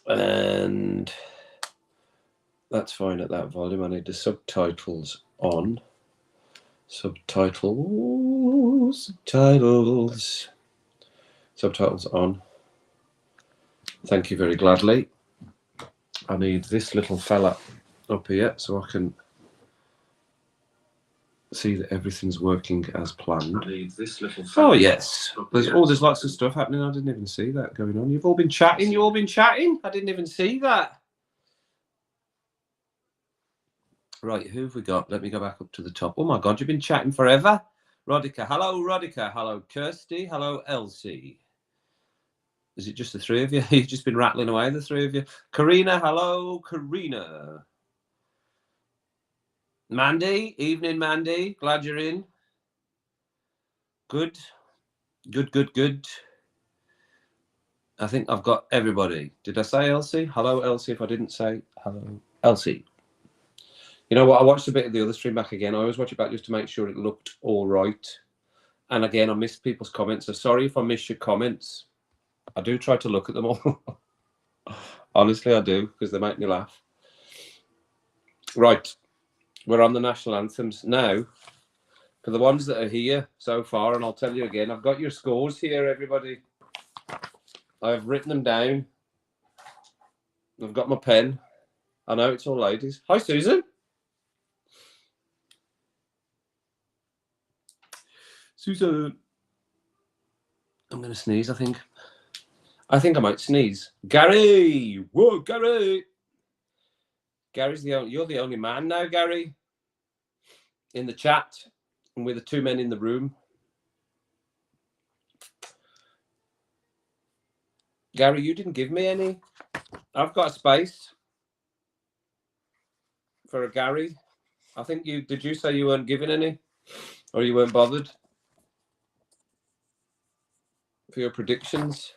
And that's fine at that volume. I need the subtitles on. Subtitles on. Thank you very gladly. I need this little fella up here so I can see that everything's working as planned. I need this little fella. Oh yes, there's lots of stuff happening. I didn't even see that going on. You've all been chatting. I didn't even see that. Right, who have we got? Let me go back up to the top. Oh my God, you've been chatting forever. Rodica, hello Rodica, hello Kirsty, hello Elsie. Is it just the three of you? You've just been rattling away, the three of you. Karina, hello, Karina. Mandy, evening, Mandy. Glad you're in. Good. I think I've got everybody. Did I say Elsie? Hello, Elsie, if I didn't say hello, Elsie. You know what? I watched a bit of the other stream back again. I always watch it back just to make sure it looked all right. And again, I missed people's comments. So sorry if I miss your comments. I do try to look at them all. Honestly, I do, because they make me laugh. Right. We're on the national anthems now. For the ones that are here so far, and I'll tell you again, I've got your scores here, everybody. I've written them down. I've got my pen. I know it's all ladies. Hi, Susan. Susan. I'm going to sneeze, I think. I think I might sneeze. Gary! Whoa, Gary! Gary's you're the only man now, Gary, in the chat, and we're the two men in the room. Gary, you didn't give me any. I've got a space for a Gary. I think did you say you weren't giving any? Or you weren't bothered? For your predictions?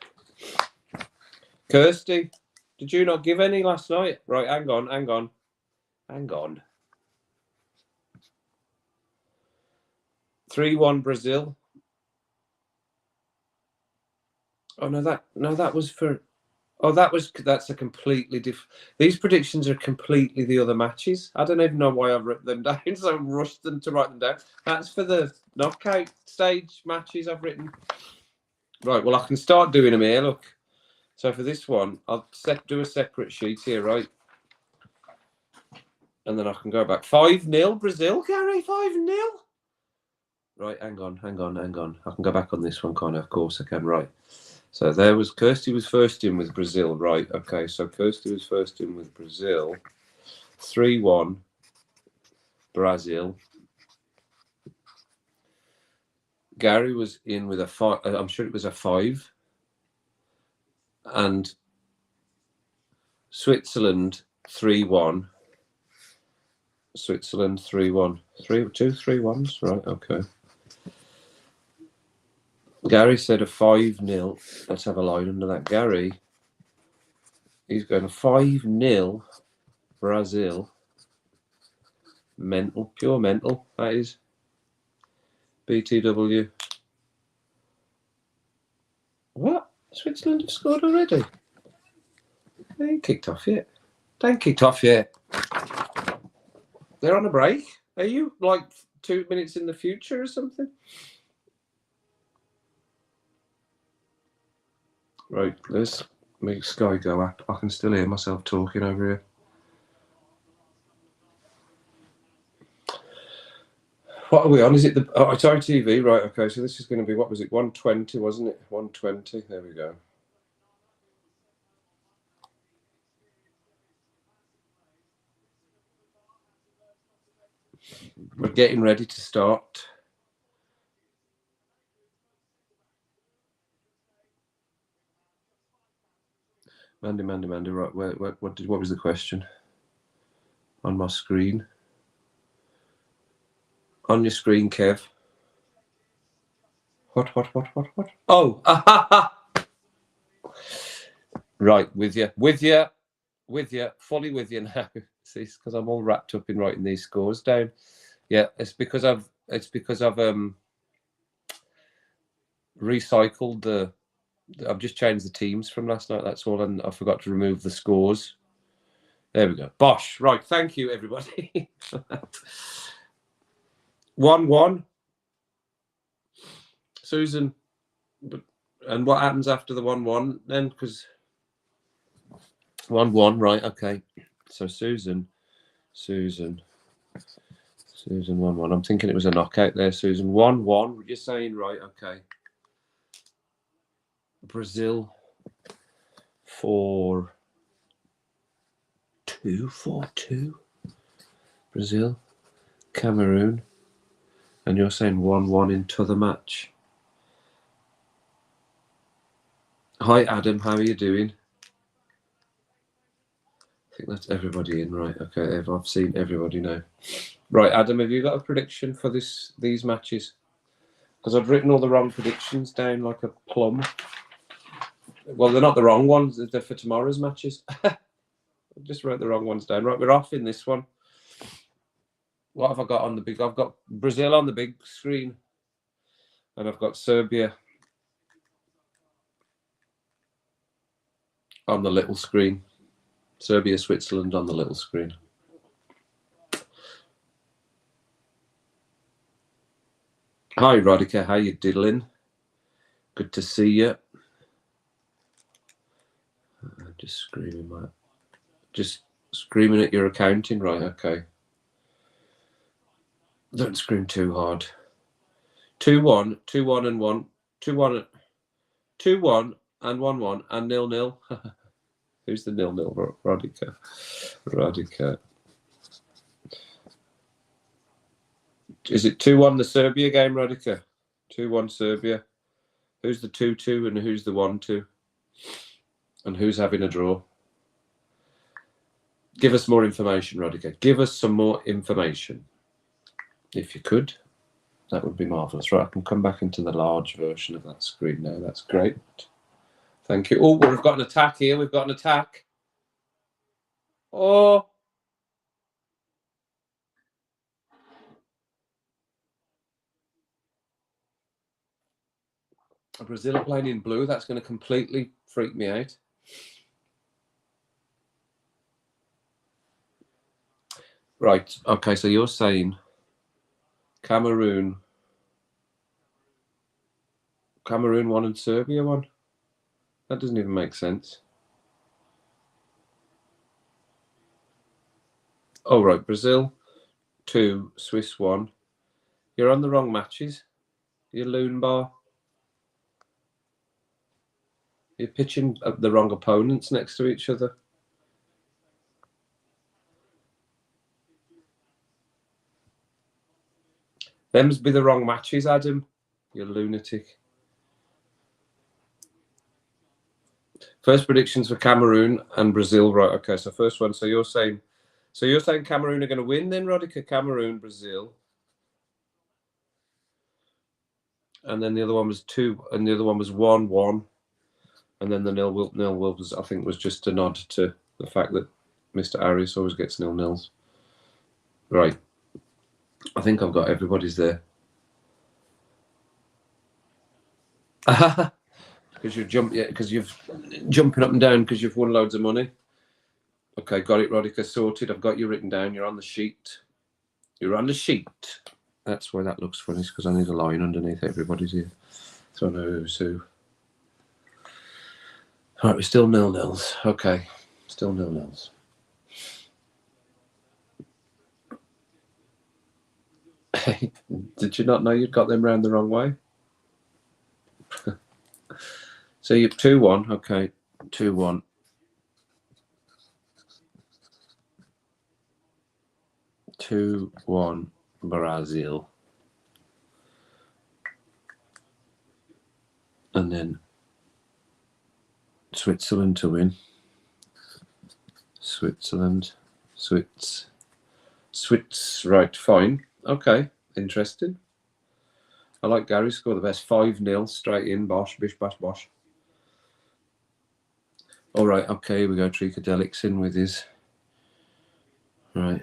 Kirsty, did you not give any last night? Right, hang on. 3-1 Brazil. Oh no, that was for. Oh, that's a completely different. These predictions are completely the other matches. I don't even know why I've written them down, so I rushed them to write them down. That's for the knockout stage matches I've written. Right, well, I can start doing them here, look. So for this one, I'll do a separate sheet here, right? And then I can go back. 5-0 Brazil, Gary, 5-0. Right, hang on. I can go back on this one, can't I? Of course I can, right. So Kirsty was first in with Brazil, right? Okay, so Kirsty was first in with Brazil. 3-1 Brazil. Gary was in with a 5. I'm sure it was a 5. And Switzerland 3-1. Switzerland 3-1. 3-1s, right? Okay. Gary said a 5-0. Let's have a line under that. Gary, he's going to 5-0 Brazil. Mental, pure mental, that is. BTW. What? Switzerland have scored already? They ain't kicked off yet. They're on a break. Are you like 2 minutes in the future or something? Right, let's make Sky go up. I can still hear myself talking over here. What are we on? Is it it's ITV? Right, okay, so this is going to be, what was it, 120, wasn't it? 120, there we go. We're getting ready to start. Mandy, right, what was the question? On my screen. On your screen, Kev. What? Oh, right, with you, fully with you now. See, because I'm all wrapped up in writing these scores down. Yeah, it's because I've recycled the I've just changed the teams from last night. That's all, and I forgot to remove the scores. There we go. Bosh. Right. Thank you, everybody. 1-1. Susan. And what happens after the 1-1 then? Because 1-1, right? Okay. So Susan, 1-1. I'm thinking it was a knockout there, Susan. 1-1. You're saying right? Okay. Brazil 4-2. 4-2. Brazil, Cameroon, and you're saying 1-1 into the match. Hi, Adam. How are you doing? I think that's everybody in, right? Okay, I've seen everybody now. Right, Adam, have you got a prediction for these matches? Because I've written all the wrong predictions down like a plum. Well, they're not the wrong ones. They're for tomorrow's matches. I just wrote the wrong ones down. Right, we're off in this one. What have I got on the big? I've got Brazil on the big screen, and I've got Serbia on the little screen. Serbia, Switzerland on the little screen. Hi, Rodica. How you diddling? Good to see you. I'm just screaming at your accounting, right? Okay. Don't scream too hard. 2-1, 2-1 and 1, 2-1, 2-1 and 1-1 and 0-0. Who's the 0-0? Rodica. Is it 2-1 the Serbia game, Rodica? 2-1 Serbia. Who's the 2-2 and who's the 1-2? And who's having a draw? Give us more information, Rodica. Give us some more information. If you could, that would be marvellous. Right, I can come back into the large version of that screen now. That's great. Thank you. Oh, we've got an attack here. We've got an attack. Oh. Brazil are playing in blue. That's going to completely freak me out. Right. Okay, so you're saying Cameroon 1 and Serbia 1? That doesn't even make sense. Oh, right. Brazil 2, Swiss 1. You're on the wrong matches. You loon bar. You're pitching the wrong opponents next to each other. Them's be the wrong matches, Adam. You lunatic. First predictions for Cameroon and Brazil, right? Okay, so first one. So you're saying Cameroon are going to win then, Rodica? Cameroon, Brazil, and then the other one was 2, and the other one was 1-1, and then the nil was, I think, was just a nod to the fact that Mr. Arias always gets 0-0s. Right. I think I've got everybody's there. Because you're jumping up and down because you've won loads of money. Okay, got it, Rodica. Sorted. I've got you written down. You're on the sheet. You're on the sheet. That's why that looks funny, because I need a line underneath everybody's here, so I know who's who. All right, we're still 0-0s. Okay, still 0-0s. Did you not know you'd got them round the wrong way? So you're 2-1. Okay, 2-1. 2-1 Brazil. And then Switzerland to win. Switzerland. Switz. Right, fine. Okay, interesting. I like Gary. Score the best. 5-0 straight in. Bosh, bish, bash, bosh. All right, okay, here we go. Tricadelics in with his. Right.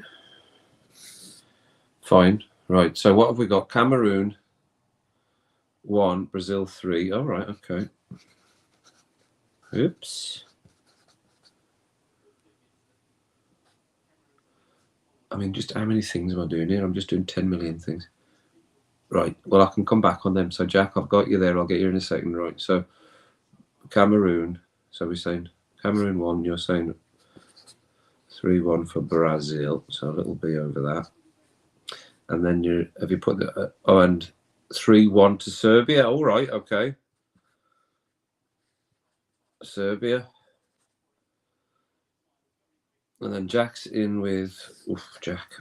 Fine. Right, so what have we got? Cameroon 1, Brazil 3. All right, okay. Oops. I mean, just how many things am I doing here? I'm just doing 10 million things. Right. Well, I can come back on them. So, Jack, I've got you there. I'll get you in a second. Right. So, Cameroon. So, we're saying Cameroon 1. You're saying 3-1 for Brazil. So, a little B over that. And then have you put the... and 3-1 to Serbia. All right. Okay. Serbia. And then Jack's in with... Jack.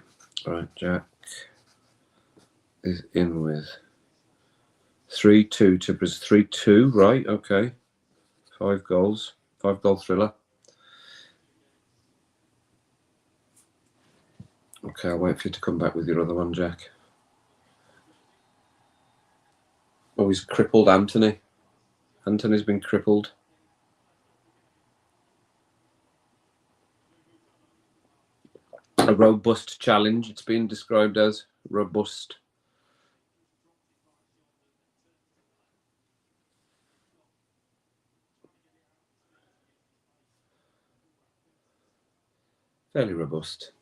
All right. Jack is in with 3-2 to Brazil. 3-2. Right. Okay. 5 goals. 5-goal thriller. Okay, I'll wait for you to come back with your other one, Jack. Oh, he's crippled Anthony. Anthony's been crippled. A robust challenge, it's been described as robust. Fairly robust.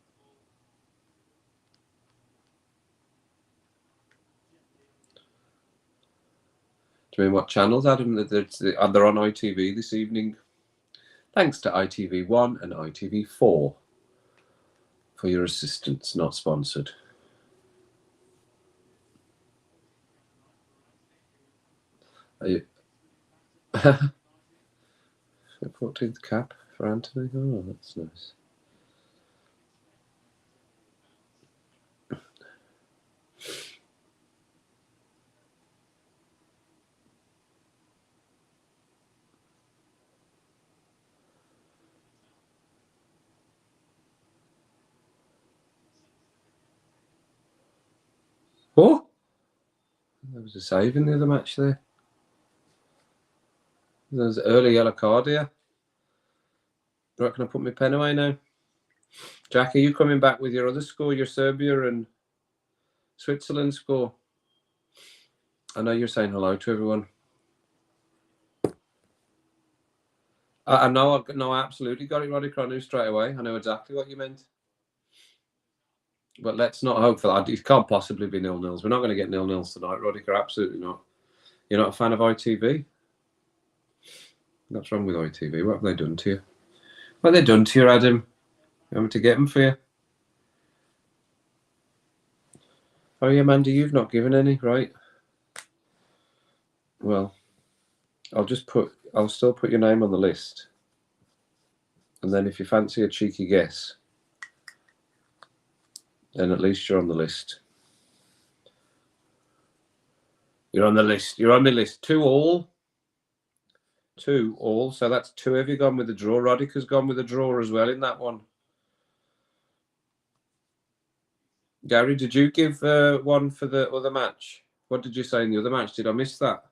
Do you mean what channels, Adam? They're on ITV this evening. Thanks to ITV1 and ITV4 for your assistance, not sponsored. Are you... 14th cap for Anthony. Oh, that's nice. Oh, there was a save in the other match there. There's an early yellow card here. Right, can I put my pen away now? Jack, are you coming back with your other score, your Serbia and Switzerland score? I know you're saying hello to everyone. I know, I absolutely got it, Roddy Cronu, straight away. I know exactly what you meant. But let's not hope for that. It can't possibly be 0-0s. We're not going to get 0-0s tonight, Roddy. Absolutely not. You're not a fan of ITV? What's wrong with ITV? What have they done to you? What have they done to you, Adam? You want me to get them for you? Oh, yeah, Mandy, you've not given any, right? Well, I'll still put your name on the list. And then if you fancy a cheeky guess, then at least you're on the list. You're on the list. You're on the list. 2-2. So that's 2. Have you gone with the draw? Rodica's gone with the draw as well in that one. Gary, did you give one for the other match? What did you say in the other match? Did I miss that?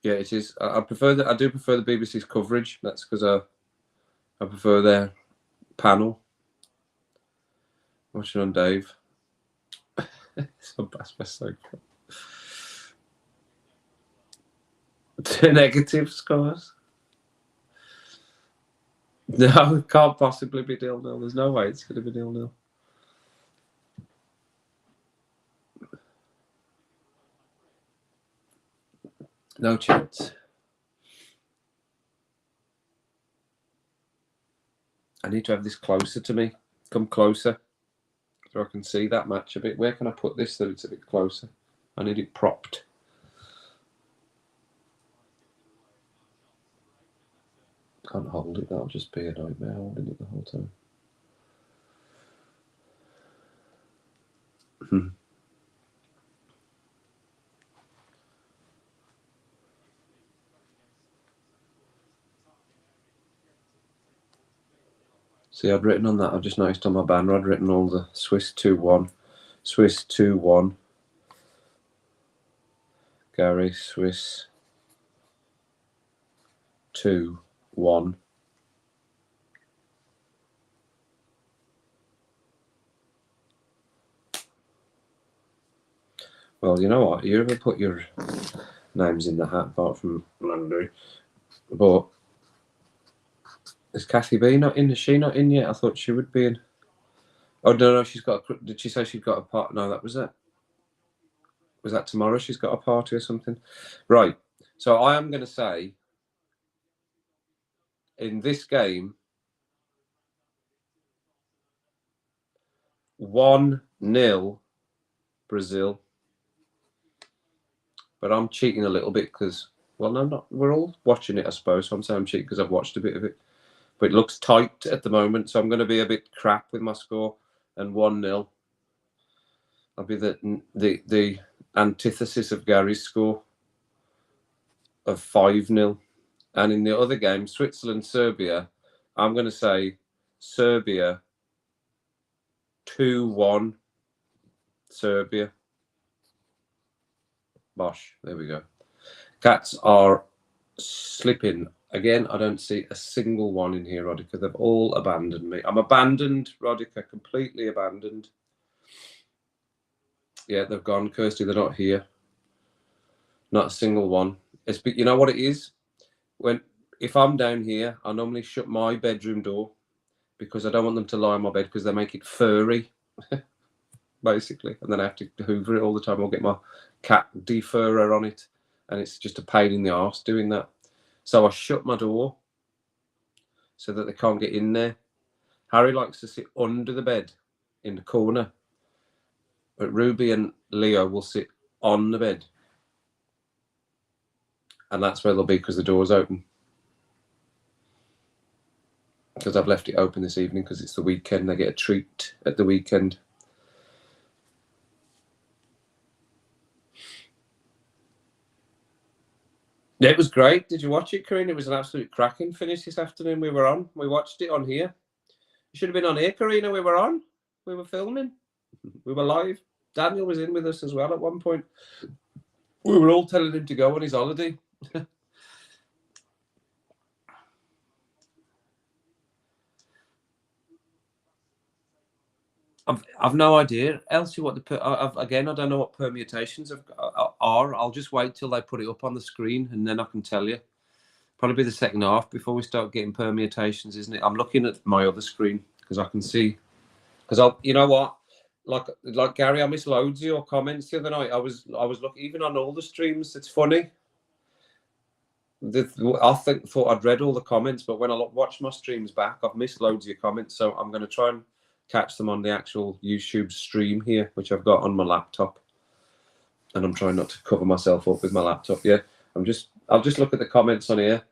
Yeah, it is. I do prefer the BBC's coverage. That's because I prefer their panel. Watching on Dave. So that's so cool. 2 negative scores. No, it can't possibly be 0-0. There's no way it's going to be 0-0. No chance. I need to have this closer to me. Come closer so I can see that match a bit. Where can I put this so it's a bit closer? I need it propped. Can't hold it. That'll just be a nightmare holding it the whole time. See, I'd written on that. I've just noticed on my banner, I'd written all the Swiss 2-1, Swiss 2-1, Gary, Swiss 2-1. Well, you know what? You ever put your names in the hat apart from Landry. But is Kathy B not in? Is she not in yet? I thought she would be in. Oh no, she's got. Did she say she's got a part? No, that was it. Was that tomorrow? She's got a party or something, right? So I am going to say in this game, 1-0 Brazil. But I'm cheating a little bit because, well, no, I'm not. We're all watching it, I suppose. So I'm saying I'm cheating because I've watched a bit of it. But it looks tight at the moment, so I'm going to be a bit crap with my score. And 1-0. I'll be the antithesis of Gary's score of 5-0. And in the other game, Switzerland, Serbia, I'm going to say Serbia 2-1. Serbia. Bosh. There we go. Cats are slipping. Again, I don't see a single one in here, Rodica. They've all abandoned me. I'm abandoned, Rodica, completely abandoned. Yeah, they've gone, Kirsty. They're not here. Not a single one. It's, you know what it is? If I'm down here, I normally shut my bedroom door because I don't want them to lie on my bed because they make it furry, basically. And then I have to hoover it all the time. I'll get my cat defurrer on it. And it's just a pain in the arse doing that. So I shut my door so that they can't get in there. Harry likes to sit under the bed in the corner. But Ruby and Leo will sit on the bed. And that's where they'll be because the door's open. Because I've left it open this evening because it's the weekend. They get a treat at the weekend. Yeah, it was great. Did you watch it, Karina? It was an absolute cracking finish this afternoon. We watched it on here. You should have been on here, Karina. We were on. We were filming. We were live. Daniel was in with us as well at one point. We were all telling him to go on his holiday. I've no idea, Elsie, what again, I don't know what permutations are. I'll just wait till they put it up on the screen and then I can tell you. Probably be the second half before we start getting permutations, isn't it? I'm looking at my other screen because I can see. Because you know what? Like Gary, I missed loads of your comments the other night. I was looking even on all the streams. It's funny. I thought I'd read all the comments, but when I watched my streams back, I've missed loads of your comments. So I'm going to try and catch them on the actual YouTube stream here, which I've got on my laptop. And I'm trying not to cover myself up with my laptop. Yeah, I'll just look at the comments on here.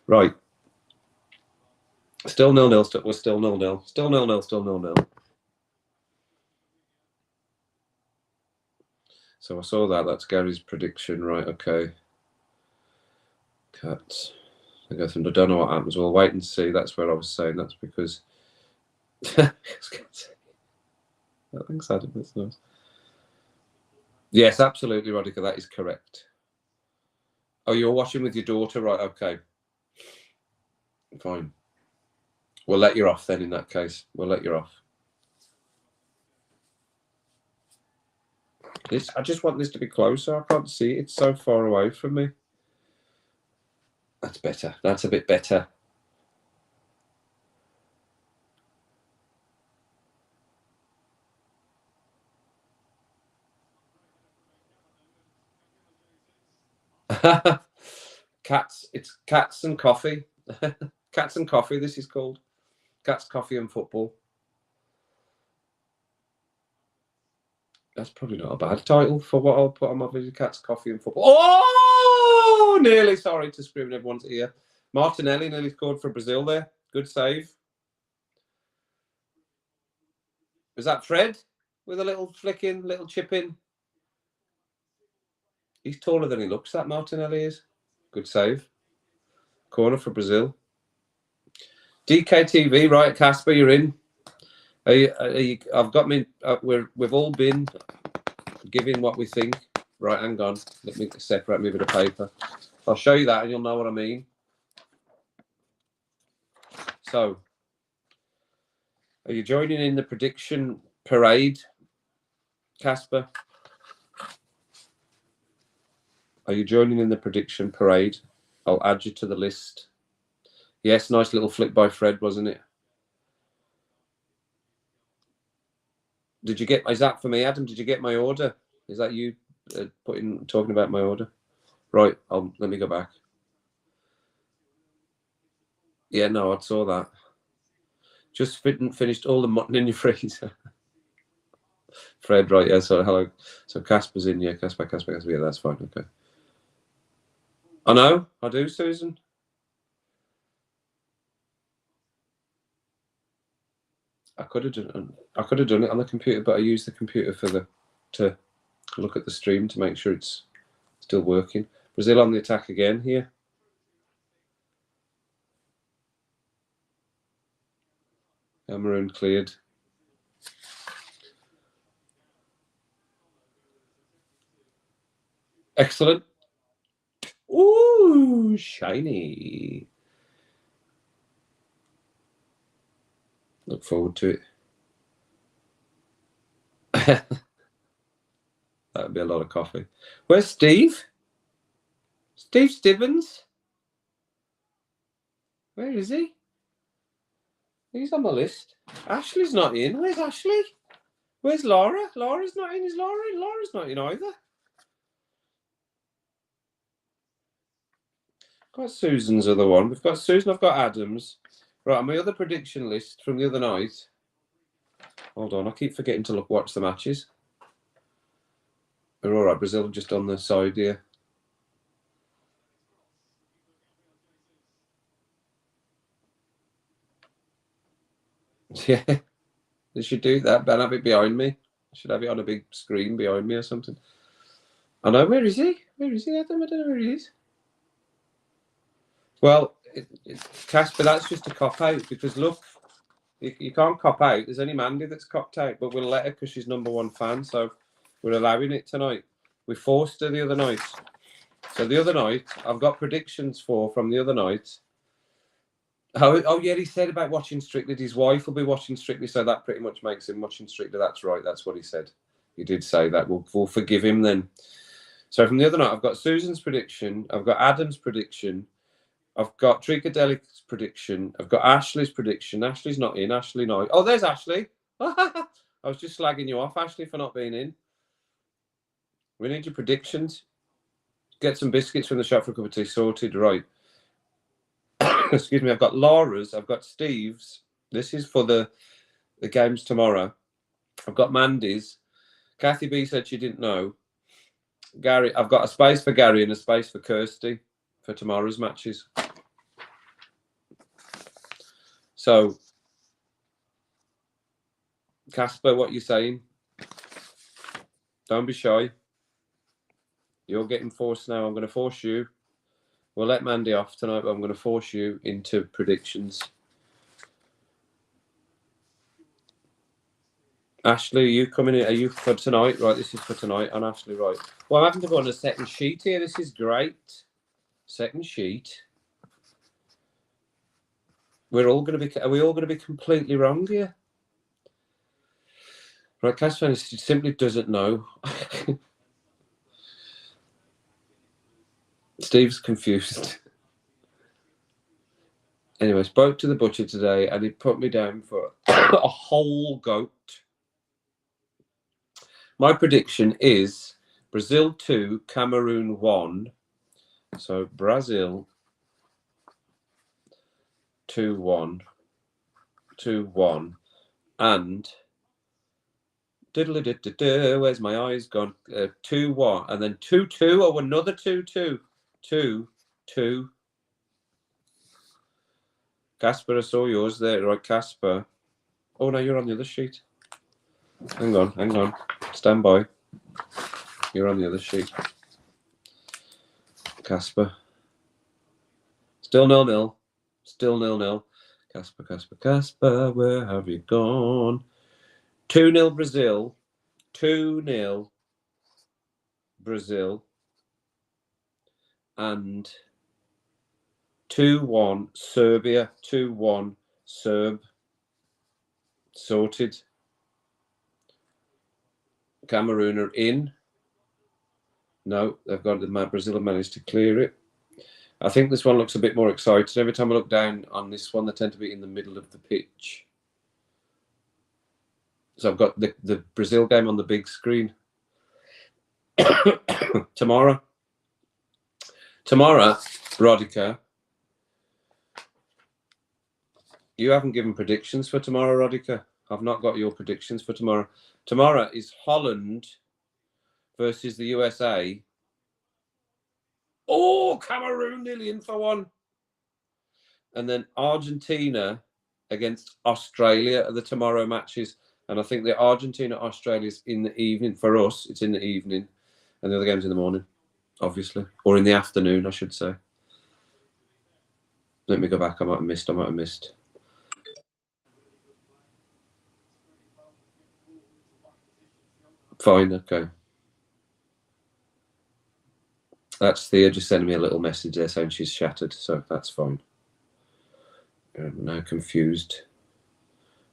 Right. Still 0-0. We're still 0-0. Still 0-0. Still 0-0. So I saw that. That's Gary's prediction. Right. Okay. Cats. I don't know what happens. We'll wait and see. That's where I was saying. That's because. Thanks, Adam. That's nice. Yes, absolutely, Rodica. That is correct. Oh, you're watching with your daughter, right? Okay. Fine. We'll let you off then. In that case, we'll let you off. I just want this to be closer. I can't see it. It's so far away from me. That's better. That's a bit better. Cats. It's Cats and Coffee. Cats and Coffee. This is called Cats, Coffee and Football. That's probably not a bad title for what I'll put on my video. Cats, Coffee and Football. Oh, nearly. Sorry to scream in everyone's ear. Martinelli nearly scored for Brazil there. Good save. Was that Fred with a little flick in, little chip in? He's taller than he looks, that Martinelli is. Good save. Corner for Brazil. DKTV, right, Casper, you're in. I've got me. We've all been giving what we think. Right, hang on. Let me separate me with a paper. I'll show you that and you'll know what I mean. So, are you joining in the prediction parade? Casper, are you joining in the prediction parade? I'll add you to the list. Yes, nice little flick by Fred, wasn't it? Did you get? Is that for me, Adam? Did you get my order? Is that you talking about my order? Right. Let me go back. Yeah, no, I saw that. Just finished all the mutton in your freezer. Fred, right? Yeah. So hello. So Casper's in. Yeah, Casper. Yeah, that's fine. Okay. I know. I do, Susan. I could have done it on the computer, but I used the computer to look at the stream to make sure it's still working. Brazil on the attack again here. Cameroon cleared. Excellent. Ooh, shiny. Look forward to it. That would be a lot of coffee. Where's Steve? Steve Stibbons? Where is he? He's on my list. Ashley's not in. Where's Ashley? Where's Laura? Laura's not in. Is Laura in? Laura's not in either. Got Susan's other one. We've got Susan. I've got Adams. Right, on my other prediction list from the other night. Hold on, I keep forgetting to watch the matches. We're all right. Brazil just on the side here. Yeah, they should do that, but have it behind me. I should have it on a big screen behind me or something. I know. Where is he? Where is he? I don't know where he is. Well, Casper, that's just a cop out because look, you can't cop out. There's only Mandy that's copped out, but we'll let her because she's #1 fan, so we're allowing it tonight. We forced her the other night. So the other night, I've got predictions from the other night. Oh yeah, he said about watching Strictly. His wife will be watching Strictly, so that pretty much makes him watching Strictly. That's right. That's what he said. He did say that. We'll forgive him then. So from the other night, I've got Susan's prediction. I've got Adam's prediction. I've got Tricadelic's prediction. I've got Ashley's prediction. Ashley's not in. Ashley, no. Oh, there's Ashley. I was just slagging you off, Ashley, for not being in. We need your predictions. Get some biscuits from the shop for a cup of tea. Sorted, right. Excuse me. I've got Laura's. I've got Steve's. This is for the games tomorrow. I've got Mandy's. Kathy B said she didn't know. Gary, I've got a space for Gary and a space for Kirsty for tomorrow's matches. So, Casper, what are you saying? Don't be shy. You're getting forced now. I'm going to force you. We'll let Mandy off tonight, but I'm going to force you into predictions. Ashley, are you coming in? Are you for tonight? Right, this is for tonight. And Ashley, right. Well, I'm having to go on a second sheet here. This is great. Second sheet. Are we all going to be completely wrong here? Right, Casper simply doesn't know. Steve's confused. Anyway, spoke to the butcher today and he put me down for a whole goat. My prediction is Brazil 2, Cameroon 1. So Brazil 2-1, 2-1, and where's my eyes gone? 2-1, and then 2-2. Oh, another 2-2, 2-2. Casper, I saw yours there, right, Casper? Oh no, you're on the other sheet. Hang on. Stand by. You're on the other sheet. Casper. Still 0-0. Still 0-0. Casper, where have you gone? 2-0 Brazil. 2-0 Brazil. And 2-1 Serbia. 2-1 Serb. Sorted. Cameroon are in. No, they've got Brazil have managed to clear it. I think this one looks a bit more exciting. Every time I look down on this one, they tend to be in the middle of the pitch. So I've got the Brazil game on the big screen. Tomorrow, Rodica, you haven't given predictions for tomorrow, Rodica. I've not got your predictions for tomorrow. Tomorrow is Holland versus the USA. Oh, Cameroon nearly in for one. And then Argentina against Australia are the tomorrow matches. And I think the Argentina-Australia is in the evening. For us, it's in the evening. And the other game's in the morning, obviously. Or in the afternoon, I should say. Let me go back. I might have missed. Fine, okay. That's Thea just sending me a little message there saying she's shattered, so that's fine. I'm now confused.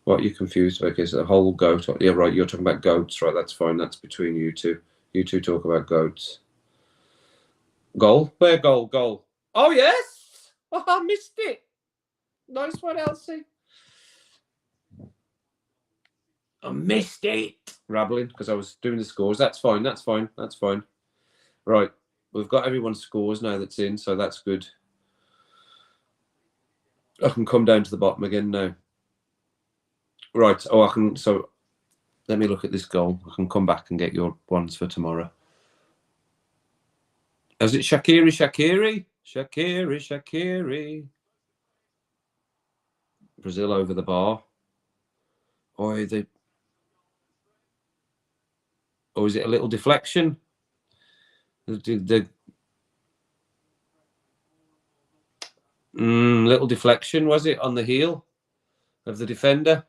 What are you confused about? Is the whole goat? Yeah, right, you're talking about goats, right? That's fine. That's between you two. You two talk about goats. Goal? Where goal? Oh, yes! Oh, I missed it. Nice one, Elsie. I missed it. Rabbling because I was doing the scores. That's fine. Right. We've got everyone's scores now that's in, so that's good. I can come down to the bottom again now. Right. Oh, I can. So let me look at this goal. I can come back and get your ones for tomorrow. Is it Shaqiri? Brazil over the bar. Or is it a little deflection? Little deflection, was it, on the heel of the defender?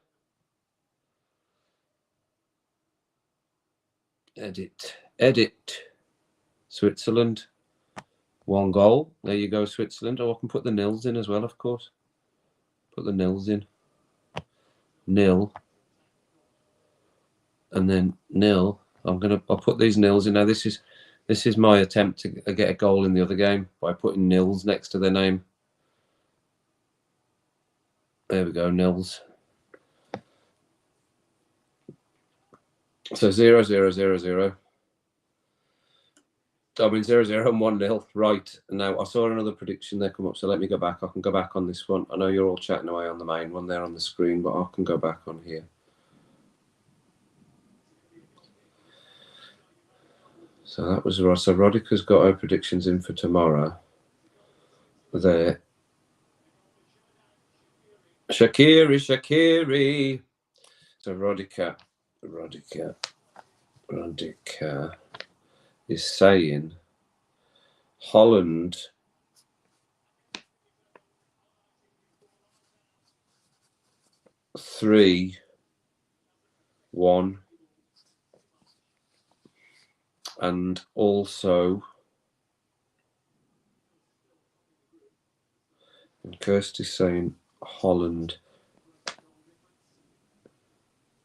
Edit. Switzerland. 1 goal. There you go, Switzerland. Oh, I can put the nils in as well, of course. Put the nils in. 0. And then 0. I'll put these nils in now. This is my attempt to get a goal in the other game by putting nils next to their name. There we go, nils. So 0, 0, 0, 0. I mean 0, 0 and 1-0. Right. Now I saw another prediction there come up, so let me go back. I can go back on this one. I know you're all chatting away on the main one there on the screen, but I can go back on here. So that was right. So Rodica's got her predictions in for tomorrow. There. Shaqiri. So Rodica is saying Holland (3-1), and also Kirsty's saying Holland.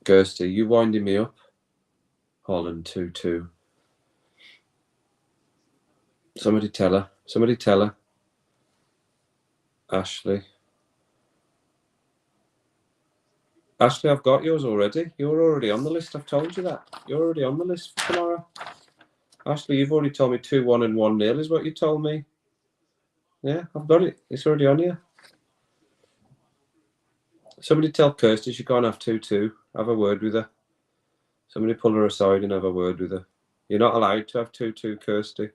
Kirsty, you winding me up? Holland 2-2. Somebody tell her. Ashley, I've got yours already. You're already on the list. I've told you that. You're already on the list for tomorrow. Ashley, you've already told me 2-1 and 1-0 is what you told me. Yeah, I've got it. It's already on here. Somebody tell Kirsty she can't have 2-2. Have a word with her. Somebody pull her aside and have a word with her. You're not allowed to have 2-2, Kirsty.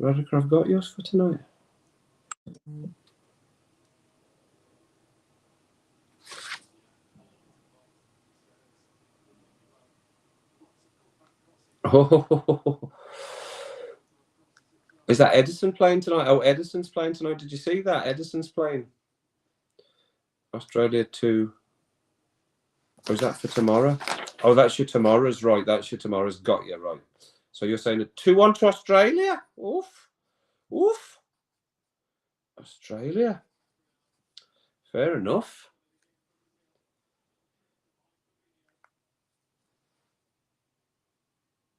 Rodica, I've got yours for tonight. Oh, is that Edison playing tonight? Oh, Edison's playing tonight. Did you see that? Edison's playing. Australia 2. Or is that for tomorrow? Oh, that's your tomorrow's, right. That's your tomorrow's. Got you, right. So you're saying a 2-1 to Australia? Oof. Oof. Australia. Fair enough.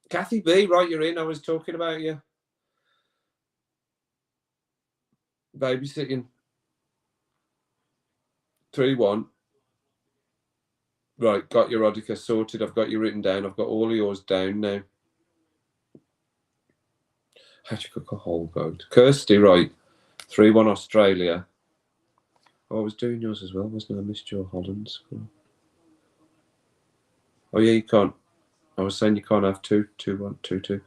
Kathy B, right, you're in. I was talking about you. Babysitting. 3-1. Right, got your Rodica sorted. I've got you written down. I've got all of yours down now. How'd you cook a whole goat? Kirsty, right. 3-1 Australia. Oh, I was doing yours as well, wasn't I? I missed your Holland score. Oh, yeah, you can't. I was saying you can't have 2-1, 2-2.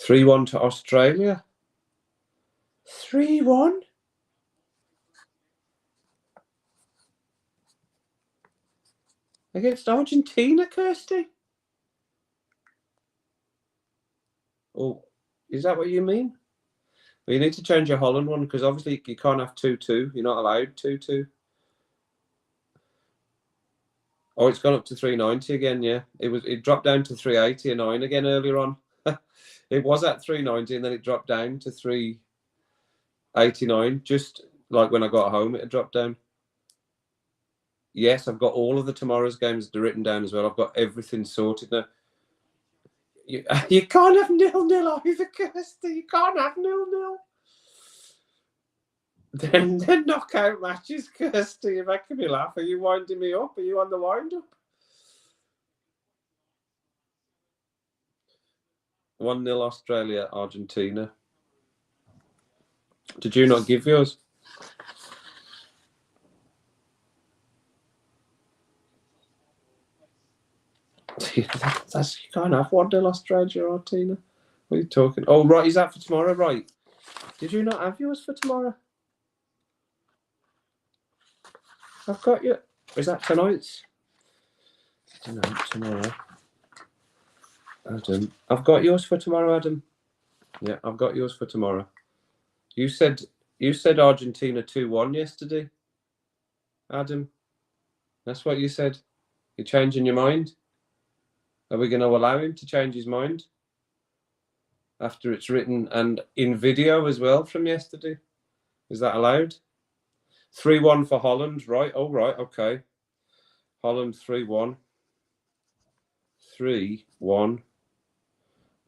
3-1 to Australia. 3-1? Against Argentina, Kirsty? Oh, is that what you mean? Well, you need to change your Holland one because obviously you can't have 2-2. You're not allowed 2-2. Oh, it's gone up to 390 again. Yeah, it dropped down to 389 again earlier on. It was at 390 and then it dropped down to 389. Just like when I got home, it dropped down. Yes, I've got all of the tomorrow's games written down as well. I've got everything sorted now. You can't have 0-0 either, Kirsty. You can't have 0-0. Then knockout matches, Kirsty. You're making me laugh. Are you winding me up? Are you on the wind up? 1-0 Australia, Argentina. Did you not give yours? You can't have 1-0 Australia, Argentina. What are you talking? Oh, right. Is that for tomorrow? Right. Did you not have yours for tomorrow? I've got you. Is that tonight's? Tomorrow. Adam. I've got yours for tomorrow, Adam. Yeah, I've got yours for tomorrow. You said Argentina 2-1 yesterday, Adam. That's what you said. You're changing your mind? Are we going to allow him to change his mind? After it's written and in video as well from yesterday? Is that allowed? 3-1 for Holland, right? Oh, right, okay. Holland 3-1. 3-1.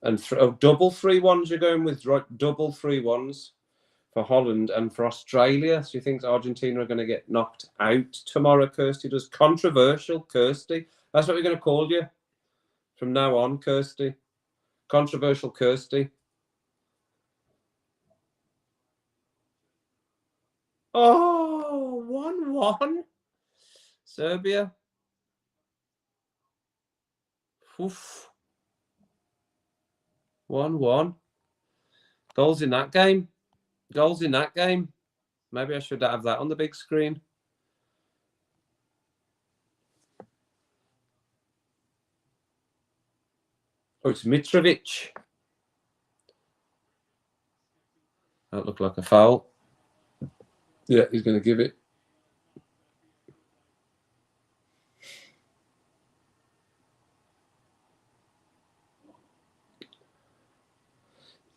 And double 3-1s you're going with, right? Double 3-1s for Holland and for Australia. So you think Argentina are going to get knocked out tomorrow, Kirsty? Does controversial, Kirsty? That's what we're going to call you from now on, Kirsty. Controversial Kirsty. Oh, 1-1. Serbia. Oof. 1-1. Goals in that game. Goals in that game. Maybe I should have that on the big screen. Oh, it's Mitrovic. That looked like a foul. Yeah, he's going to give it.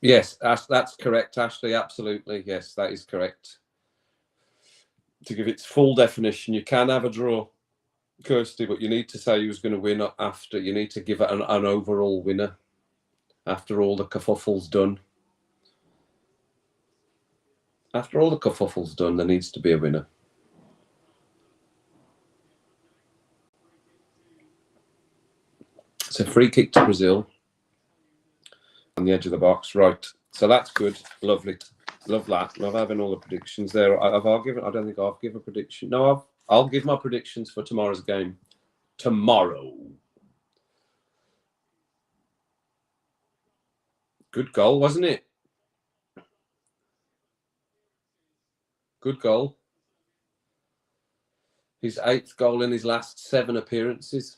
Yes, that's correct, Ashley. Absolutely. Yes, that is correct. To give its full definition, you can have a draw, Kirsty, but you need to say who's going to win after. You need to give it an overall winner after all the kerfuffle's done. After all the kerfuffle's done, there needs to be a winner. It's a free kick to Brazil on the edge of the box. Right. So that's good. Lovely. Love that. Love having all the predictions there. I don't think I've given a prediction. No, I'll give my predictions for tomorrow's game. Tomorrow. Good goal, wasn't it? Good goal. His 8th goal in his last 7 appearances.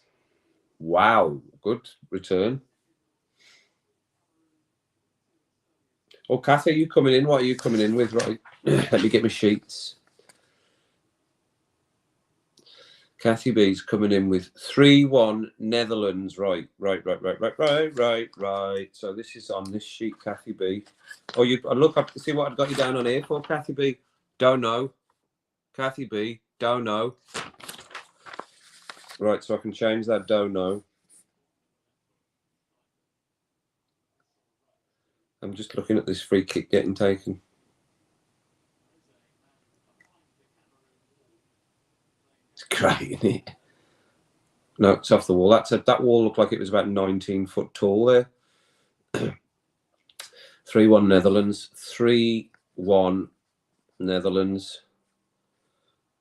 Wow. Good return. Oh, Kathy, are you coming in? What are you coming in with? Right. Let me get my sheets. Kathy B's coming in with 3-1 Netherlands. Right. So this is on this sheet, Kathy B. Oh, you look up to see what I've got you down on here for, Kathy B. Don't know. Kathy B. Don't know. Right, so I can change that. Don't know. I'm just looking at this free kick getting taken. It's great, isn't it? No, it's off the wall. That wall looked like it was about 19 foot tall there. 3-1 Netherlands. 3-1 Netherlands.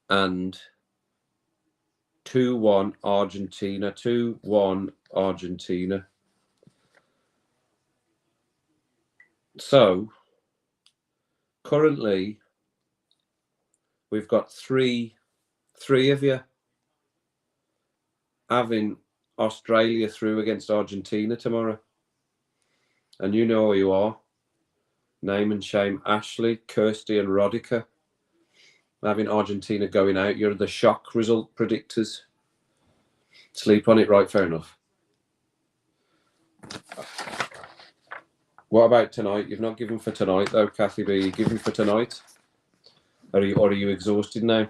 And 2-1 Argentina. 2-1 Argentina. So currently we've got three of you having Australia through against Argentina tomorrow. And you know who you are. Name and shame. Ashley, Kirsty and Rodica. Having Argentina going out. You're the shock result predictors. Sleep on it, right? Fair enough. What about tonight? You've not given for tonight, though, Kathy B. You giving for tonight? Or are you exhausted now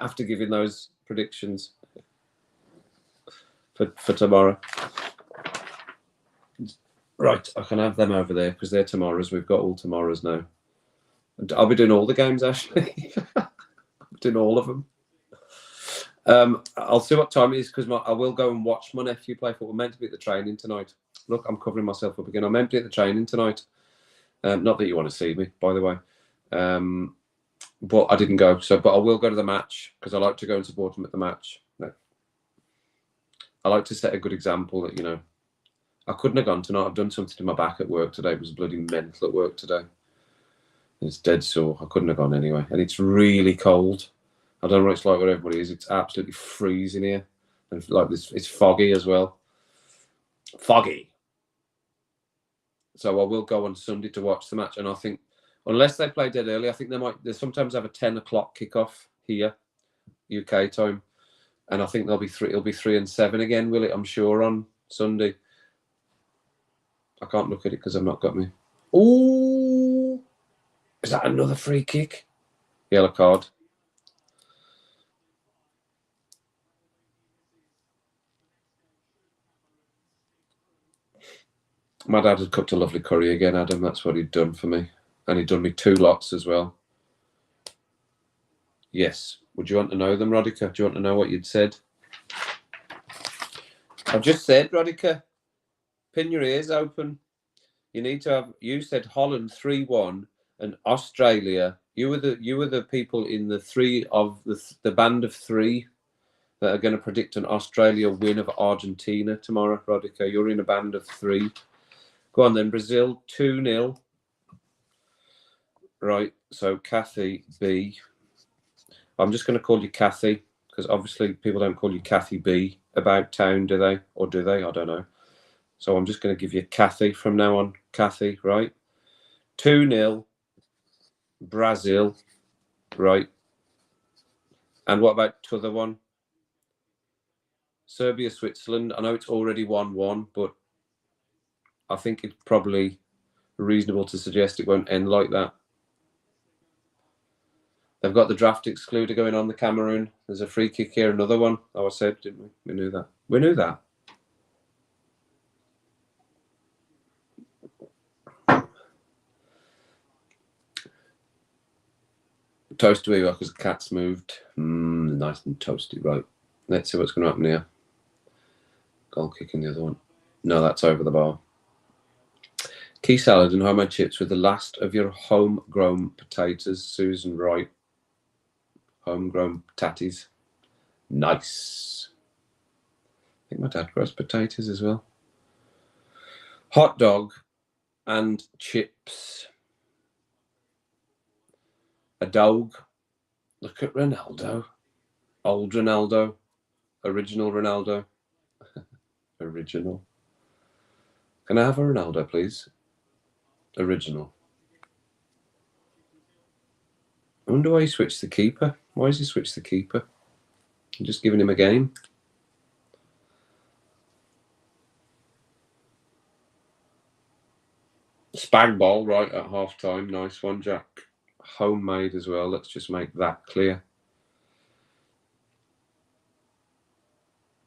after giving those predictions for tomorrow? Right, I can have them over there because they're tomorrow's. We've got all tomorrow's now. I'll be doing all the games, Ashley. Doing all of them. I'll see what time it is because I will go and watch my nephew play football. We're meant to be at the training tonight. Look, I'm covering myself up again. I'm meant to be at the training tonight. Not that you want to see me, by the way. But I didn't go. But I will go to the match because I like to go and support him at the match. No. I like to set a good example that, you know, I couldn't have gone tonight. I've done something to my back at work today. It was bloody mental at work today. It's dead sore. I couldn't have gone anyway. And it's really cold. I don't know what it's like where everybody is. It's absolutely freezing here. And like this, it's foggy as well. Foggy. So I will go on Sunday to watch the match. And I think, unless they play dead early, I think they sometimes have a 10 o'clock kickoff here, UK time. And I think it'll be 3 and 7 again, will it? I'm sure on Sunday. I can't look at it because I've not got me. Ooh, is that another free kick? Yellow card. My dad had cooked a lovely curry again, Adam. That's what he'd done for me. And he'd done me 2 lots as well. Yes. Would you want to know them, Rodica? Do you want to know what you'd said? I've just said, Rodica, pin your ears open. You need to have. You said Holland 3-1 and Australia. You were the people in the 3 of the band of 3 that are going to predict an Australia win of Argentina tomorrow, Rodica. You're in a band of 3. Go on then, Brazil 2-0. Right, so Kathy B. I'm just going to call you Kathy because obviously people don't call you Kathy B about town, do they? Or do they? I don't know. So I'm just going to give you Kathy from now on. Kathy, right? 2-0 Brazil, right? And what about the other one? Serbia, Switzerland. I know it's already 1-1, but I think it's probably reasonable to suggest it won't end like that. They've got the draft excluder going on, the Cameroon. There's a free kick here, another one. Oh, I said, didn't we? We knew that. We knew that. Toast to me because the cat's moved. Nice and toasty, right. Let's see what's going to happen here. Goal kicking the other one. No, that's over the bar. Key salad and homemade chips with the last of your homegrown potatoes, Susan Wright. Homegrown tatties. Nice. I think my dad grows potatoes as well. Hot dog and chips. A dog. Look at Ronaldo. Old Ronaldo. Original Ronaldo. Original. Can I have a Ronaldo, please? Original. I wonder why he switched the keeper. Why has he switched the keeper? I'm just giving him a game. Spag ball right at half time. Nice one, Jack. Homemade as well. Let's just make that clear.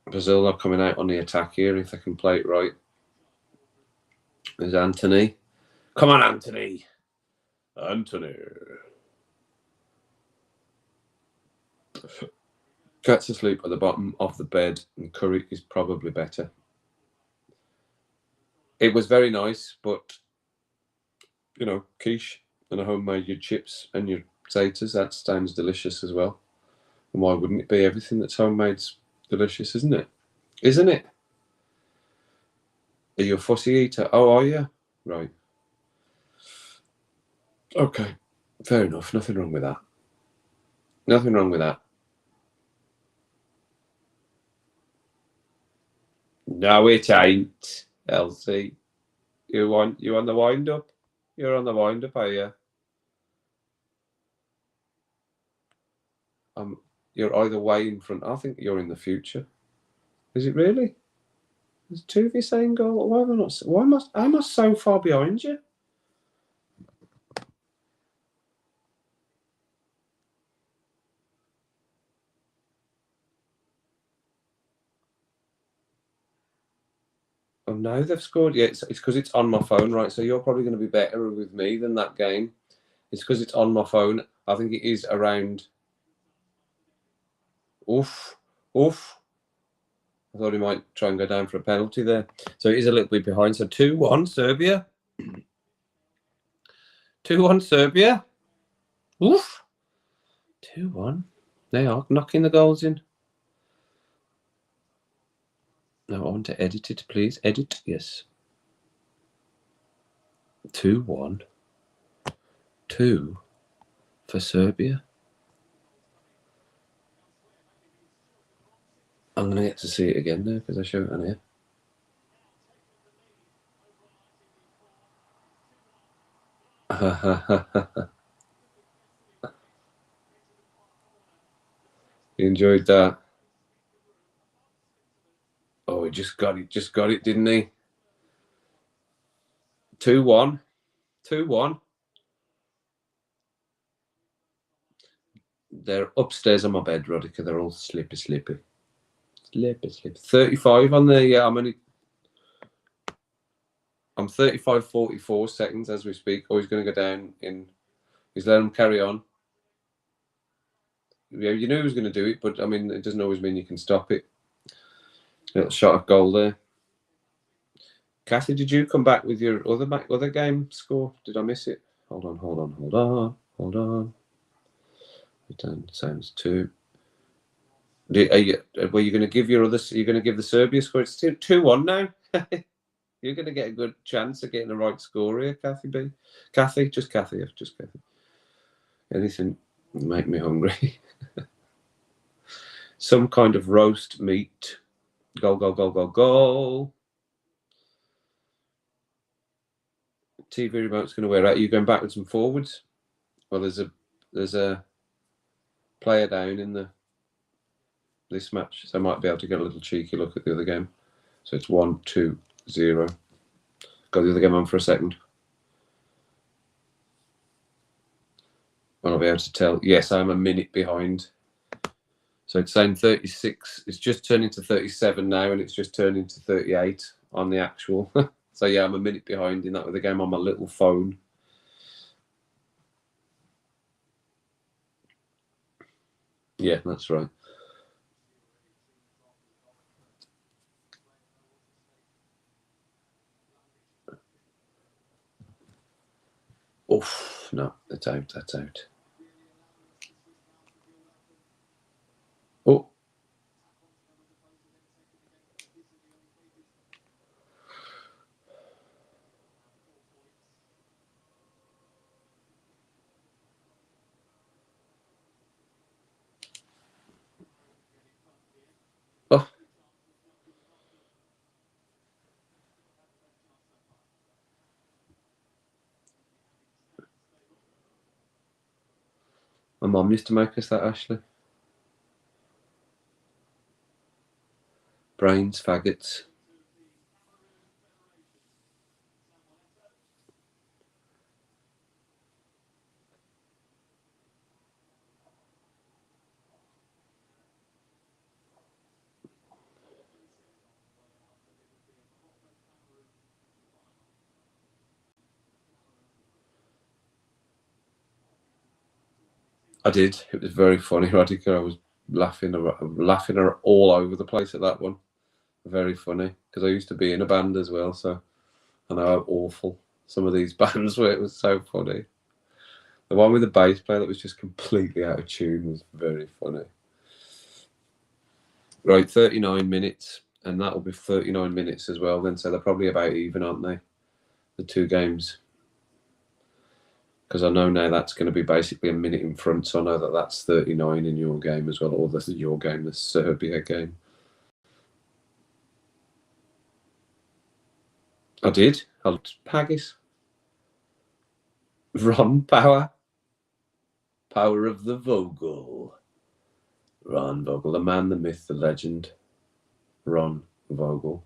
Brazil are coming out on the attack here if they can play it right. There's Anthony. Come on, Anthony. Anthony. Cat's asleep at the bottom of the bed, and curry is probably better. It was very nice, but you know, quiche and a homemade your chips and your potatoes, that sounds delicious as well. And why wouldn't it be? Everything that's homemade's delicious, isn't it? Isn't it? Are you a fussy eater? Oh, are you? Right. Okay. Fair enough. Nothing wrong with that. Nothing wrong with that. No, it ain't, Elsie. You on the wind up? You're on the wind up, are you? You're either way in front. I think you're in the future. Is it really? There's two of you saying goal. Why am I not? Why am I so far behind you? Oh no, they've scored. Yeah, it's because it's on my phone, right? So you're probably going to be better with me than that game. It's because it's on my phone. I think it is around. Oof, oof. I thought he might try and go down for a penalty there. So it is a little bit behind. So 2-1 Serbia. 2-1 Serbia. Oof. 2-1. They are knocking the goals in. Now I want to edit it, please. Edit, yes. 2-1. 2 for Serbia. I'm going to get to see it again there because I show it on here. You enjoyed that? Oh, he just got it, didn't he? 2-1. 2-1. They're upstairs on my bed, Rodica. They're all slippy. 35 on the, yeah, I'm 35, 44 seconds as we speak. Oh, he's going to go down in, he's letting him carry on. Yeah, you knew he was going to do it, but I mean, it doesn't always mean you can stop it. Little shot of goal there. Kathy, did you come back with your other game score? Did I miss it? Hold on. Return sounds 2. Were you going to give your other? Are you going to give the Serbia score? It's 2-1 now. You're going to get a good chance of getting the right score here, Kathy B. Just Kathy. Anything make me hungry. Some kind of roast meat. Goal. TV remote's going to wear out. Are you going backwards and forwards? Well, there's a player down in this match, so I might be able to get a little cheeky look at the other game. So it's 1-2-0. Got the other game on for a second. And I'll be able to tell. Yes, I'm a minute behind. So it's saying 36. It's just turned into 37 now, and it's just turned into 38 on the actual. So yeah, I'm a minute behind in that with the game on my little phone. Yeah, that's right. Oof, no, that's out. Oh. Oh. My mum used to make us that, Ashley. Brains faggots. I did. It was very funny, Radica. I was laughing all over the place at that one. Very funny, because I used to be in a band as well, so I know how awful some of these bands were. It was so funny. The one with the bass player that was just completely out of tune was very funny. Right, 39 minutes, and that will be 39 minutes as well then, so they're probably about even, aren't they? The two games. Because I know now that's going to be basically a minute in front, so I know that that's 39 in your game as well, or this is your game, the Serbia game. I did. I looked Haggis. Ron Power. Power of the Vogel. Ron Vogel, the man, the myth, the legend. Ron Vogel.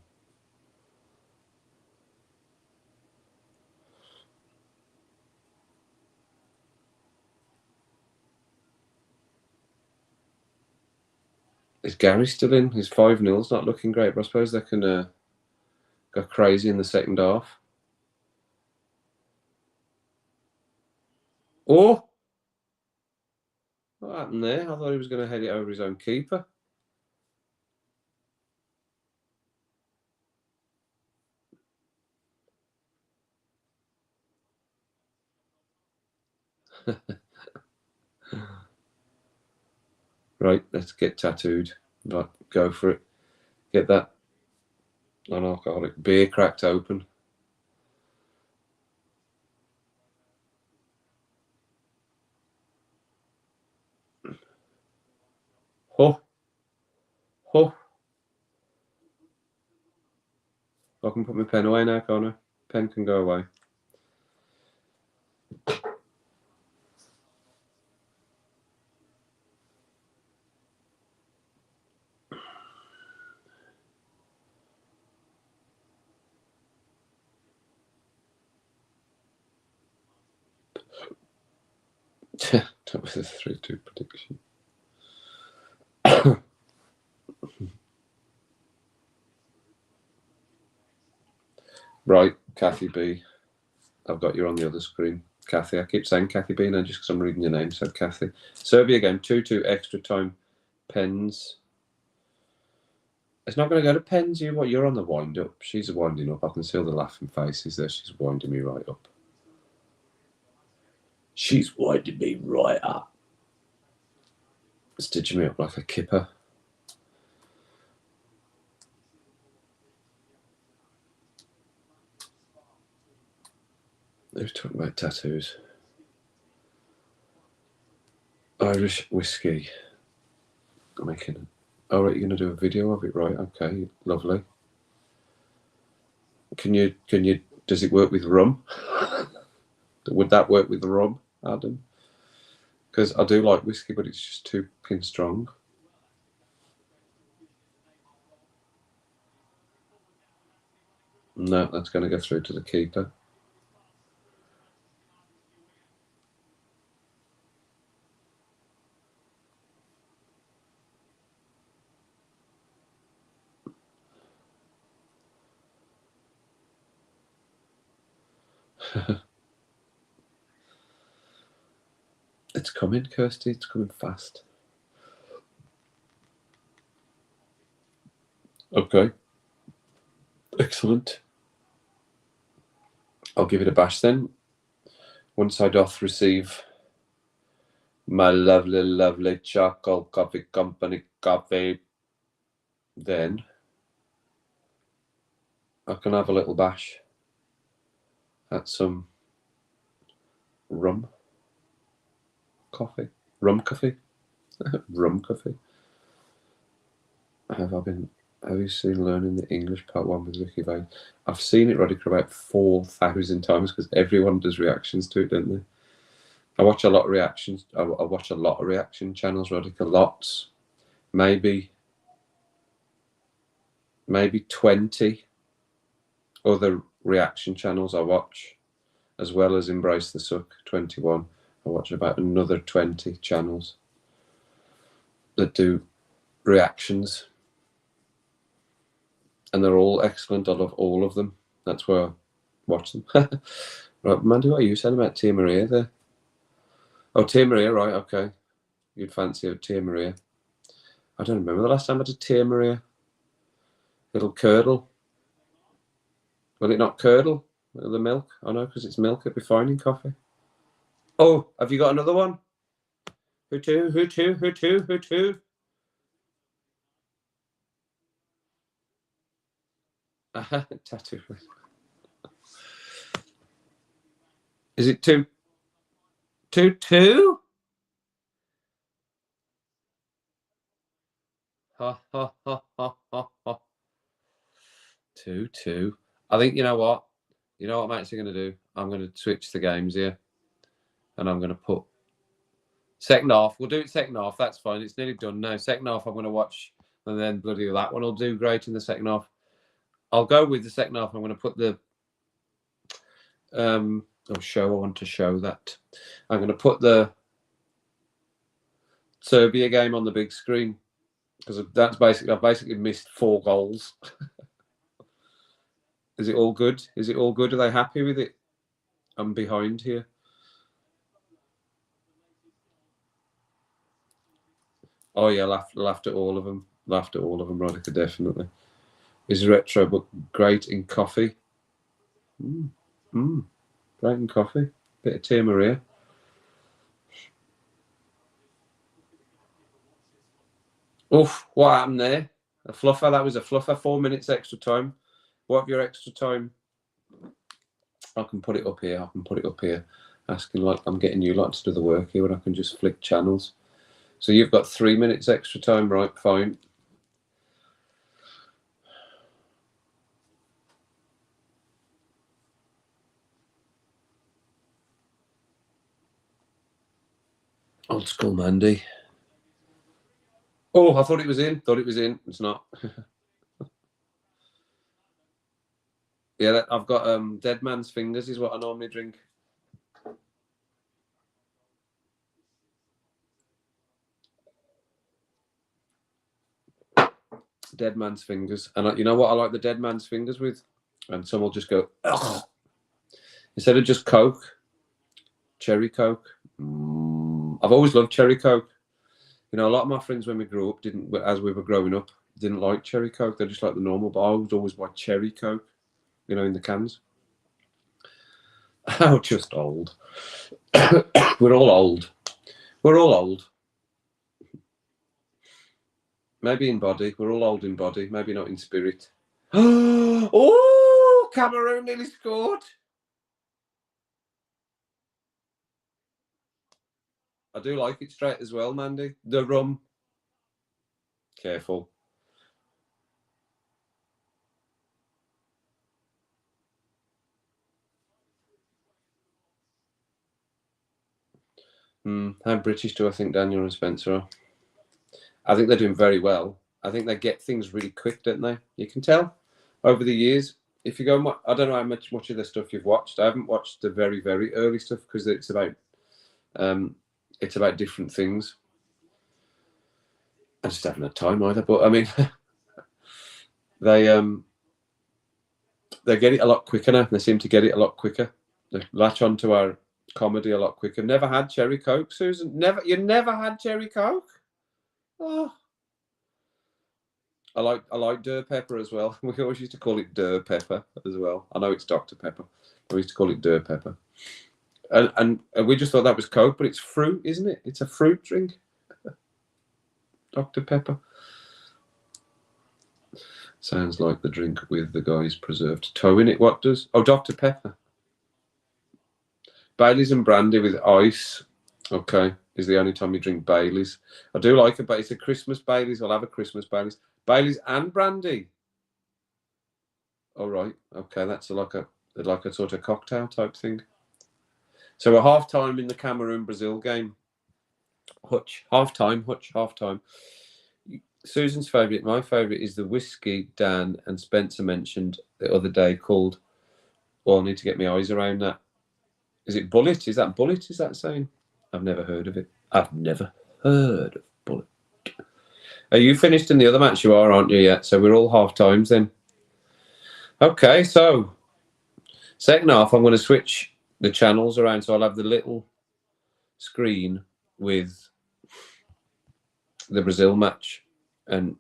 Is Gary still in? His 5-0's not looking great, but I suppose they can go crazy in the second half. Oh! What happened there? I thought he was going to head it over his own keeper. Right, let's get tattooed. Right, go for it. Get that non-alcoholic beer cracked open. Oh. Oh. I can put my pen away now, can't I? Pen can go away. That was a 3-2 prediction. Right, Kathy B. I've got you on the other screen. Kathy, I keep saying Kathy B now just because I'm reading your name, so Kathy. Serbia game, 2-2 extra time. Pens. It's not going to go to Pens. You're on the wind up. She's winding up. I can see all the laughing faces there. She's winding me right up. She's winding me right up. Stitching me up like a kipper. Who's talking about tattoos? Irish whiskey. I'm making it. Oh, right, you're going to do a video of it, right? Okay, lovely. Can you? Does it work with rum? Would that work with rum, Adam? Because I do like whiskey, but it's just too pin strong. No, that's going to go through to the keeper. It's coming, Kirsty. It's coming fast. Okay. Excellent. I'll give it a bash then. Once I doth receive my lovely, lovely Charcoal Coffee Company coffee, then I can have a little bash at some rum coffee. Rum coffee? Rum coffee. Have you seen Learning the English Part 1 with Ricky Vane? I've seen it, Radica, about 4,000 times because everyone does reactions to it, don't they? I watch a lot of reactions. I watch a lot of reaction channels, Radica, lots. Maybe maybe 20 other reaction channels I watch, as well as Embrace the Suck 21. I watch about another 20 channels that do reactions, and they're all excellent. I love all of them. That's why I watch them. Right, Mandy, what are you saying about Tia Maria there? Oh, Tia Maria, right, okay. You'd fancy a Tia Maria. I don't remember the last time I did Tia Maria. It'll curdle. Will it not curdle? The milk? I know, because it's milk. It'd be fine in coffee. Oh, have you got another one? Who to? Who to? Who to? Who to? Tattoo. Is it two? Two? Ha ha ha ha ha ha. 2-2. I think you know what? You know what I'm actually going to do? I'm going to switch the games here, and I'm going to put second half. We'll do it second half. That's fine. It's nearly done now. Second half, I'm going to watch, and then bloody that one will do great in the second half. I'll go with the second half. I'm going to put the show. I want to show that. I'm going to put the Serbia game on the big screen, because that's basically I've basically missed 4 goals. Is it all good? Is it all good? Are they happy with it? I'm behind here. Oh yeah, laughed at all of them. Laughed at all of them, Rodica, definitely. Is retro but great in coffee. Great in coffee. Bit of Tia Maria. Oof, what happened there? A fluffer, that was a fluffer. 4 minutes extra time. What have your extra time? I can put it up here. I can put it up here. Asking like I'm getting you lot to do the work here, and I can just flick channels. So you've got 3 minutes extra time, right? Fine. Old school Mandy. Oh, I thought it was in. Thought it was in. It's not. Yeah, I've got Dead Man's Fingers is what I normally drink. Dead Man's Fingers. And you know what I like the Dead Man's Fingers with? And some will just go, ugh. Instead of just Coke, cherry Coke. I've always loved cherry Coke. You know, a lot of my friends when we grew up as we were growing up, didn't like cherry Coke. They just like the normal, but I would always buy cherry Coke, you know, in the cans. Oh, just old. We're all old. We're all old. Maybe in body. We're all old in body. Maybe not in spirit. Oh, Cameroon nearly scored. I do like it straight as well, Mandy. The rum. Careful. How British do I think Daniel and Spencer are? I think they're doing very well. I think they get things really quick, don't they? You can tell over the years. If you go, I don't know how much of the stuff you've watched. I haven't watched the very, very early stuff because it's about different things. I just haven't had time either. But I mean, they get it a lot quicker now. They seem to get it a lot quicker. They latch onto our comedy a lot quicker. Never had cherry Coke, Susan. Never. You never had cherry Coke. Oh. I like Dr Pepper as well. We always used to call it Dr Pepper as well. I know it's Dr Pepper. We used to call it Dr Pepper. And we just thought that was Coke, but it's fruit, isn't it? It's a fruit drink. Dr Pepper. Sounds like the drink with the guy's preserved toe in it. What does? Oh, Dr Pepper. Baileys and brandy with ice. Okay, is the only time you drink Baileys. I do like it, but it's a Christmas Baileys. I'll have a Christmas Baileys. Baileys and brandy. All right. Okay, that's like a sort of cocktail type thing. So a half time in the Cameroon Brazil game. Hutch half time. Susan's favourite, my favourite is the whiskey Dan and Spencer mentioned the other day called, well, I need to get my eyes around that. Is it Bullet? Is that Bullet? Is that saying? I've never heard of it. I've never heard of Bullet. Are you finished in the other match? You are, aren't you, yet? So we're all half times then. Okay, so second half, I'm going to switch the channels around. So I'll have the little screen with the Brazil match, and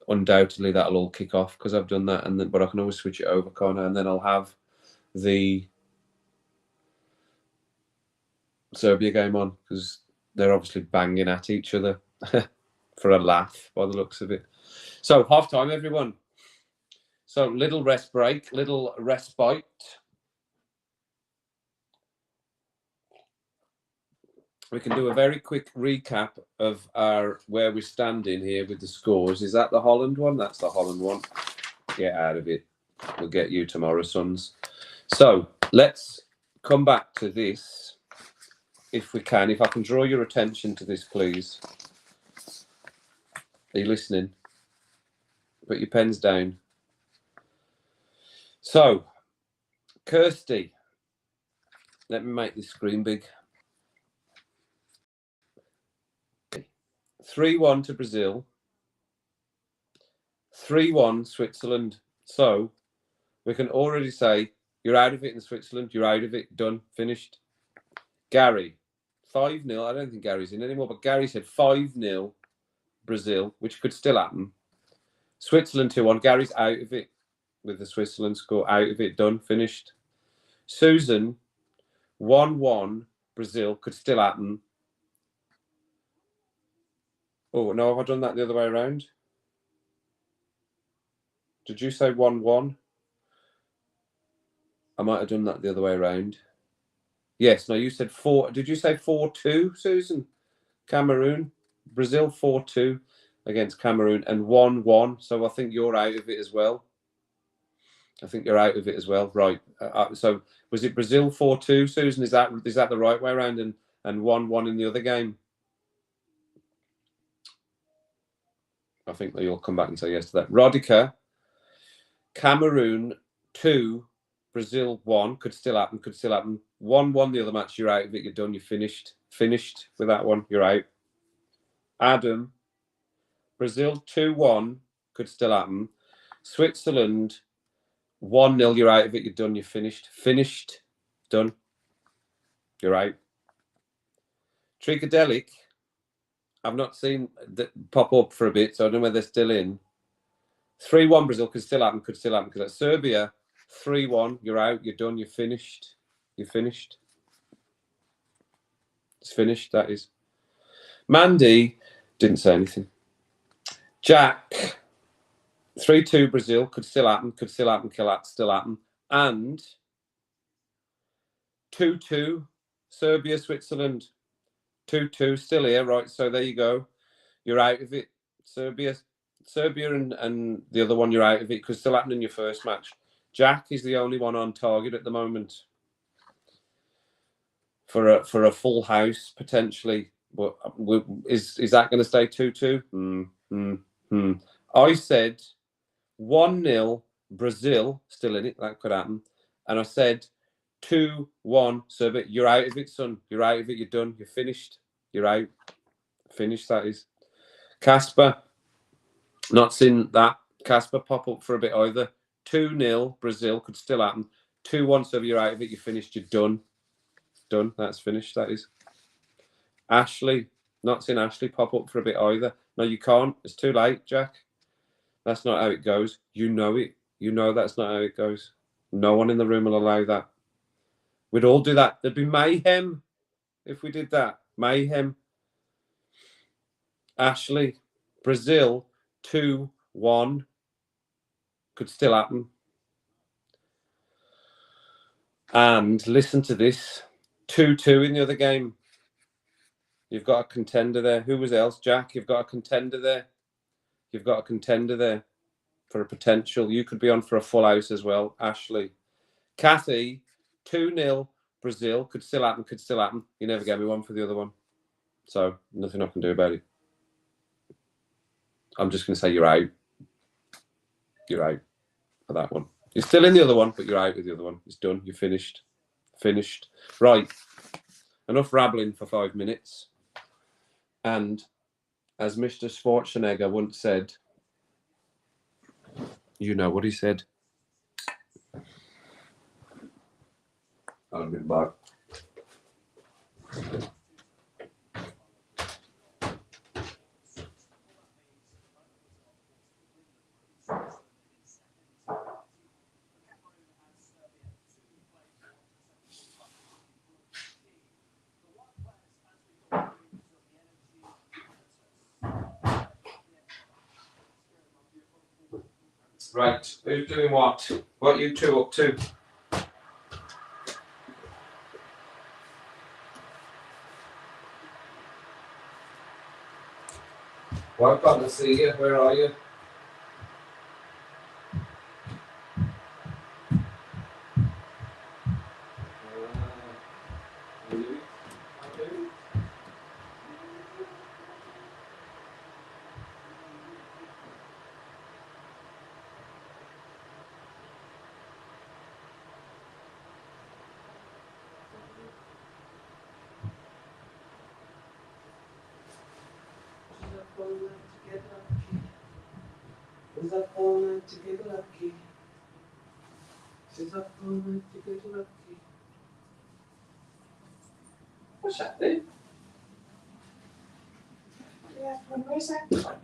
undoubtedly that'll all kick off because I've done that. And then, but I can always switch it over, can't I? And then I'll have the Serbia game on because they're obviously banging at each other for a laugh by the looks of it. So half time, everyone. So little rest break, little respite. We can do a very quick recap of where we're standing here with the scores. Is that the Holland one? That's the Holland one. Get out of it. We'll get you tomorrow, sons. So let's come back to this if we can. If I can draw your attention to this, please. Are you listening? Put your pens down. So, Kirsty, let me make this screen big. 3-1 to Brazil. 3-1 Switzerland. So we can already say you're out of it in Switzerland. You're out of it. Done. Finished. Gary, 5-0. I don't think Gary's in anymore, but Gary said 5-0 Brazil, which could still happen. Switzerland 2-1. Gary's out of it with the Switzerland score. Out of it. Done. Finished. Susan, 1-1 Brazil, could still happen. Oh, no, have I done that the other way around? Did you say 1-1? I might have done that the other way around. Yes, no, you said 4. Did you say 4-2, Susan? Cameroon. Brazil 4-2 against Cameroon and 1-1. So I think you're out of it as well. I think you're out of it as well. Right. So was it Brazil 4-2, Susan? Is that the right way around and 1-1 in the other game? I think that you'll come back and say yes to that. Rodica, Cameroon 2, Brazil 1. Could still happen. 1-1 the other match. You're out of it. You're done. You're finished. Finished with that one. You're out. Adam, Brazil 2-1. Could still happen. Switzerland 1-0. You're out of it. You're done. You're finished. Finished. Done. You're out. Tricadelic, I've not seen that pop up for a bit, so I don't know whether they're still in. 3-1 Brazil could still happen, because that's Serbia. 3-1, you're out, you're done, you're finished. You're finished. It's finished, that is. Mandy didn't say anything. Jack, 3-2 Brazil, could still happen, still happen. And 2-2 Serbia, Switzerland. 2-2, still here, right? So there you go. You're out of it. Serbia and the other one, you're out of it. Could still happen in your first match. Jack is the only one on target at the moment for a full house potentially. But is that going to stay 2-2? I said 1-0 Brazil, still in it. That could happen. And I said 2-1 Serbia. You're out of it, son. You're out of it. You're done. You're finished. You're out. Finished, that is. Casper, not seen that Casper pop up for a bit either. 2-0 Brazil, could still happen. 2-1 Serbia, you're out of it. You're finished. You're done. Done. That's finished, that is. Ashley, not seen Ashley pop up for a bit either. No, you can't. It's too late, Jack. That's not how it goes. You know it. You know that's not how it goes. No one in the room will allow that. We'd all do that. There'd be mayhem if we did that. Mayhem. Ashley, Brazil, 2-1. Could still happen. And listen to this. 2-2 in the other game. You've got a contender there. Who was else, Jack? You've got a contender there. You've got a contender there for a potential. You could be on for a full house as well, Ashley. Kathy, 2-0 Brazil. Could still happen. You never gave me one for the other one. So nothing I can do about it. I'm just going to say you're out. You're out for that one. You're still in the other one, but you're out with the other one. It's done. You're finished. Finished. Right. Enough rambling for 5 minutes. And as Mr. Schwarzenegger once said, you know what he said. I'll be back. Right, who's doing what? What are you two up to? Well, I've got to see you. Where are you? Is up all night to get lucky. She's up all night to get lucky. What's happening? Yeah, where's that?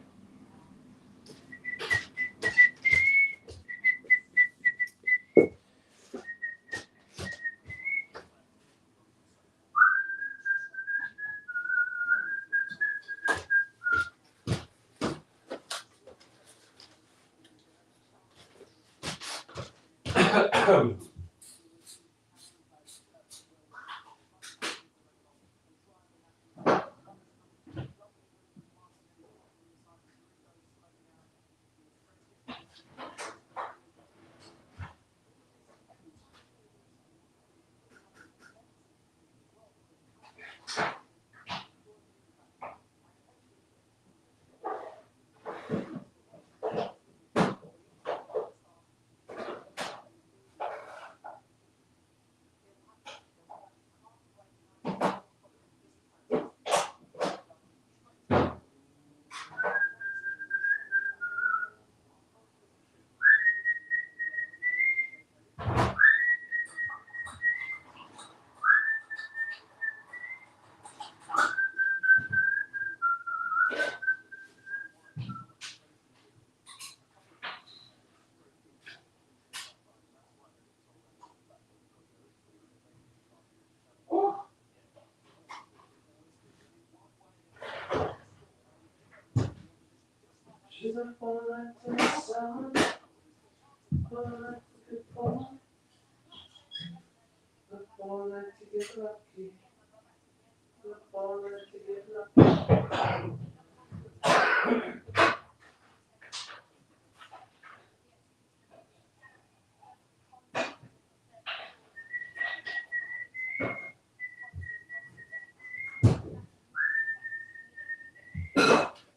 She's up all night to the sun. All night to get fun. Up all night to get lucky. Up all night to get lucky.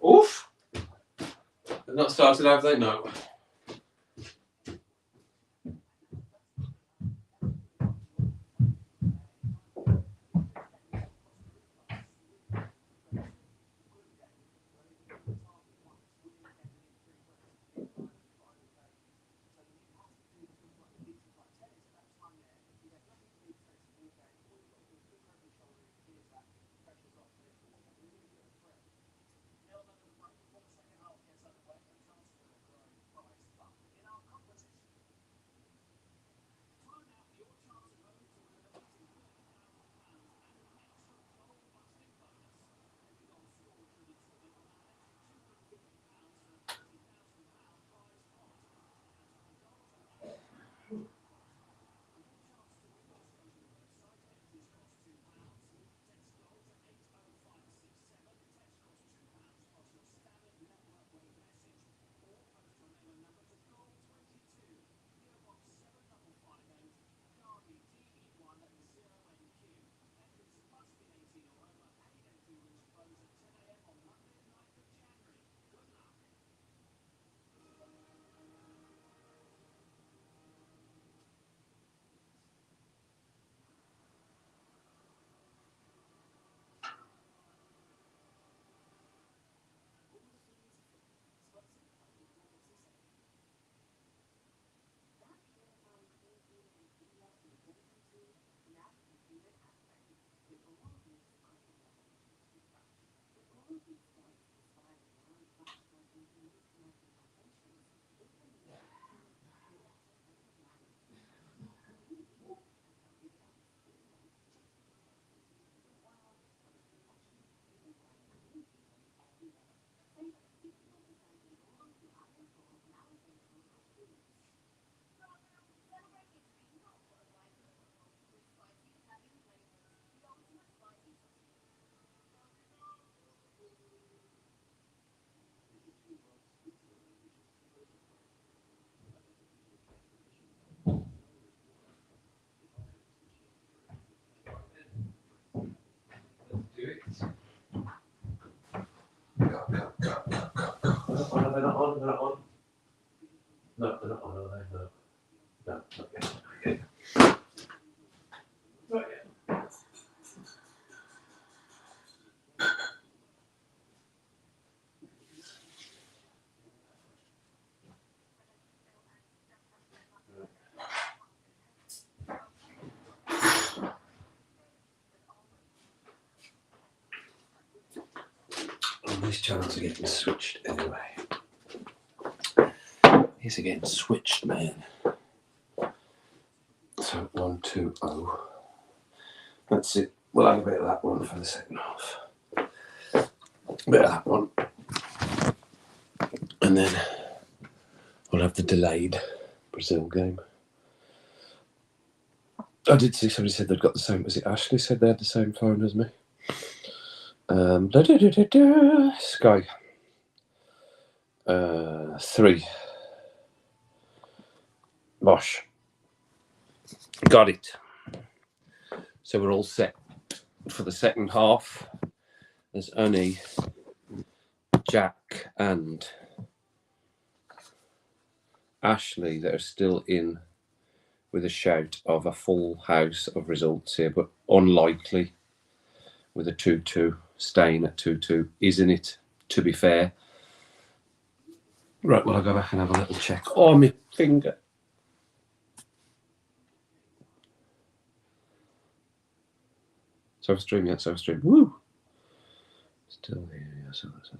Oof! They've not started, have they? No. They're not on. They're not on. No, they're not on, are they? No. No, not yet. Okay. Not yet. And these channels are getting switched anyway. He's getting switched, man. So 1, 2, 0. That's it. We'll have a bit of that one for the second half. A bit of that one. And then we'll have the delayed Brazil game. I did see somebody said they'd got the same. Was it Ashley said they had the same phone as me? Sky. 3. Bosh. Got it. So we're all set for the second half. There's only Jack and Ashley that are still in with a shout of a full house of results here, but unlikely with a 2-2, staying at 2-2, isn't it, to be fair? Right, well, I'll go back and have a little check. Oh, my finger. So stream, yeah, so stream. Woo! Still here, yeah, so that's it.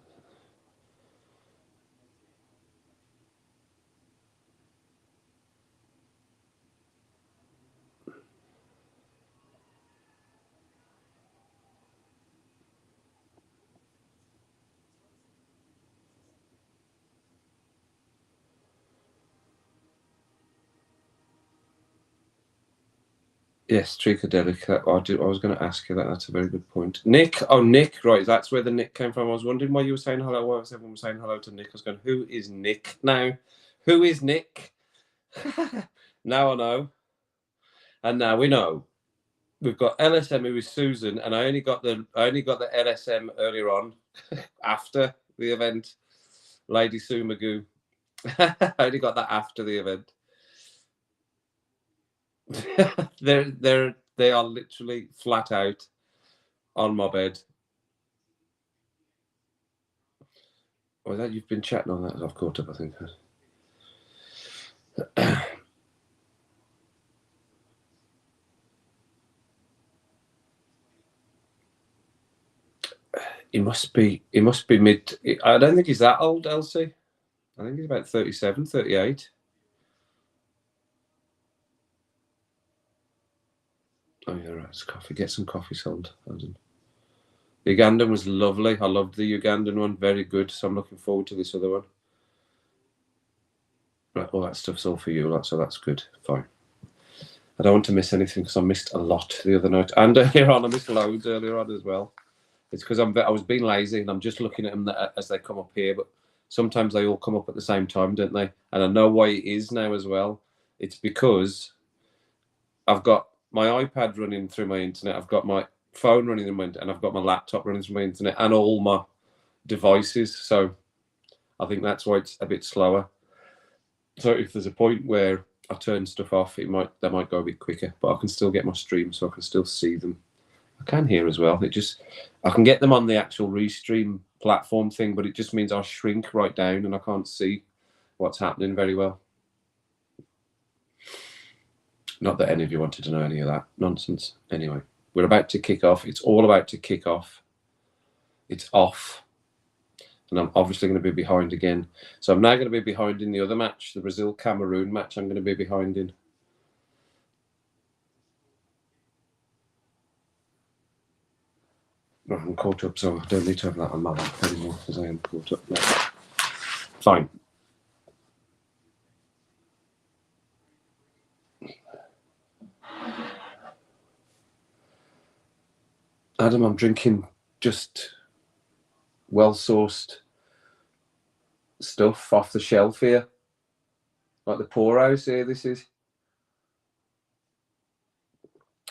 Yes, Tricadelic. I was going to ask you that. That's a very good point. Nick. Oh, Nick. Right, that's where the Nick came from. I was wondering why you were saying hello. Why was everyone saying hello to Nick? I was going, who is Nick now? Who is Nick? Now I know. And now we know. We've got LSM who is Susan, and I only got the LSM earlier on after the event. Lady Sue Magoo. I only got that after the event. They are literally flat out on my bed. Oh, that you've been chatting on that as I've caught up, I think. He must be mid. I don't think he's that old, Elsie. I think he's about 37, 38. Oh, yeah, right. It's coffee. Get some coffee sold. The Ugandan was lovely. I loved the Ugandan one. Very good. So I'm looking forward to this other one. Right, all that stuff's all for you, so that's good. Fine. I don't want to miss anything because I missed a lot the other night. And earlier on, I missed loads earlier on as well. It's because I was being lazy and I'm just looking at them as they come up here. But sometimes they all come up at the same time, don't they? And I know why it is now as well. It's because I've got my iPad running through my internet. I've got my phone running through my internet, and I've got my laptop running through my internet and all my devices. So I think that's why it's a bit slower. So if there's a point where I turn stuff off, they might go a bit quicker, but I can still get my stream, so I can still see them. I can hear as well. I can get them on the actual Restream platform thing, but it just means I shrink right down and I can't see what's happening very well. Not that any of you wanted to know any of that nonsense. Anyway, we're about to kick off. It's all about to kick off. It's off. And I'm obviously going to be behind again. So I'm now going to be behind in the other match, the Brazil-Cameroon match I'm going to be behind in. I'm caught up, so I don't need to have that on my lap anymore because I am caught up now. Fine. Adam, I'm drinking just well-sourced stuff off the shelf here. Like the Poorhouse here, this is.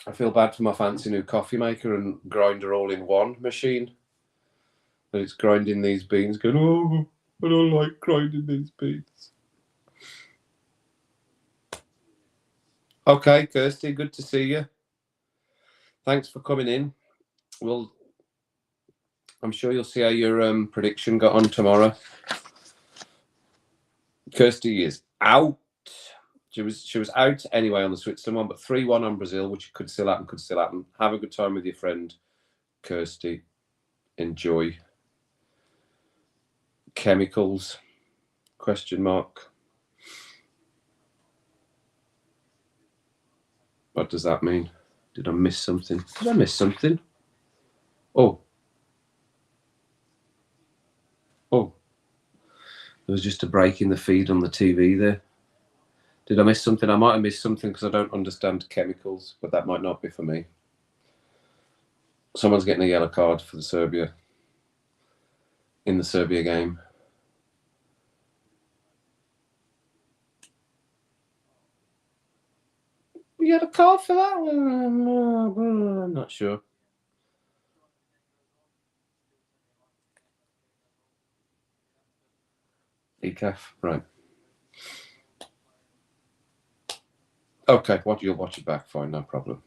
I feel bad for my fancy new coffee maker and grinder all-in-one machine. But it's grinding these beans going, oh, I don't like grinding these beats. Okay, Kirsty, good to see you. Thanks for coming in. Well, I'm sure you'll see how your prediction got on tomorrow. Kirsty is out. She was out anyway on the Switzerland one, but 3-1 on Brazil, which could still happen. Have a good time with your friend, Kirsty. Enjoy. Chemicals? ? What does that mean? Did I miss something? Did I miss something? Oh. There was just a break in the feed on the TV there. Did I miss something? I might have missed something because I don't understand chemicals, but that might not be for me. Someone's getting a yellow card for the Serbia game. You had a card for that? I'm not sure. ECAF, right. Okay, you'll watch it back, fine, no problem.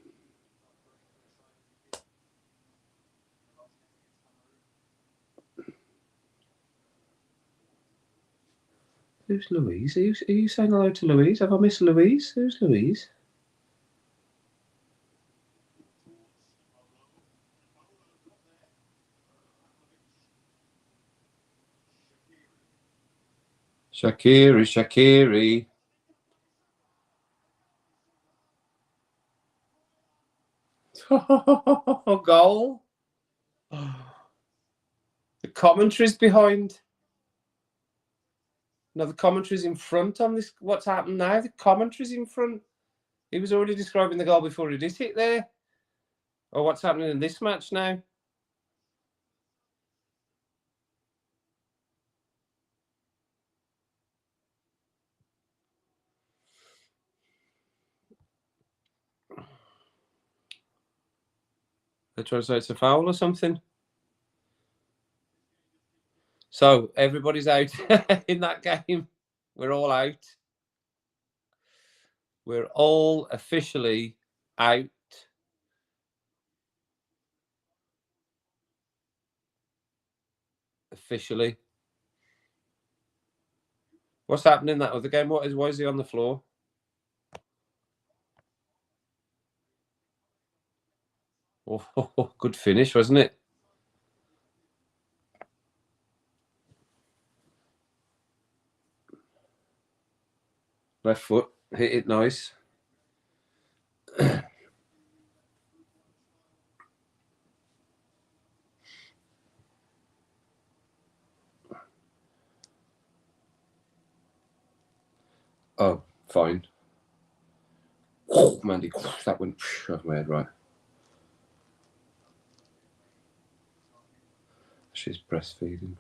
Who's Louise? Are you saying hello to Louise? Have I missed Louise? Who's Louise? Shaqiri. Goal. The commentary's behind. No, the commentary's in front on this. What's happened now? The commentary's in front. He was already describing the goal before he did it there. Or what's happening in this match now? They're trying to say it's a foul or something. So everybody's out in that game. We're all out. We're all officially out. Officially. What's happening in that other game? Why is he on the floor? Oh, good finish, wasn't it? Left foot, hit it nice. Oh, fine. Oh, Mandy, that went off my head, right. She's breastfeeding.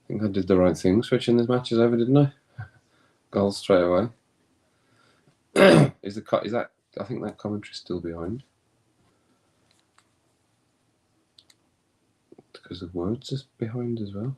I think I did the right thing switching these matches over, didn't I? Goal straight away. Is that? I think that commentary's still behind because the words is behind as well.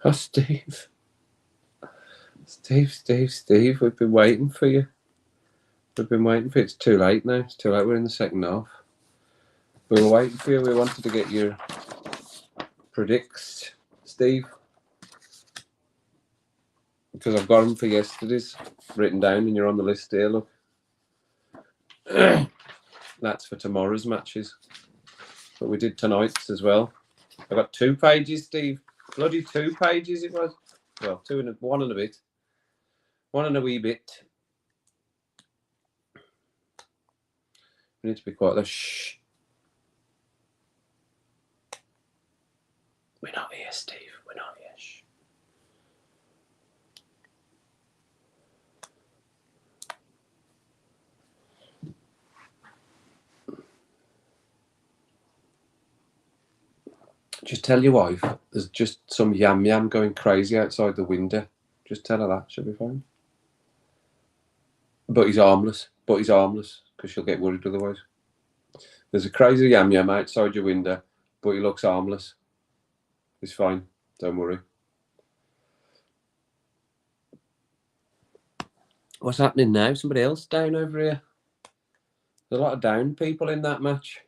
Oh, Steve. Steve, we've been waiting for you. It's too late now. It's too late. We're in the second half. We were waiting for you. We wanted to get your predicts, Steve. because I've got them for yesterday's written down, and you're on the list here. Look, that's for tomorrow's matches, but we did tonight's as well. I got 2 pages, Steve. Bloody 2 pages it was. Well, 2 and 1 and a bit. 1 and a wee bit. We need to be quiet though. Shh. We're not here, Steve. We're not here. Shh. Just tell your wife there's just some yam going crazy outside the window. Just tell her that. She'll be fine. But he's harmless. Because she'll get worried otherwise. There's a crazy yam outside your window, but he looks harmless. He's fine. Don't worry. What's happening now? Somebody else down over here? There's a lot of down people in that match.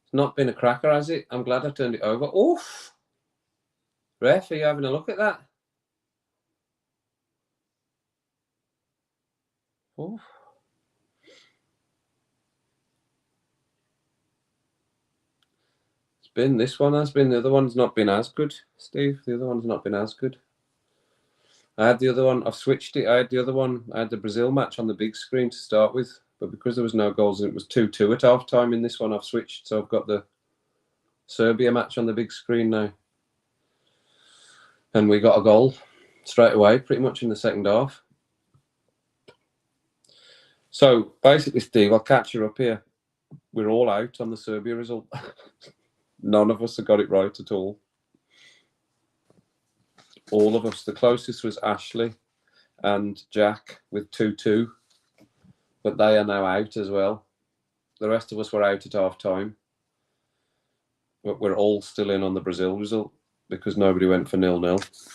It's not been a cracker, has it? I'm glad I turned it over. Oof! Ref, are you having a look at that? Oof. It's been, this one has been, the other one's not been as good, Steve. The other one's not been as good. I had the other one, I've switched it. I had the other one, I had the Brazil match on the big screen to start with, but because there was no goals and it was 2-2 at half time in this one, I've switched. So I've got the Serbia match on the big screen now. And we got a goal straight away, pretty much in the second half. So basically, Steve, I'll catch you up here. We're all out on the Serbia result. None of us have got it right at all. All of us. The closest was Ashley and Jack with 2-2, but they are now out as well. The rest of us were out at half time, but we're all still in on the Brazil result because nobody went for 0-0.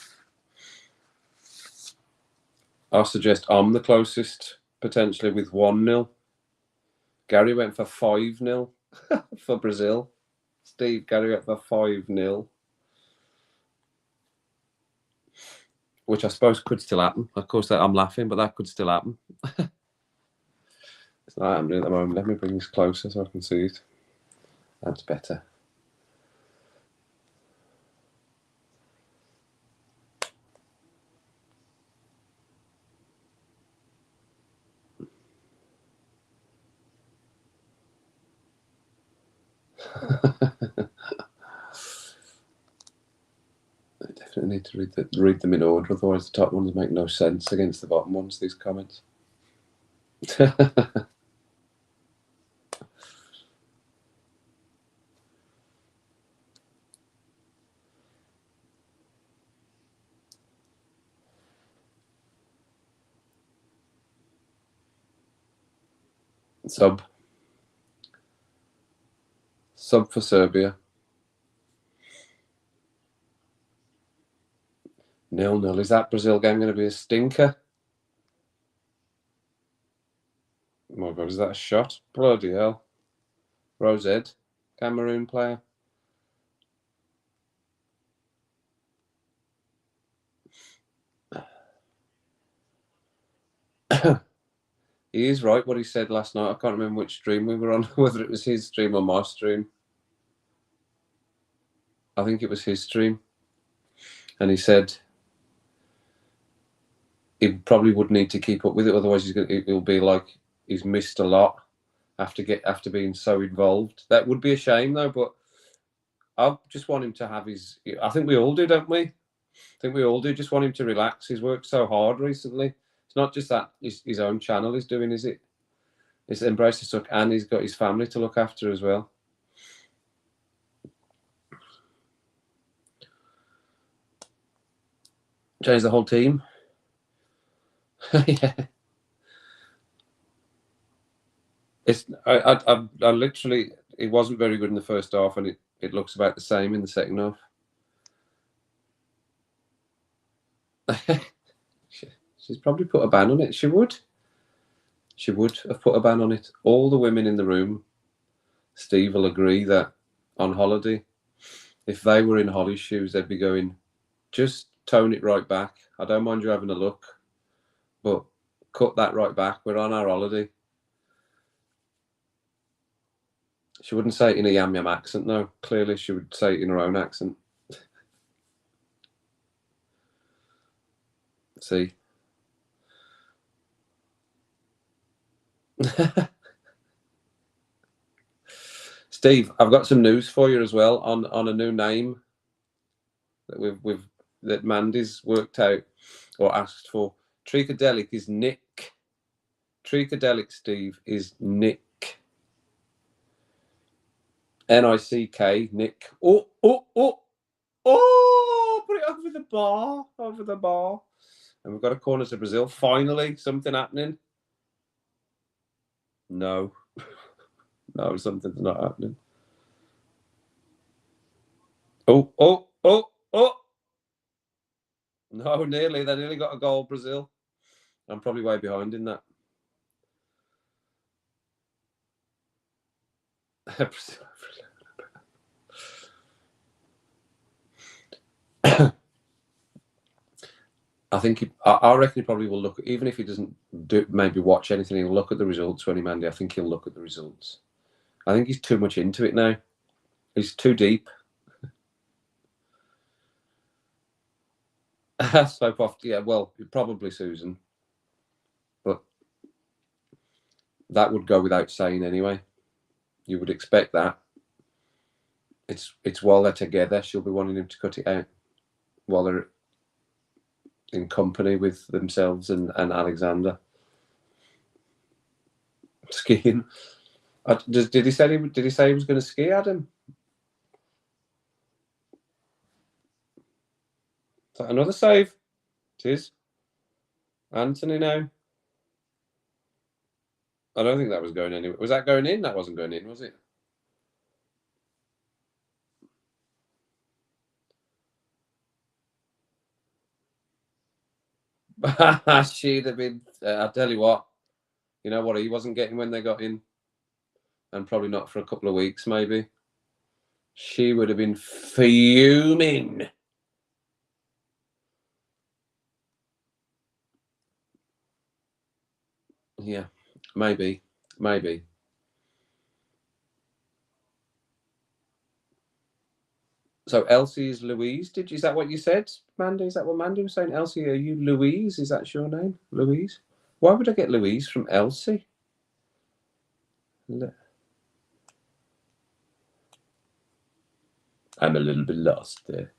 I suggest I'm the closest, potentially with 1-0. Gary went for 5-0 for Brazil. Steve, Gary went for 5-0. Which I suppose could still happen. Of course, I'm laughing, but that could still happen. It's not happening at the moment. Let me bring this closer so I can see it. That's better. I definitely need to read them in order, otherwise the top ones make no sense against the bottom ones, these comments. Sub for Serbia. 0-0. Is that Brazil game going to be a stinker? Oh my God, is that a shot? Bloody hell. Rosed, Cameroon player. He is right what he said last night. I can't remember which stream we were on, whether it was his stream or my stream. I think it was his stream. And he said he probably would need to keep up with it, otherwise it'll be like he's missed a lot after being so involved. That would be a shame though, but I just want him to have his, I think we all do, don't we? I think we all do. Just want him to relax. He's worked so hard recently. It's not just that his own channel is doing, is it? It's Embrace the Suck, and he's got his family to look after as well. Change the whole team. Yeah. It's I literally, it wasn't very good in the first half, and it looks about the same in the second half. She's probably put a ban on it. She would have put a ban on it. All the women in the room, Steve will agree that on holiday, if they were in Holly's shoes, they'd be going, just tone it right back. I don't mind you having a look, but cut that right back. We're on our holiday. She wouldn't say it in a yam yam accent, though. Clearly, she would say it in her own accent. See? Steve, I've got some news for you as well on a new name that that Mandy's worked out or asked for. Trichadelic is Nick. Trichadelic, Steve, is Nick. N-I-C-K, Nick. Oh! Put it over the bar. Over the bar. And we've got a corner to Brazil. Finally, something happening. No. No, something's not happening. Oh. No, nearly. They nearly got a goal, Brazil. I'm probably way behind in that. I think I reckon he probably will look, even if he doesn't maybe watch anything, he'll look at the results when Mandy. I think he'll look at the results. I think he's too much into it now. He's too deep. So often, yeah, well, probably Susan. But that would go without saying anyway. You would expect that. It's while they're together, she'll be wanting him to cut it out while they're in company with themselves and Alexander. Skiing. Did he say he was going to ski, Adam? Is that another save? It is. Anthony now. I don't think that was going anywhere. Was that going in? That wasn't going in, was it? She'd have been. I'll tell you what. You know what he wasn't getting when they got in, and probably not for a couple of weeks, maybe. She would have been fuming. Yeah, maybe. So Elsie is Louise. Is that what you said, Mandy? Is that what Mandy was saying? Elsie, are you Louise? Is that your name, Louise? Why would I get Louise from Elsie? I'm a little bit lost there.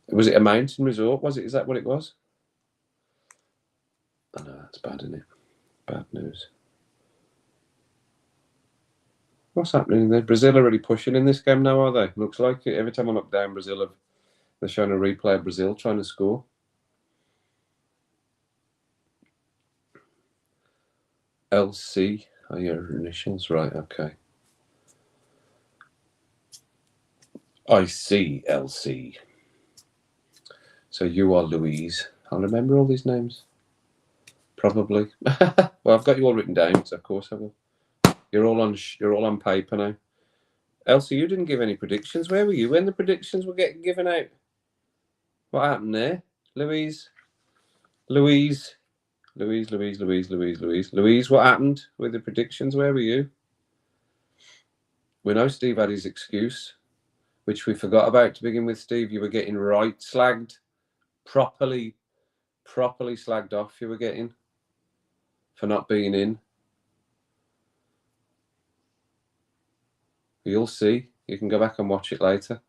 Was it a mountain resort? Was it? Is that what it was? Oh no, that's bad, isn't it? Bad news. What's happening there? Brazil are really pushing in this game now, are they? Looks like it. Every time I look down, they're showing a replay of Brazil trying to score. LC are your initials, right? Okay. I see, LC. So you are Louise. I'll remember all these names. Probably. Well, I've got you all written down, so of course I will. You're all on paper now. Elsie, you didn't give any predictions. Where were you when the predictions were getting given out? What happened there? Louise, what happened with the predictions? Where were you? We know Steve had his excuse, which we forgot about to begin with, Steve. You were getting right slagged, properly slagged off you were getting for not being in. You'll see. You can go back and watch it later.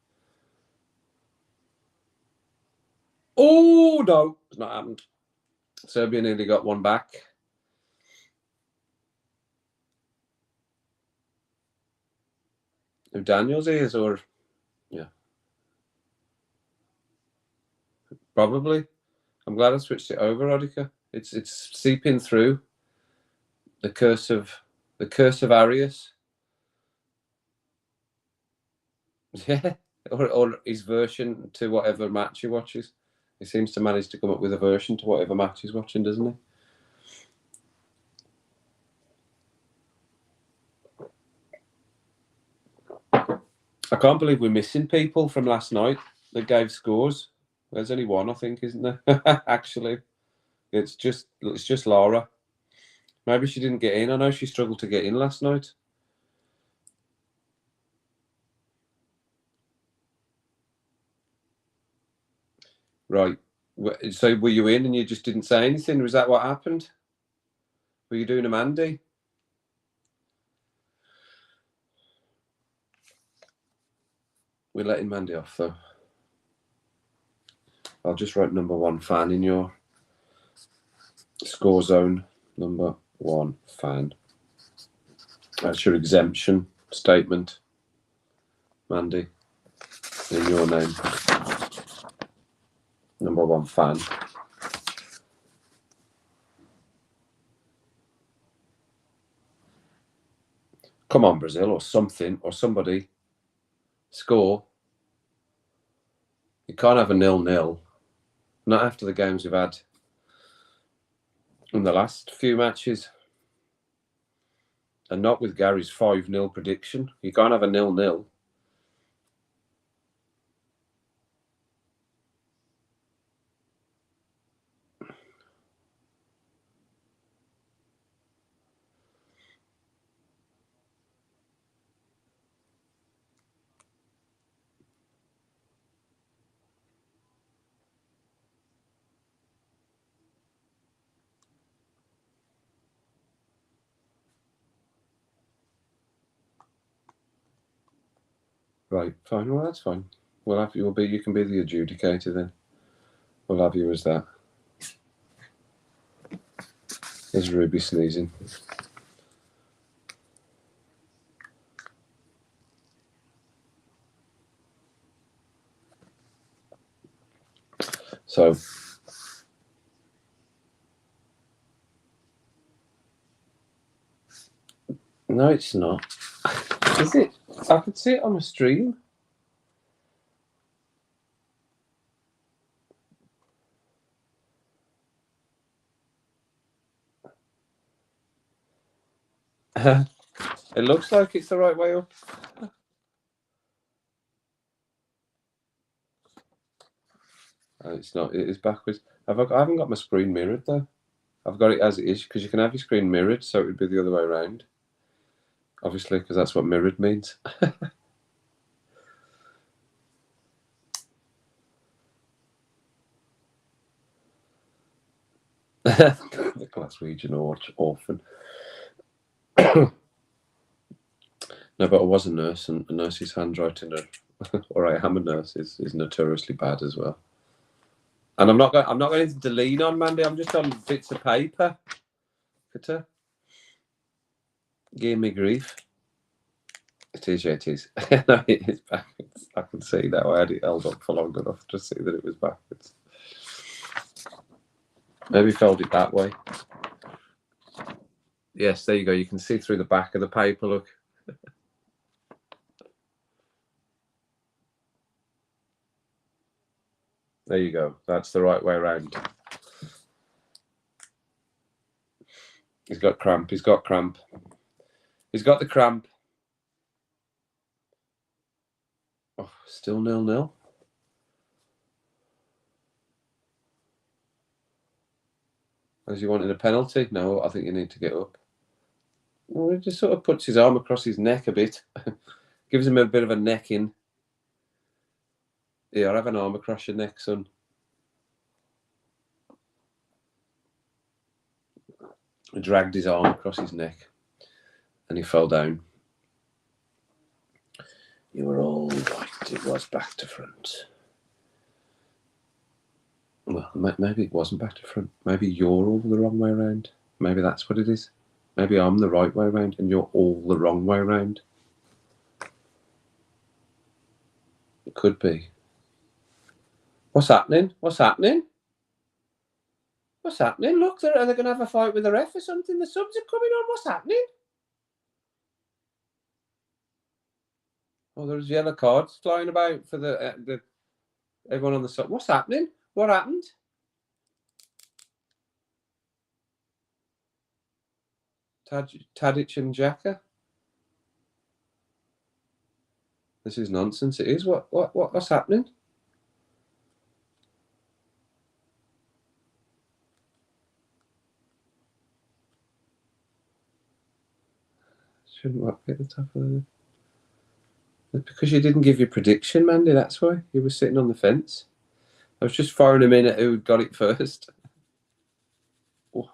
Oh, no. It's not happened. Serbia nearly got one back. If Daniels is, or... Yeah. Probably. I'm glad I switched it over, Rodica. It's seeping through. The curse of Arius. Yeah. Or his version to whatever match he watches. He seems to manage to come up with a version to whatever match he's watching, doesn't he? I can't believe we're missing people from last night that gave scores. There's only one, I think, isn't there? Actually, it's just Laura. Maybe she didn't get in. I know she struggled to get in last night. Right. So were you in and you just didn't say anything? Was that what happened? Were you doing a Mandy? We're letting Mandy off, though. I'll just write number one fan in your score zone. Number one fan. That's your exemption statement, Mandy, in your name. Number one fan. Come on, Brazil, or something, or somebody. Score. You can't have a 0-0. Not after the games we've had in the last few matches. And not with Gary's 5-0 prediction. You can't have a 0-0. Right, fine. Well, that's fine. We'll have you. You can be the adjudicator then. We'll have you as that. There's Ruby sneezing. So, no, it's not. Is it? I could see it on the stream. It looks like it's the right way up. It's not. It is backwards. I haven't got my screen mirrored though. I've got it as it is because you can have your screen mirrored, so it would be the other way around. Obviously, because that's what mirrored means. The Glaswegian orphan. No, but I was a nurse, and a nurse's handwriting, or I am a nurse, is notoriously bad as well. And I'm not going anything to lean on, Mandy. I'm just on bits of paper. Give me grief. It is, yeah, it is. No, it is backwards. I can see that. I had it held up for long enough to see that it was backwards. Maybe fold it that way. Yes, there you go. You can see through the back of the paper, look. There you go. That's the right way around. He's got cramp. He's got cramp. He's got the cramp. Oh, still 0-0. As you wanted a penalty? No, I think you need to get up. Well, he just sort of puts his arm across his neck a bit. Gives him a bit of a neck in. Yeah, have an arm across your neck, son. He dragged his arm across his neck and he fell down. You were all right. It was back to front. Well, maybe it wasn't back to front. Maybe you're all the wrong way around. Maybe that's what it is. Maybe I'm the right way around and you're all the wrong way around. It could be. What's happening? What's happening? What's happening? Look, are they going to have a fight with the ref or something? The subs are coming on. What's happening? Oh, there's yellow cards flying about for the everyone on the sub. What's happening? What happened? Tadic and Xhaka. This is nonsense. It is. What's happening? Shouldn't be at the top of the... Because you didn't give your prediction, Mandy, that's why. You were sitting on the fence. I was just firing him in at who got it first. Oh.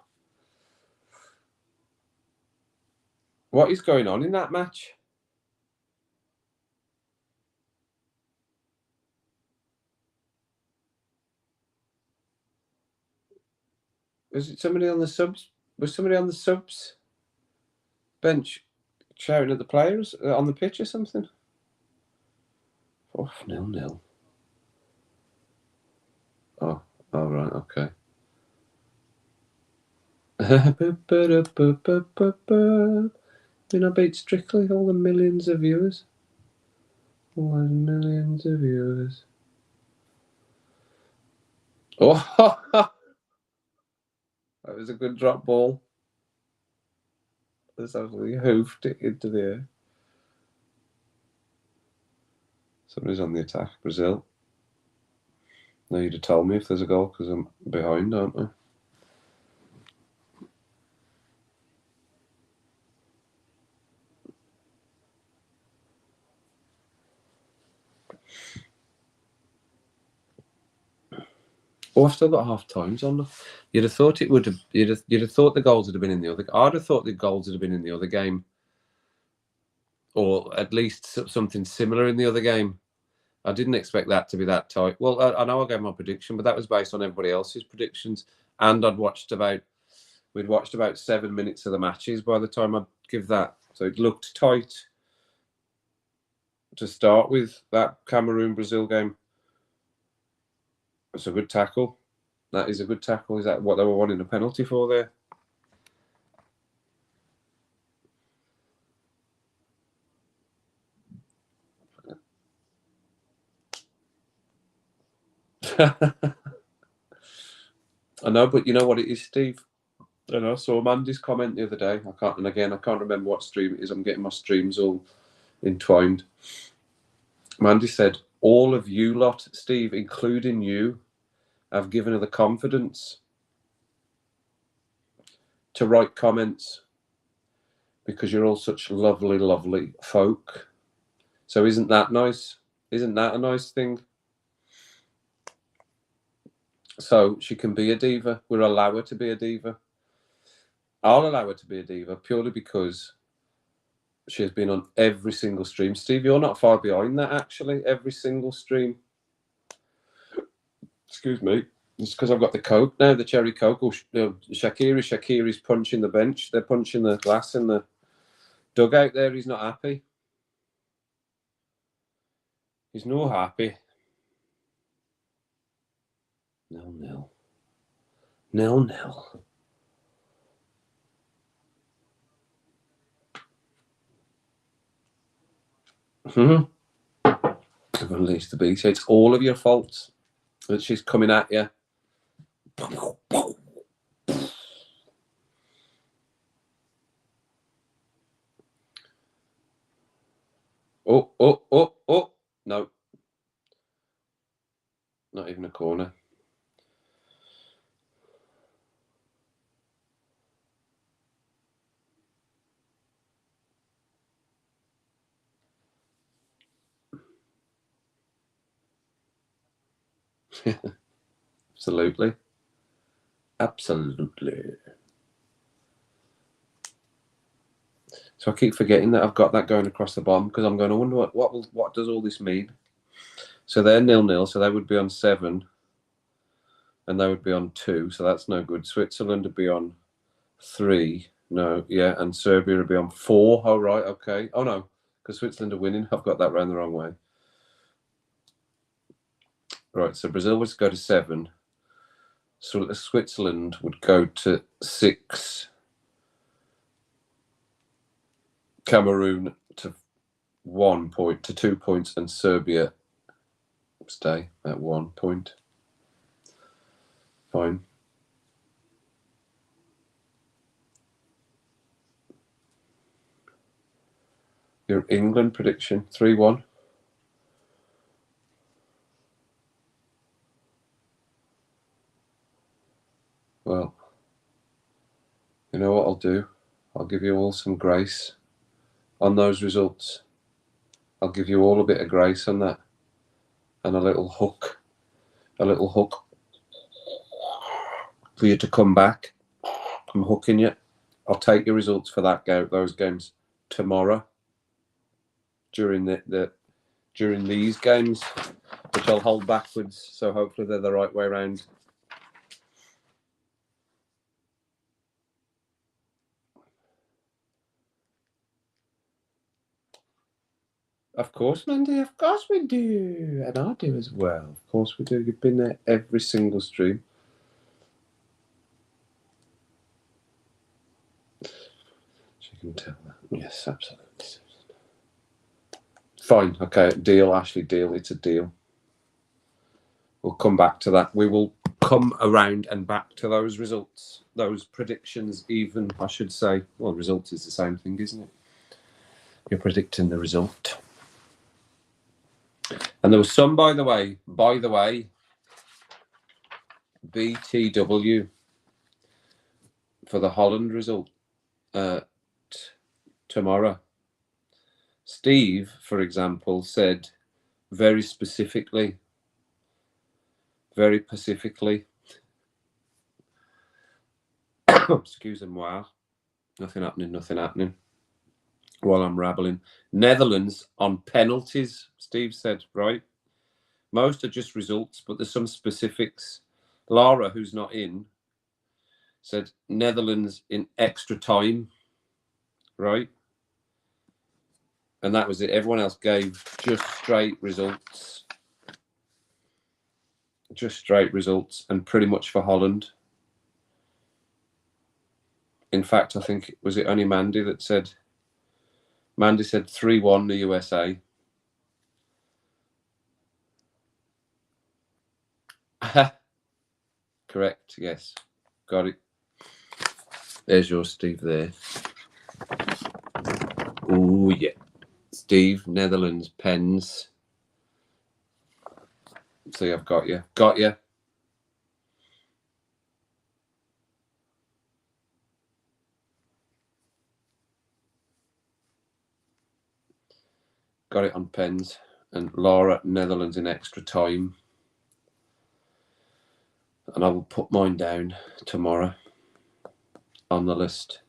What is going on in that match? Was it somebody on the subs? Was somebody on the subs bench shouting at the players on the pitch or something? Oh, 0-0. Oh, right, okay. Did I beat Strictly? All the millions of viewers. All the millions of viewers. Oh, that was a good drop ball. That's absolutely hoofed it into the air. Somebody's on the attack. Brazil. Now you'd have told me if there's a goal because I'm behind, aren't I? Oh, I've still got half times on. You'd have thought it would have. You'd have thought the goals would have been in the other. I'd have thought the goals would have been in the other game, or at least something similar in the other game. I didn't expect that to be that tight. Well, I know I gave my prediction, but that was based on everybody else's predictions, and we'd watched about 7 minutes of the matches by the time I'd give that. So it looked tight to start with. That Cameroon-Brazil game. It's a good tackle. That is a good tackle. Is that what they were wanting a penalty for there? I know, but you know what it is, Steve? I know. So Mandy's comment the other day, I can't remember what stream it is. I'm getting my streams all entwined. Mandy said, all of you lot, Steve, including you, have given her the confidence to write comments because you're all such lovely, lovely folk. So isn't that nice? Isn't that a nice thing? So she can be a diva. We'll allow her to be a diva. I'll allow her to be a diva purely because she has been on every single stream. Steve, you're not far behind that, actually. Every single stream. Excuse me. It's because I've got the Coke now, the cherry Coke. Oh, Shaqiri's punching the bench. They're punching the glass in the dugout there. He's not happy. He's no happy. 0-0. 0-0. I've unleashed the beast. It's all of your faults that she's coming at you. Oh. No. Not even a corner. Absolutely. So I keep forgetting that I've got that going across the bottom because I'm going to wonder what does all this mean? So they're 0-0, so they would be on 7 and they would be on 2, so that's no good. Switzerland would be on 3. No, yeah, and Serbia would be on 4. Oh, right, okay. Oh, no, because Switzerland are winning. I've got that round the wrong way. Right, so Brazil would go to 7. So Switzerland would go to 6. Cameroon to 1 point, to 2 points, and Serbia stay at 1 point. Fine. Your England prediction, 3-1. Well, you know what I'll do? I'll give you all some grace on those results. I'll give you all a bit of grace on that, and a little hook for you to come back. I'm hooking you. I'll take your results for those games tomorrow during during these games, which I'll hold backwards. So hopefully they're the right way around. Of course, Mandy. Of course we do, and I do as well. Of course we do. You've been there every single stream. She can tell that. Yes, absolutely. Fine. Okay. Deal, Ashley. Deal. It's a deal. We'll come back to that. We will come around and back to those results, those predictions, even, I should say. Well, results is the same thing, isn't it? You're predicting the result. And there was some, by the way, BTW for the Holland result tomorrow. Steve, for example, said very specifically, excusez-moi, nothing happening while I'm rabbling. Netherlands on penalties, Steve said, right? Most are just results, but there's some specifics. Lara, who's not in, said Netherlands in extra time, right? And that was it. Everyone else gave just straight results. And pretty much for Holland. In fact, I think, was it only Mandy that said, Mandy said 3-1 the USA. Correct, yes. Got it. There's your Steve there. Oh, yeah. Steve, Netherlands, pens. See, I've got you. Got you. Got it on pens. And Laura, Netherlands in extra time. And I will put mine down tomorrow on the list.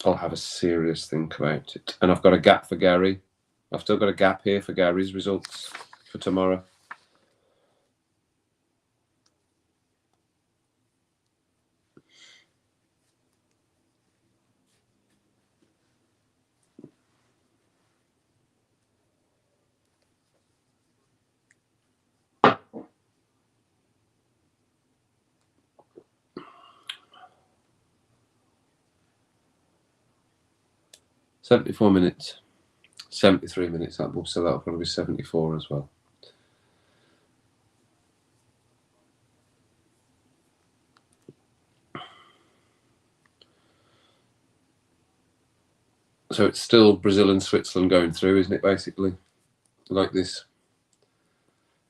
I'll have a serious think about it. And I've got a gap for Gary. I've still got a gap here for Gary's results for tomorrow. $74 minutes. 73 minutes, that will, so that'll probably be 74 as well. So it's still Brazil and Switzerland going through, isn't it, basically? Like this.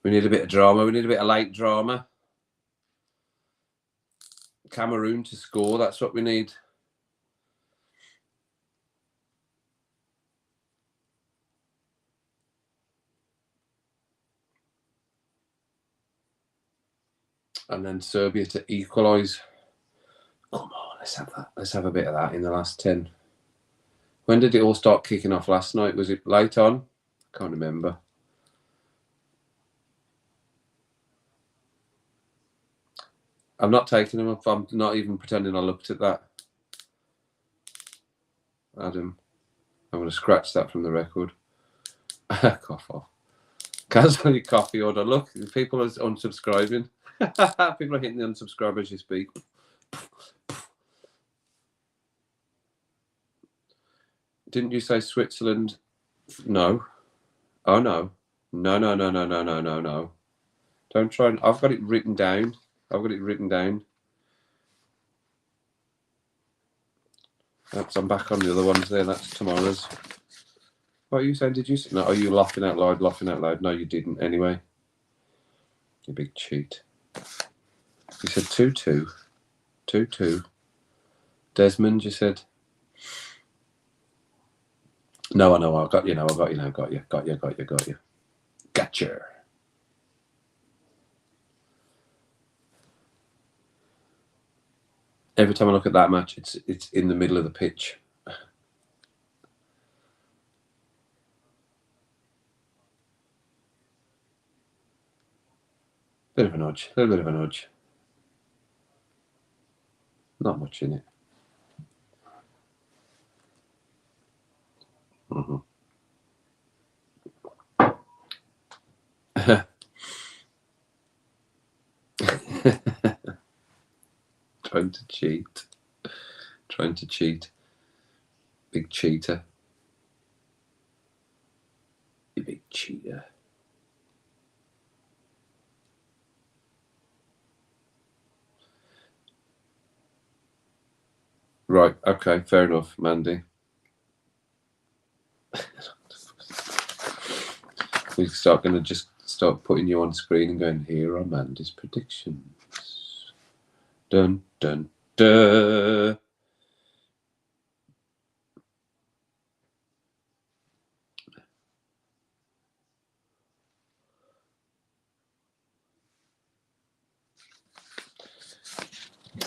We need a bit of drama. We need a bit of late drama. Cameroon to score, that's what we need. And then Serbia to equalise. Come on, let's have that. Let's have a bit of that in the last 10. When did it all start kicking off last night? Was it late on? I can't remember. I'm not taking them up. I'm not even pretending I looked at that. Adam, I'm going to scratch that from the record. Cough off. Cancel your coffee order. Look, people are unsubscribing. People are hitting the unsubscribe as you speak. Didn't you say Switzerland? No. Oh, no. No. Don't try. I've got it written down. I'm back on the other ones there. That's tomorrow's. What are you saying? Did you say? No, are you laughing out loud? No, you didn't anyway. You big cheat. You said 2-2. 2-2. Desmond, you said. No, I know. I got you. Got you. Gotcha. Every time I look at that match, it's in the middle of the pitch. Bit of a nudge. A little bit of a nudge. Not much in it. Mm-hmm. Trying to cheat. Big cheater. You big cheater. Right, okay, fair enough, Mandy. We going to just start putting you on screen and going, here are Mandy's predictions. Dun, dun, dun.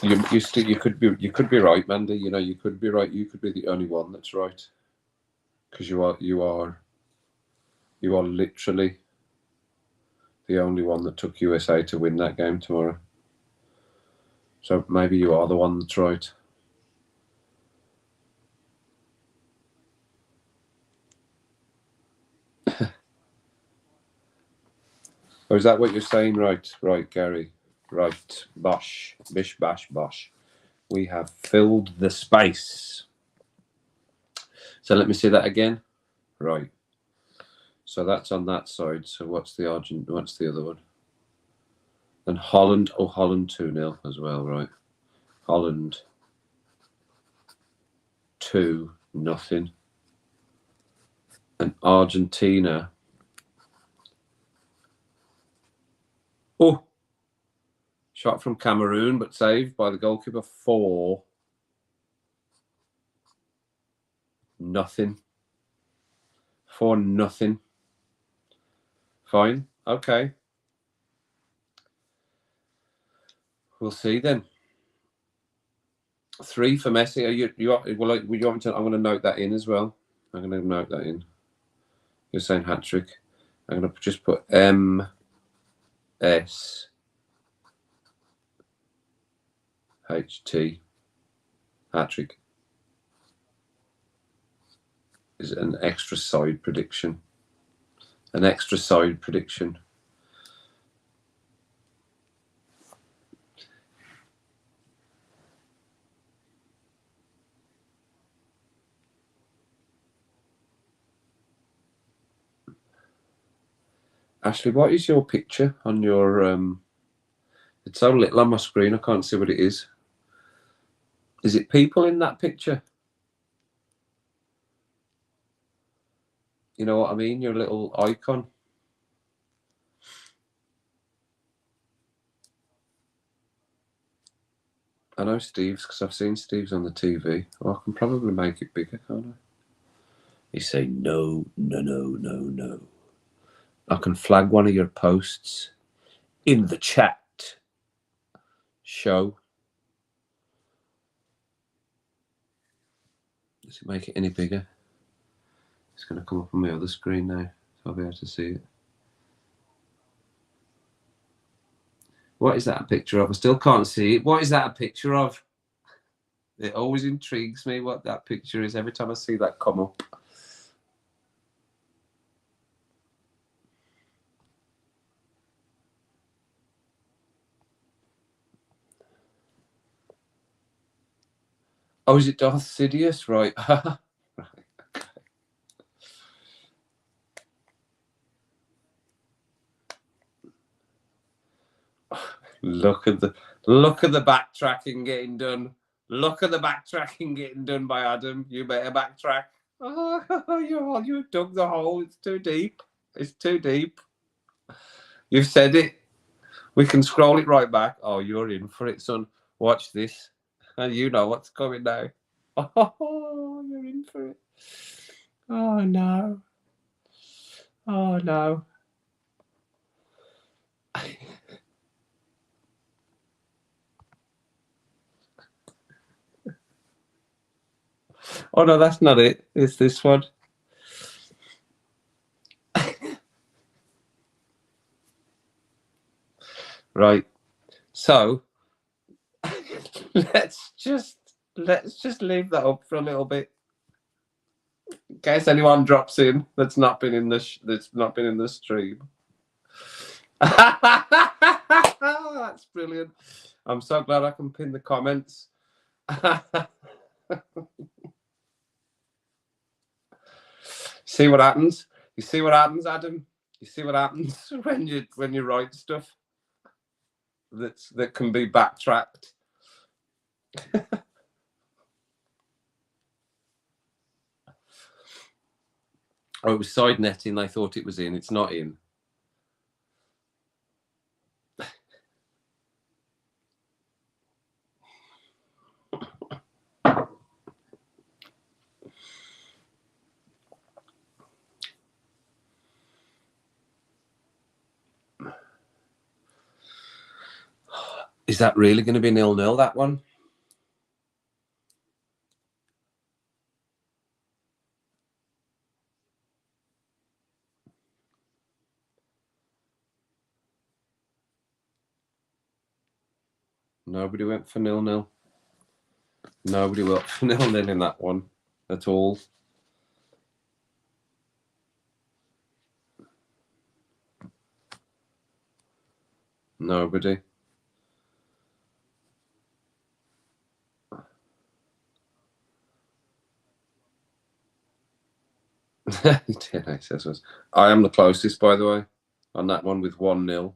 You could be right, Mandy. You know, you could be right. You could be the only one that's right, because you are literally the only one that took USA to win that game tomorrow. So maybe you are the one that's right. Or is that what you're saying? Right, Gary. Right, bosh, bish, bash, bosh. We have filled the space. So let me see that again. Right. So that's on that side. So what's the other one? And Holland. Oh, Holland 2-0 as well, right? Holland 2-0. And Argentina. Oh, shot from Cameroon, but saved by the goalkeeper. 4-0. For nothing. Fine. Okay. We'll see then. 3 for Messi. You want me to? I'm going to note that in as well. I'm going to note that in. You're saying hat trick. I'm going to just put MS HT hat trick. Is an extra side prediction. An extra side prediction. Ashley, what is your picture on your? It's so little on my screen, I can't see what it is. Is it people in that picture? You know what I mean? Your little icon. I know Steve's because I've seen Steve's on the TV. Oh, I can probably make it bigger, can't I? He's saying no. I can flag one of your posts in the chat. Show. Does it make it any bigger? It's going to come up on my other screen now, so I'll be able to see it. What is that a picture of? I still can't see it. What is that a picture of? It always intrigues me what that picture is every time I see that come up. Oh, is it Darth Sidious? Right. Look at the backtracking getting done. Look at the backtracking getting done by Adam. You better backtrack. Oh, you dug the hole. It's too deep. It's too deep. You've said it. We can scroll it right back. Oh, you're in for it, son. Watch this. And you know what's coming now. Oh, you're in for it. Oh no. Oh no. Oh no, that's not it. It's this one. Right. So let's just leave that up for a little bit. In case anyone drops in that's not been in the stream. That's brilliant. I'm so glad I can pin the comments. See what happens? You see what happens, Adam? You see what happens when you write stuff that can be backtracked? Oh, it was side netting. They thought it was in. It's not in. Is that really going to be 0-0, that one? Nobody went for 0-0. Nobody went for 0-0 in that one at all. Nobody. I am the closest, by the way, on that one with 1-0.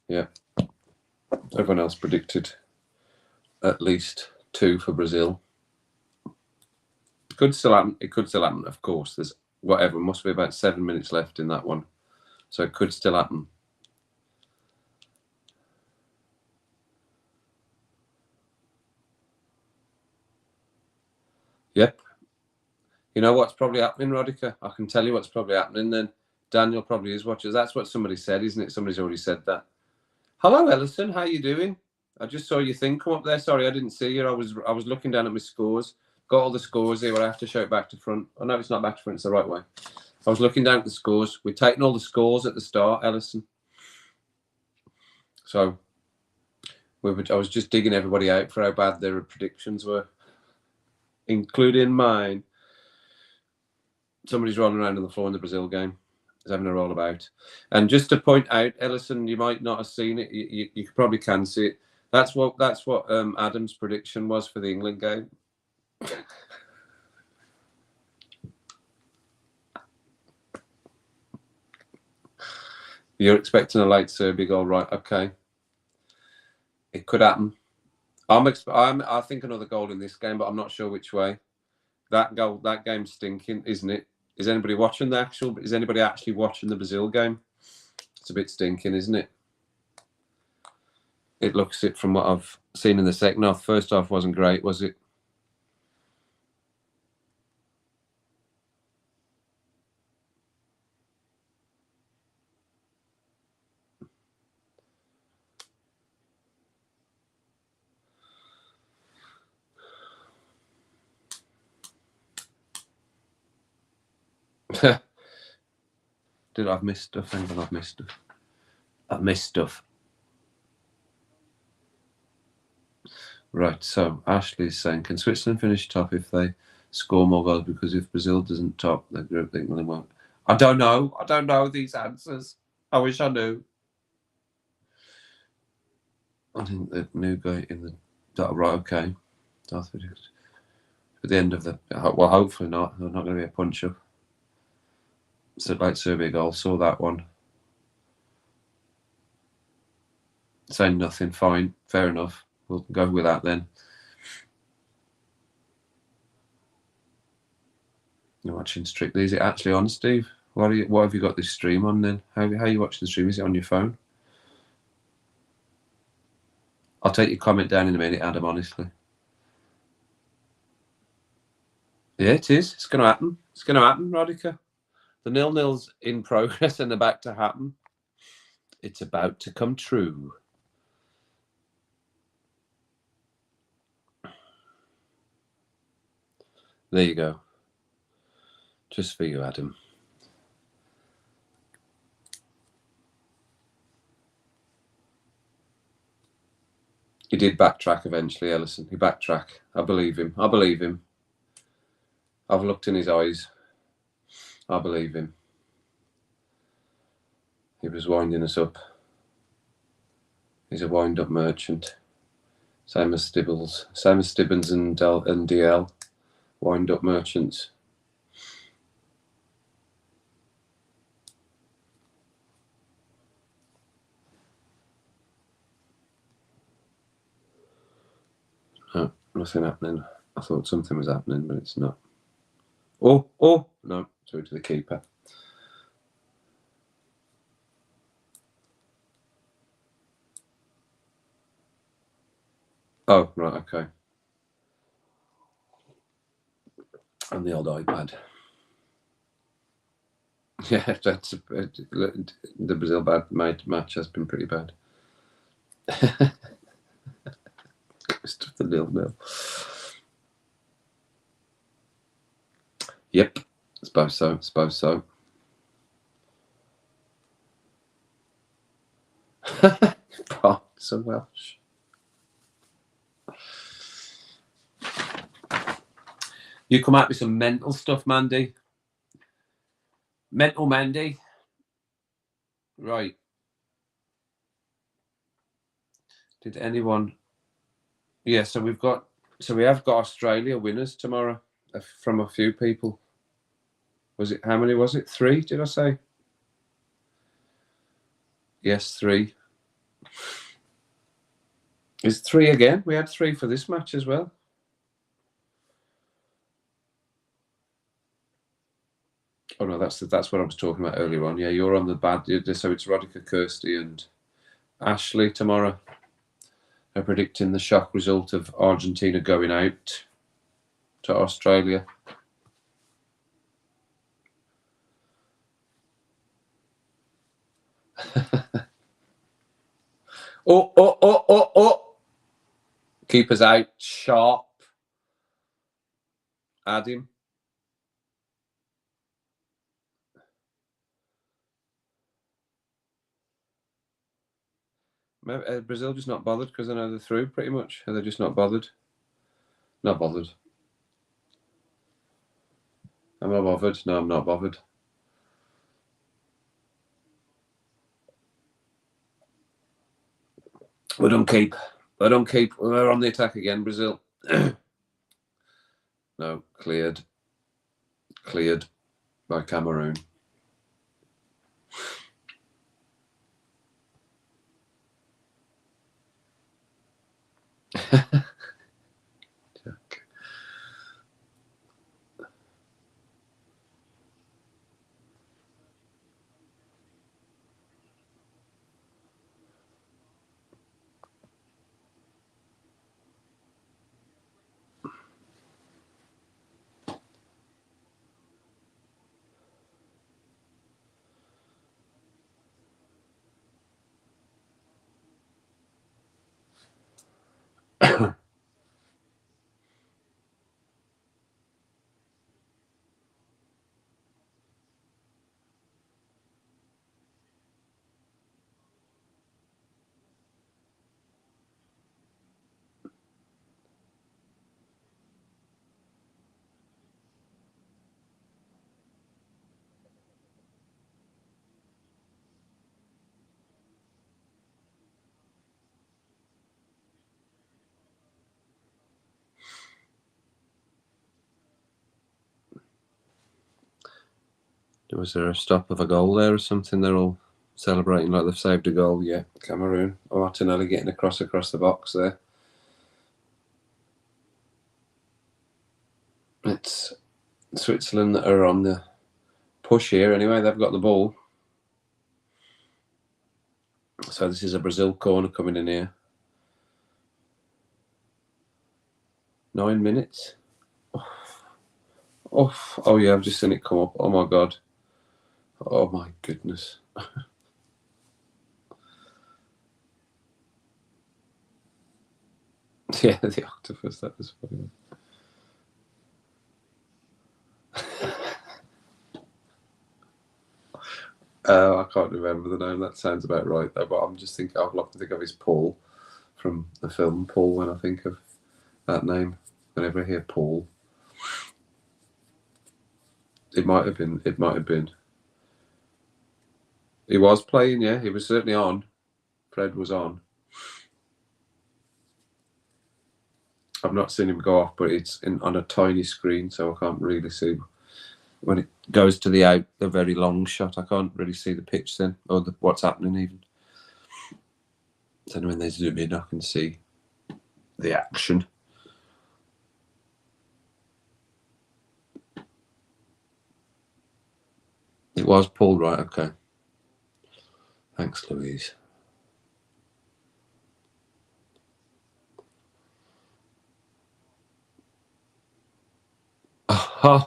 Yeah. Everyone else predicted at least 2 for Brazil. It could still happen. It could still happen, of course. There's whatever, must be about 7 minutes left in that one. So it could still happen. Yep. You know what's probably happening, Rodica? I can tell you what's probably happening then. Daniel probably is watching. That's what somebody said, isn't it? Somebody's already said that. Hello, Ellison. How you doing? I just saw your thing come up there. Sorry, I didn't see you. I was looking down at my scores. Got all the scores here, but I have to show it back to front. Oh, no, it's not back to front. It's the right way. I was looking down at the scores. We're taking all the scores at the start, Ellison. So I was just digging everybody out for how bad their predictions were, including mine. Somebody's rolling around on the floor in the Brazil game. He's having a roll about. And just to point out, Ellison, you might not have seen it. You probably can see it. That's what Adam's prediction was for the England game. You're expecting a late Serbia goal, right? Okay, it could happen. I think another goal in this game, but I'm not sure which way. That game's stinking, isn't it? Is anybody watching Is anybody actually watching the Brazil game? It's a bit stinking, isn't it? It looks it from what I've seen in the second half. First half wasn't great, was it? Did I miss stuff? Hang on, I've missed stuff. I've missed stuff. Right, so Ashley's saying, can Switzerland finish top if they score more goals? Because if Brazil doesn't top the group, they won't. I don't know. I don't know these answers. I wish I knew. I think the new guy in the right. Okay, at the end of the hopefully not. There's not going to be a punch up. So like Serbia goal, saw that one. Saying nothing, fine, fair enough. We'll go with that then. You're watching Strictly. Is it actually on, Steve? What have you got this stream on then? How are you watching the stream? Is it on your phone? I'll take your comment down in a minute, Adam, honestly. Yeah, it is. It's going to happen. It's going to happen, Rodica. The 0-0's in progress and they're about to happen. It's about to come true. There you go. Just for you, Adam. He did backtrack eventually, Ellison. He backtracked. I believe him. I believe him. I've looked in his eyes. I believe him. He was winding us up. He's a wind-up merchant. Same as Stibbles. Same as Stibbins and DL. Wind-up merchants. No, nothing happening. I thought something was happening, but it's not. Oh, no, through to the keeper. Oh, right, okay. And the old iPad. Yeah, that's the Brazil match has been pretty bad. Just the 0-0. Yep, suppose so. Parts of Welsh. You come out with some mental stuff, Mandy. Mental Mandy. Right. Did anyone? Yeah, so we have got Australia winners tomorrow from a few people. Was it, how many was it? 3, did I say? Yes, 3. Is 3 again? We had 3 for this match as well. Oh no, that's what I was talking about earlier on. Yeah, you're on the bad. So it's Rodica, Kirsty, and Ashley tomorrow. Are predicting the shock result of Argentina going out to Australia. Oh! Keeper's out. Sharp. Add him. Brazil just not bothered because I know they're through pretty much. Are they just not bothered? Not bothered. Am I bothered? No, I'm not bothered. We don't keep. We're on the attack again, Brazil. No, cleared by Cameroon. Was there a stop of a goal there or something? They're all celebrating like they've saved a goal. Yeah, Cameroon. Martinelli getting across the box there. It's Switzerland that are on the push here anyway. They've got the ball. So this is a Brazil corner coming in here. 9 minutes. Oh yeah, I've just seen it come up. Oh my god. Oh my goodness. Yeah, the octopus. That was funny. I can't remember the name. That sounds about right though. But I'm just thinking. I'd love to think of his Paul from the film Paul when I think of that name. Whenever I hear Paul, it might have been. It might have been. He was playing. Yeah, he was certainly on. Fred was on. I've not seen him go off, but it's on a tiny screen, so I can't really see when it goes to the very long shot. I can't really see the pitch then, or what's happening even. Then when they zoom in, I can see the action. It was Paul, right? Okay. Thanks, Louise. I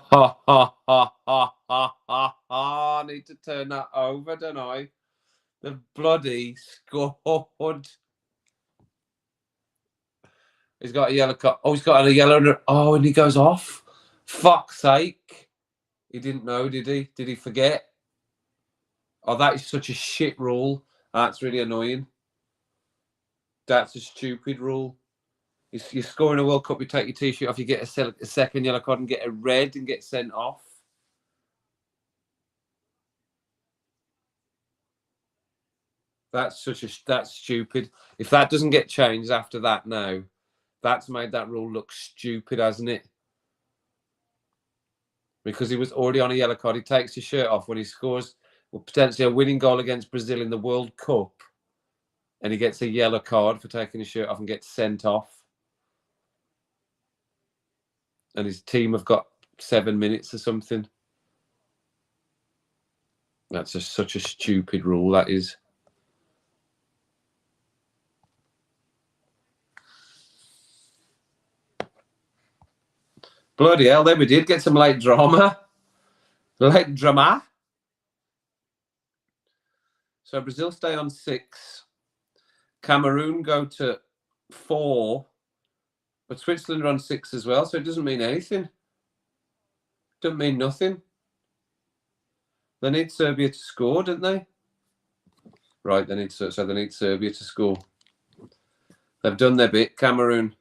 need to turn that over, don't I? The bloody scored. He's got a yellow card. Oh, he's got a yellow. Oh, and he goes off. Fuck's sake. He didn't know, did he? Did he forget? Oh, that is such a shit rule. That's really annoying. That's a stupid rule. You're scoring a World Cup, you take your T-shirt off, you get a second yellow card and get a red and get sent off. That's stupid. If that doesn't get changed after that now, that's made that rule look stupid, hasn't it? Because he was already on a yellow card. He takes his shirt off when he scores potentially a winning goal against Brazil in the World Cup, and he gets a yellow card for taking his shirt off and gets sent off. And his team have got 7 minutes or something. That's just such a stupid rule, that is. Bloody hell, then we did get some late drama. Late drama. So Brazil stay on 6. Cameroon go to 4. But Switzerland are on 6 as well, so it doesn't mean anything. Doesn't mean nothing. They need Serbia to score, don't they? Right, they need Serbia to score. They've done their bit, Cameroon.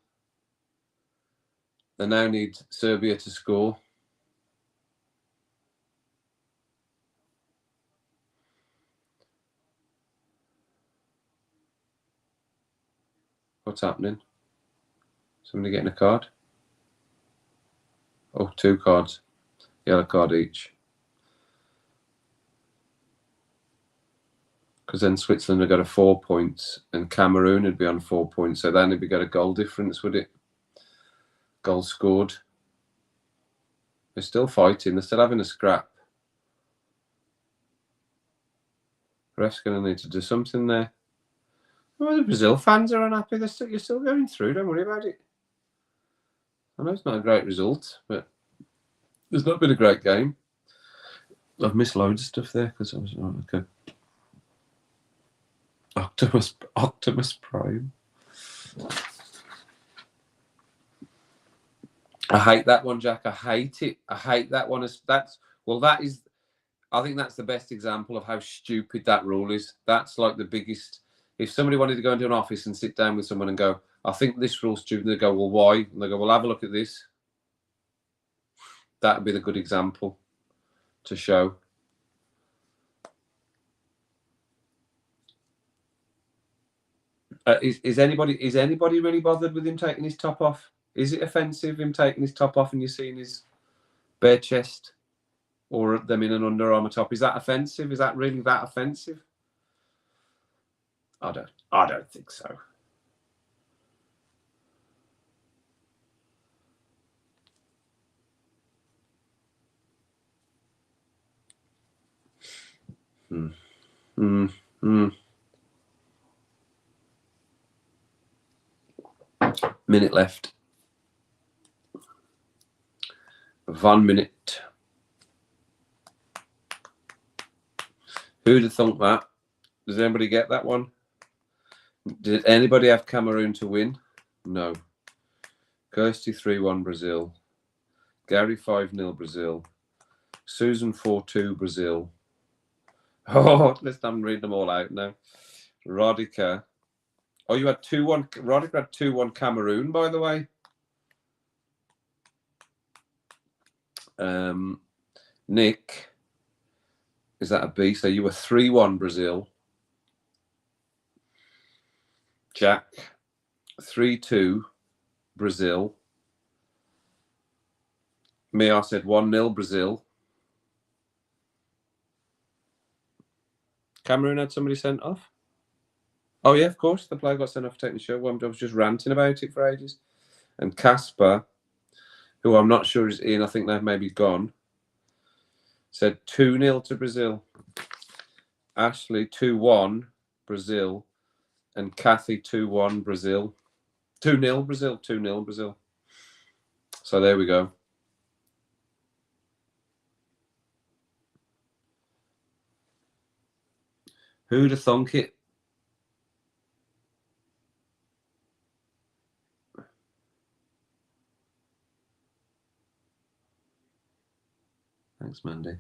They now need Serbia to score. What's happening? Somebody getting a card? Oh, 2 cards. Yellow card each. Because then Switzerland would go to 4 points and Cameroon would be on 4 points. So then it'd be got a goal difference, would it? Goal scored. They're still fighting. They're still having a scrap. Ref's going to need to do something there. Well, the Brazil fans are unhappy. You're still going through. Don't worry about it. I know it's not a great result, but it's not been a great game. I've missed loads of stuff there because I was okay. Optimus Prime. I hate that one, Jack. I hate it. I hate that one. I think that's the best example of how stupid that rule is. That's like the biggest. If somebody wanted to go into an office and sit down with someone and go, I think this rule's stupid, they go, well, why? And they go, well, have a look at this. That would be the good example to show. Is anybody really bothered with him taking his top off? Is it offensive, him taking his top off and you're seeing his bare chest? Or them in an Under Armour top? Is that offensive? Is that really that offensive? I don't think so. Minute left. 1 minute. Who'd have thunk that? Does anybody get that one? Did anybody have Cameroon to win? No. Kirsty 3-1 Brazil. Gary 5-0 Brazil. Susan 4-2 Brazil. Oh, I'm reading them all out now. Rodica. Oh, you had 2-1. Rodica had 2-1 Cameroon, by the way. Nick, is that a B? So you were 3-1 Brazil. Jack, 3-2 Brazil. Me, I said 1-0 Brazil. Cameroon had somebody sent off? Oh, yeah, of course. The player got sent off for taking the show. I was just ranting about it for ages. And Casper, who I'm not sure is in, I think they've maybe gone, said 2-0 to Brazil. Ashley, 2-1 Brazil. And Kathy, 2-1 Brazil. 2-0 Brazil. 2-0 Brazil. So there we go. Who'd have thunk it? Thanks, Mandy.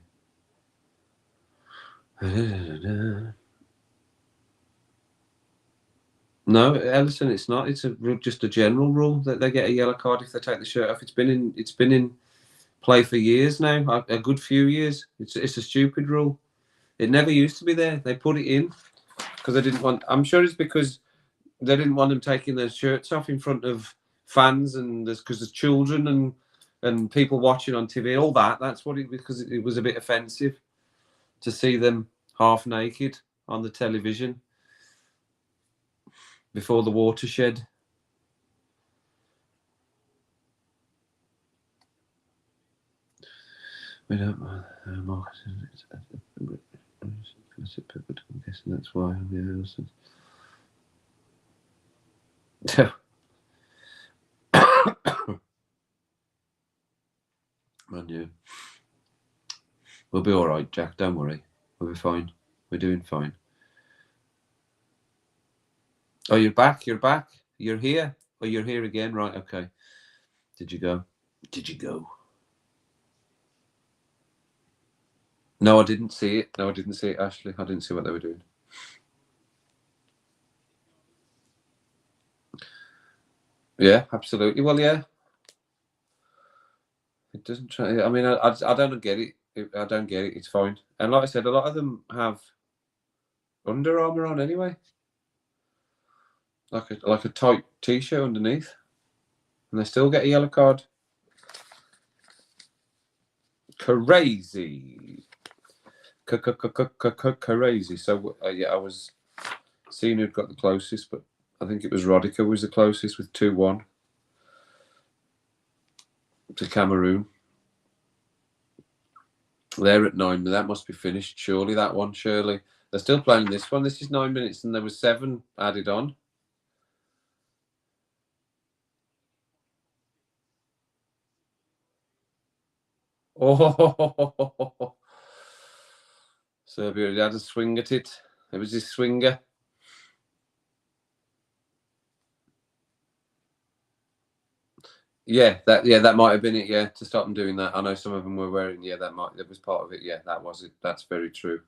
No, Ellison, it's not. It's just a general rule that they get a yellow card if they take the shirt off. It's been in play for years now, a good few years. It's a stupid rule. It never used to be there. They put it in because they didn't want. I'm sure it's because they didn't want them taking their shirts off in front of fans and because there's children and people watching on TV. All that. That's what it because it was a bit offensive to see them half naked on the television before the watershed. We don't mind marketing. I'm guessing that's why. Man, you. We'll be all right, Jack. Don't worry. We'll be fine. We're doing fine. Oh, you're back. You're back. You're here. Oh, you're here again. Right. Okay. Did you go? Did you go? No, I didn't see it. No, I didn't see it, Ashley. I didn't see what they were doing. Yeah, absolutely. Well, yeah. It doesn't try. I mean, I don't get it. I don't get it. It's fine. And like I said, a lot of them have Under Armour on anyway, like a tight t-shirt underneath, and they still get a yellow card. Crazy. Crazy. So yeah, I was seeing who'd got the closest, but I think it was Rodica was the closest with 2-1 to Cameroon. They're at 9, but that must be finished. Surely that one. Surely they're still playing this one. This is 9 minutes, and there was 7 added on. Oh, Serbia had a swing at it. It was his swinger. Yeah, that might have been it. Yeah, to stop them doing that. I know some of them were wearing. Yeah, that was part of it. Yeah, that was it. That's very true.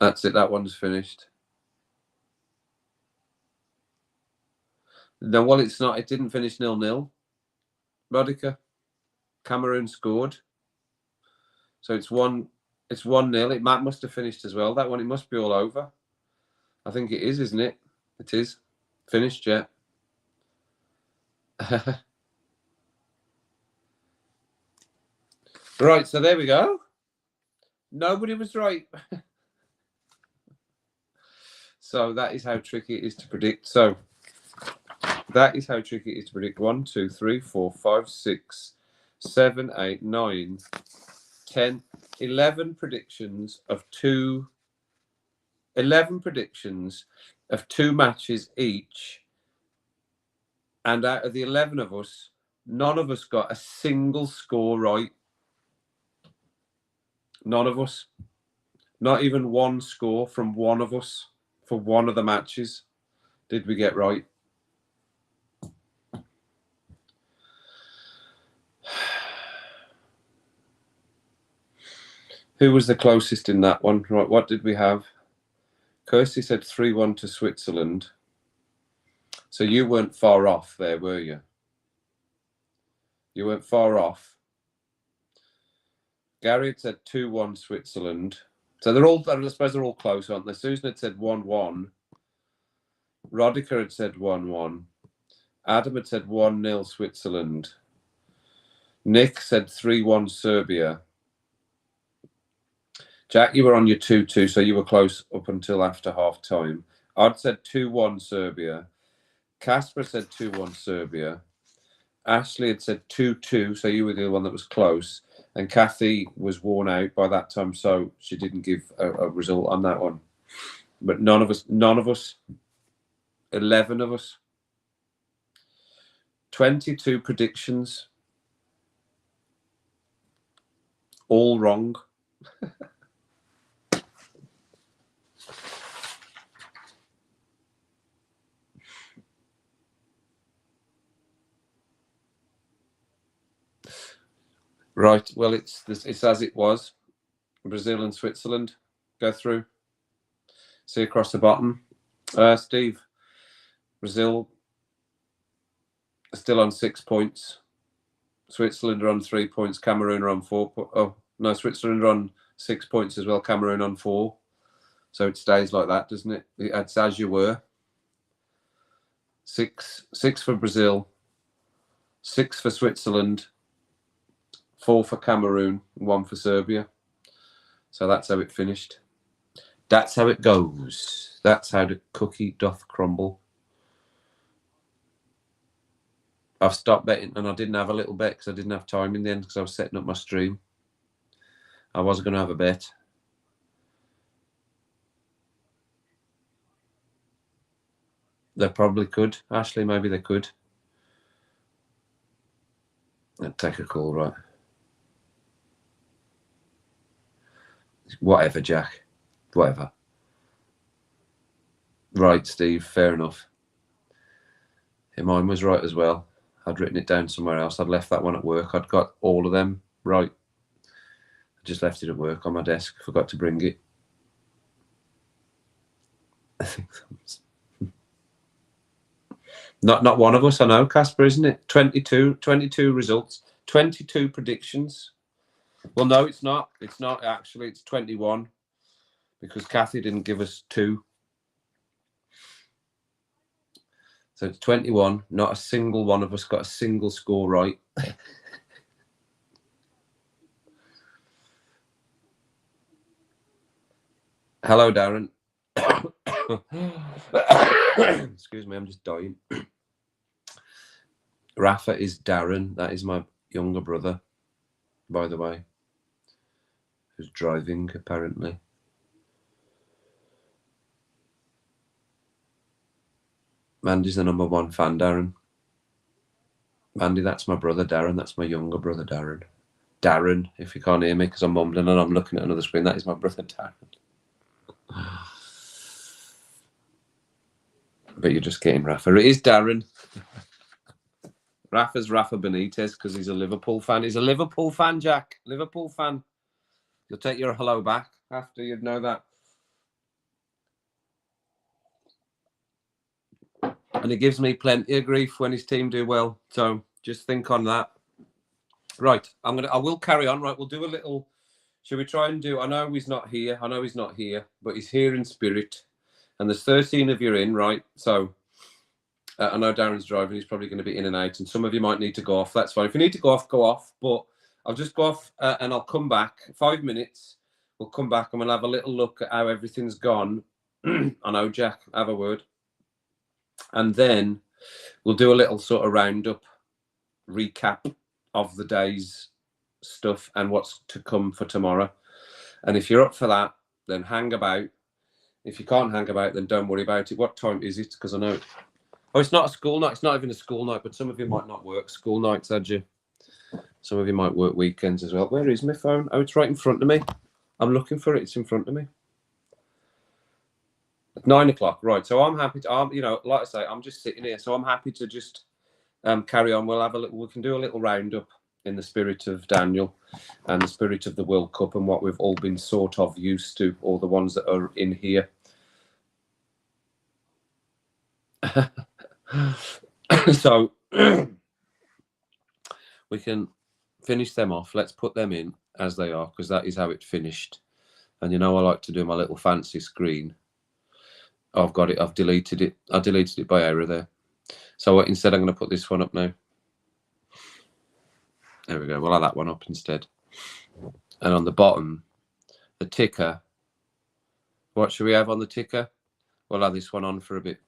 That's it. That one's finished. No, well, it's not. It didn't finish 0-0. Rodica, Cameroon scored, so it's 1-0. It must have finished as well. That one, it must be all over. I think it is, isn't it? It is finished. Yeah. Right. So there we go. Nobody was right. So that is how tricky it is to predict. So that is how tricky it is to predict. 1, 2, 3, 4, 5, 6, 7, 8, 9, 10, 11 predictions of 2 11 predictions of 2 matches each. And out of the 11 of us, none of us got a single score right. None of us. Not even one score from one of us for one of the matches did we get right. Who was the closest in that one? Right, what did we have? Kirsty said 3-1 to Switzerland. So you weren't far off there, were you? You weren't far off. Gary had said 2-1 Switzerland. So they're all, I suppose they're all close, aren't they? Susan had said 1-1. Rodica had said 1-1. Adam had said 1-0 Switzerland. Nick said 3-1 Serbia. Jack, you were on your 2-2, so you were close up until after half time. I'd said 2-1 Serbia. Casper said 2-1 Serbia. Ashley had said 2-2, so you were the one that was close. And Kathy was worn out by that time, so she didn't give a result on that one. But none of us, 11 of us, 22 predictions, all wrong. Right, well, it's as it was. Brazil and Switzerland go through. See across the bottom. Steve, Brazil are still on 6 points. Switzerland are on 3 points. Cameroon are on 4. Oh, no, Switzerland are on 6 points as well. Cameroon on 4. So it stays like that, doesn't it? It's as you were. 6 for Brazil. 6 for Switzerland. 4 for Cameroon, 1 for Serbia. So that's how it finished. That's how it goes. That's how the cookie doth crumble. I've stopped betting, and I didn't have a little bet because I didn't have time in the end because I was setting up my stream. I was going to have a bet. They probably could. Ashley, maybe they could. I'd take a call, right? Whatever, Jack. Whatever. Right, Steve. Fair enough. Yeah, mine was right as well. I'd written it down somewhere else. I'd left that one at work. I'd got all of them right. I just left it at work on my desk. Forgot to bring it. I think not one of us, I know, Casper, isn't it? 22 results, 22 predictions. Well, no, it's not. It's not actually. It's 21 because Kathy didn't give us 2. So it's 21. Not a single one of us got a single score right. Hello, Darren. Excuse me, I'm just dying. Rafa is Darren. That is my younger brother, by the way, who's driving apparently. Mandy's the #1 fan, Darren. Mandy, that's my brother, Darren. That's my younger brother, Darren. Darren, if you can't hear me because I'm mumbling and I'm looking at another screen, that is my brother, Darren. But you're just kidding, Rafa. It is Darren. Rafa's Rafa Benitez because he's a Liverpool fan. He's a Liverpool fan, Jack. Liverpool fan. You'll take your hello back after you'd know that. And he gives me plenty of grief when his team do well. So just think on that. Right, I will carry on. Right, we'll do a little. Should we try and do? I know he's not here, but he's here in spirit. And there's 13 of you in, right? So I know Darren's driving. He's probably going to be in and out. And some of you might need to go off. That's fine. If you need to go off, go off. But I'll just go off and I'll come back. 5 minutes. We'll come back and we'll have a little look at how everything's gone. I know, Jack. Have a word. And then we'll do a little sort of roundup, recap of the day's stuff and what's to come for tomorrow. And if you're up for that, then hang about If you can't hang about, then don't worry about it. What time is it? Because I know. Oh, it's not a school night. It's not even a school night, but some of you might not work school nights, had you? Some of you might work weekends as well. Where is my phone? Oh, it's right in front of me. I'm looking for it. It's in front of me. 9 o'clock, right? So I'm happy to. You know, like I say, I'm just sitting here, so I'm happy to just carry on. We'll have a little. We can do a little roundup in the spirit of Daniel and the spirit of the World Cup and what we've all been sort of used to, all the ones that are in here. So we can finish them off. Let's put them in as they are, because that is how it finished. And you know, I like to do my little fancy screen. I've got it. I've deleted it. I deleted it by error there. So instead, I'm going to put this one up now. There we go. We'll have that one up instead. And on the bottom, the ticker. What should we have on the ticker? We'll have this one on for a bit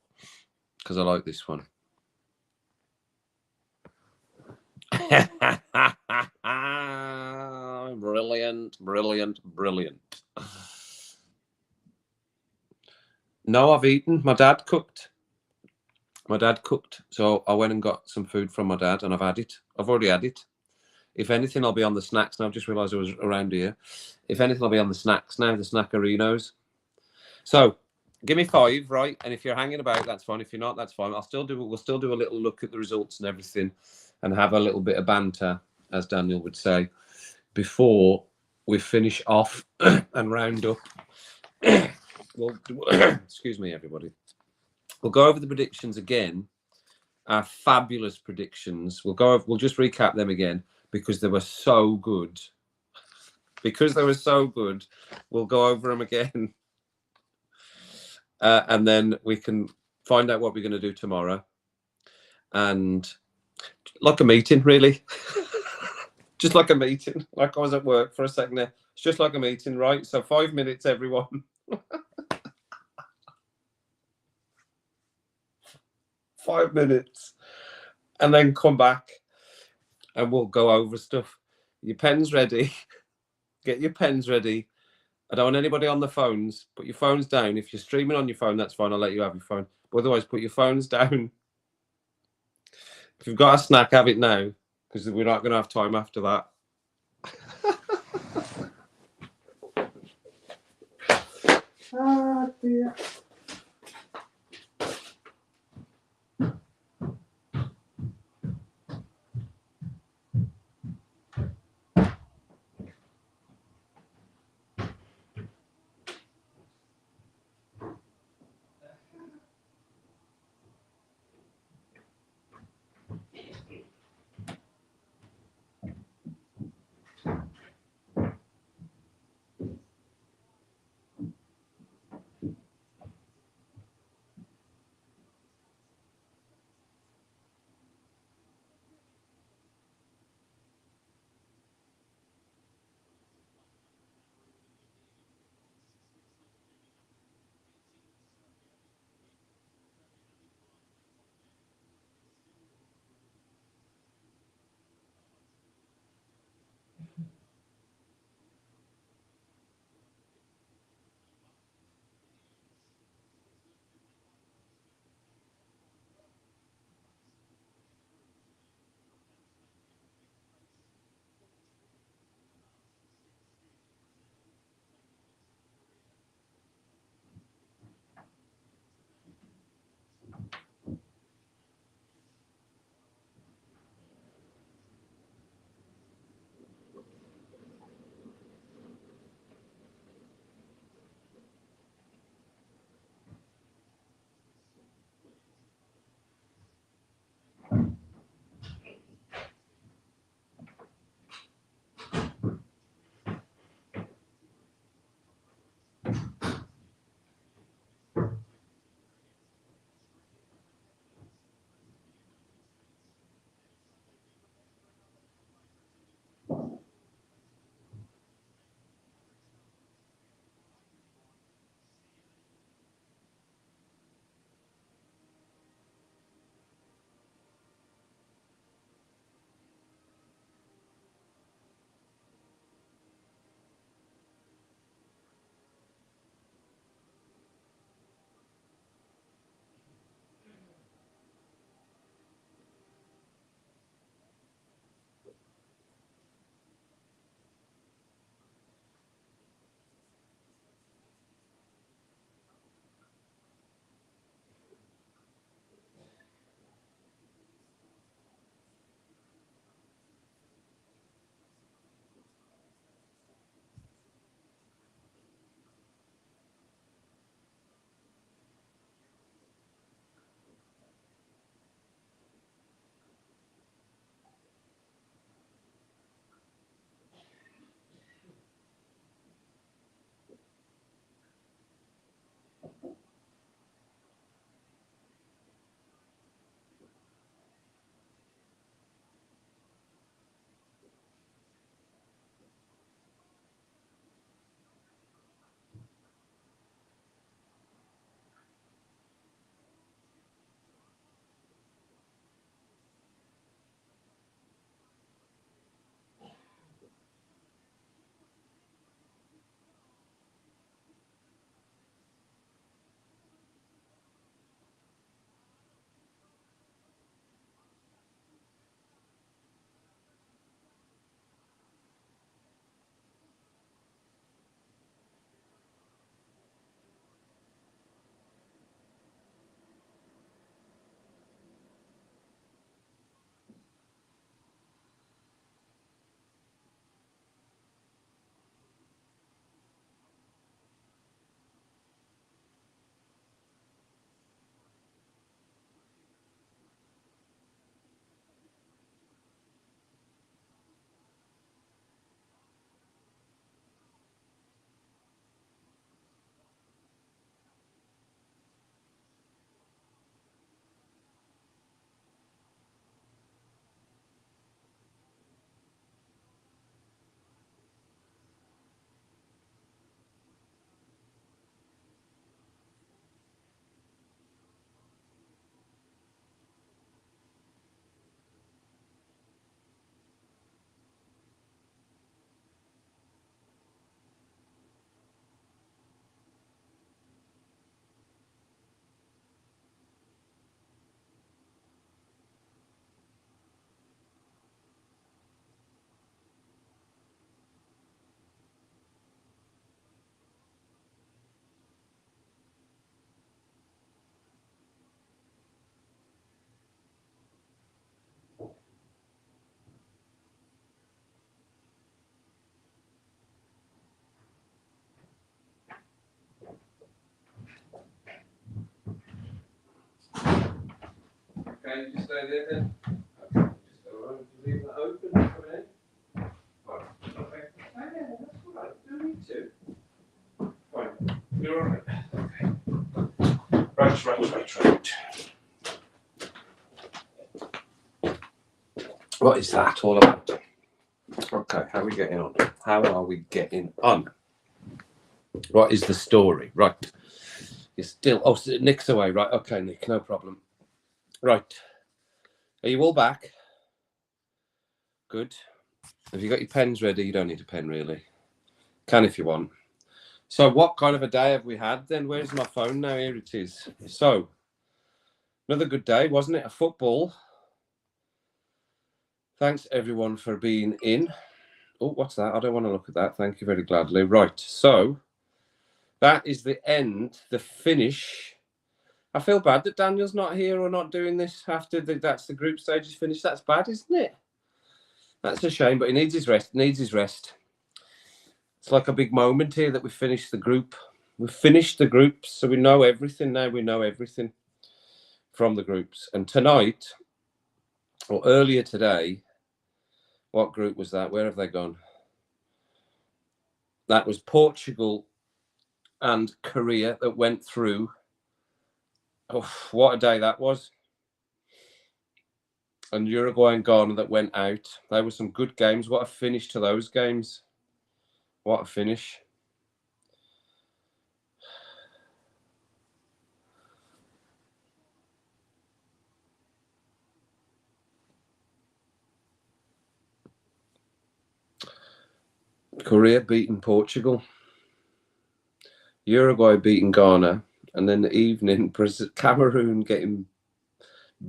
because I like this one. Brilliant, brilliant, brilliant. No, I've eaten. My dad cooked. So I went and got some food from my dad and I've had it. I've already had it. If anything, I'll be on the snacks now. I've just realised I was around here. If anything, I'll be on the snacks now, the snackerinos. So give me 5, right? And if you're hanging about, that's fine. If you're not, that's fine. We'll still do a little look at the results and everything and have a little bit of banter, as Daniel would say, before we finish off and round up. Well, excuse me, everybody. We'll go over the predictions again. Our fabulous predictions. We'll just recap them again because they were so good. We'll go over them again. And then we can find out what we're going to do tomorrow. And like a meeting, really. Just like a meeting. Like I was at work for a second there. It's just like a meeting, right? So 5 minutes, everyone. 5 minutes. And then come back and we'll go over stuff. Your pen's ready. Get your pens ready. I don't want anybody on the phones. Put your phones down. If you're streaming on your phone, that's fine. I'll let you have your phone. But otherwise, put your phones down. If you've got a snack, have it now, because we're not going to have time after that. Oh, dear. Okay, just stay there then. Okay, just leave that open for a minute. Right, okay. Yeah, that's all right. You need to. Fine. You're all right. Okay. Right. What is that all about? Okay, how are we getting on? How are we getting on? What is the story? Right. You're still. Oh, so Nick's away. Right. Okay, Nick. No problem. Right. Are you all back? Good. Have you got your pens ready? You don't need a pen, really. Can if you want. So, what kind of a day have we had then? Where's my phone now? Here it is. So, another good day, wasn't it? A football. Thanks, everyone, for being in. Oh, what's that? I don't want to look at that. Thank you very gladly. Right. So, that is the end, the finish. I feel bad that Daniel's not here or not doing this after that's the group stage is finished. That's bad, isn't it? That's a shame, but he needs his rest. It's like a big moment here that we finished the group. We finished the groups, so we know everything now. We know everything from the groups. And tonight, or earlier today, what group was that? Where have they gone? That was Portugal and Korea that went through. Oh, what a day that was. And Uruguay and Ghana that went out. They were some good games. What a finish to those games. What a finish. Korea beating Portugal. Uruguay beating Ghana. And then the evening, Cameroon getting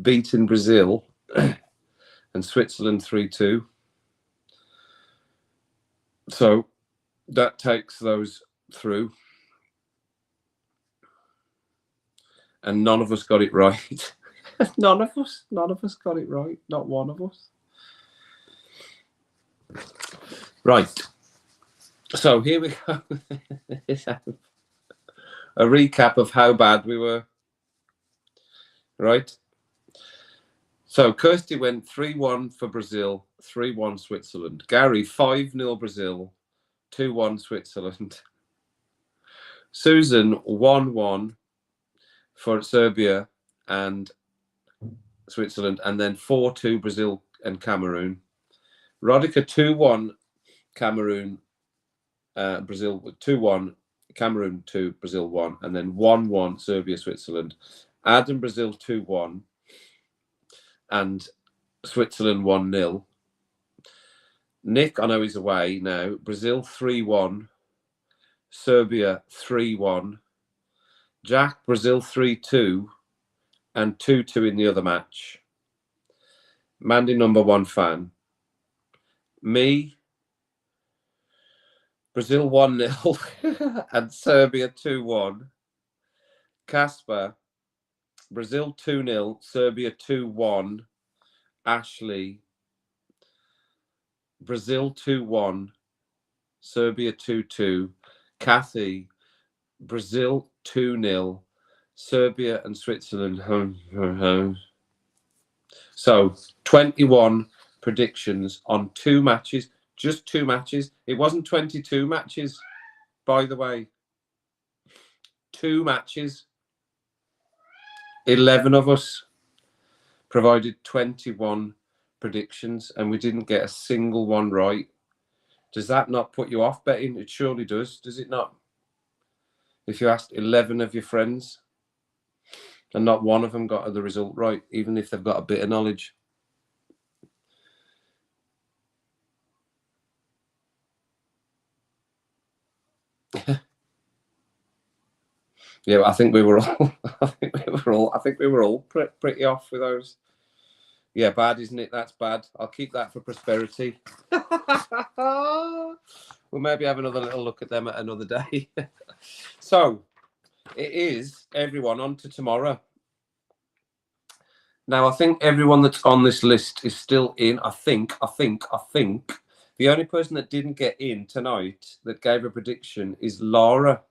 beaten Brazil and Switzerland 3-2. So that takes those through. And none of us got it right. None of us got it right. Not one of us. Right. So here we go. A recap of how bad we were. Right. So Kirsty went 3-1 for Brazil, 3-1 Switzerland. Gary 5-0 Brazil, 2-1 Switzerland. Susan 1-1 for Serbia and Switzerland, and then 4-2 Brazil and Cameroon. Rodica 2-1 Cameroon, Brazil 2-1, Cameroon 2, Brazil 1, and then 1-1 Serbia Switzerland. Adam Brazil 2-1 and Switzerland 1-0. Nick, I know he's away now. Brazil 3-1, Serbia 3-1. Jack Brazil 3-2 and 2-2 in the other match. Mandy number 1 fan. Me, Brazil 1-0 and Serbia 2-1. Casper, Brazil 2-0, Serbia 2-1. Ashley, Brazil 2-1, Serbia 2-2. Kathy, Brazil 2-0, Serbia and Switzerland. So 21 predictions on 2 matches, just 2 matches. It wasn't 22 matches, by the way. 2 matches. 11 of us provided 21 predictions and we didn't get a single one right. Does that not put you off betting? It surely does it not? If you asked 11 of your friends and not one of them got the result right, even if they've got a bit of knowledge. Yeah, I think we were all pretty off with those. Yeah, bad, isn't it? That's bad. I'll keep that for prosperity. We'll maybe have another little look at them at another day. So it is, everyone, on to tomorrow. Now, I think everyone that's on this list is still in. I think. The only person that didn't get in tonight that gave a prediction is Laura.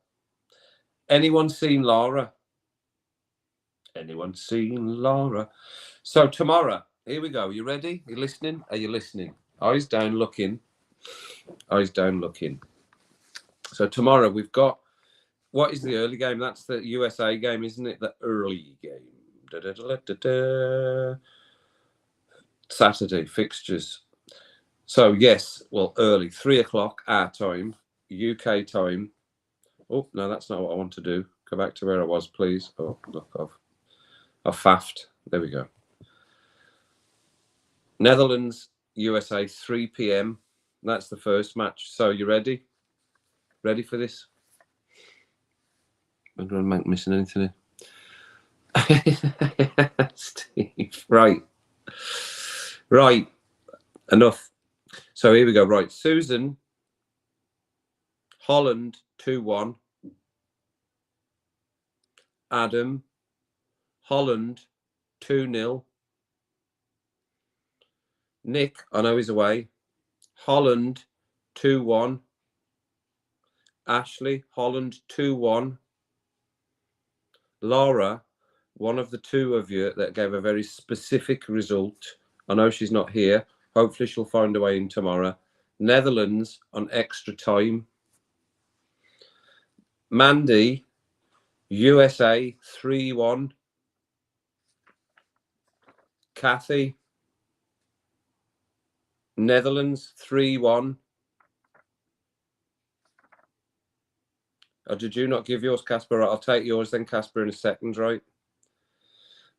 Anyone seen Laura? Anyone seen Laura? So tomorrow, here we go. You ready? You listening? Are you listening? Eyes down, looking. Eyes down, looking. So tomorrow we've got, what is the early game? That's the USA game, isn't it? The early game. Saturday fixtures. So yes, well, early, 3:00 our time, UK time. Oh no, that's not what I want to do. Go back to where I was, please. Oh look, I've faffed. There we go. Netherlands, USA, 3 p.m. That's the first match. So you ready? Ready for this? I'm going to missing anything here. Steve, right. Right. Enough. So here we go. Right. Susan, Holland, 2-1. Adam, Holland, 2-0. Nick, I know he's away. Holland, 2-1. Ashley, Holland, 2-1. Laura, one of the two of you that gave a very specific result. I know she's not here. Hopefully she'll find a way in tomorrow. Netherlands on extra time. Mandy, USA, 3-1. Kathy, Netherlands, 3-1. Oh, did you not give yours, Casper? I'll take yours then, Casper, in a second, right?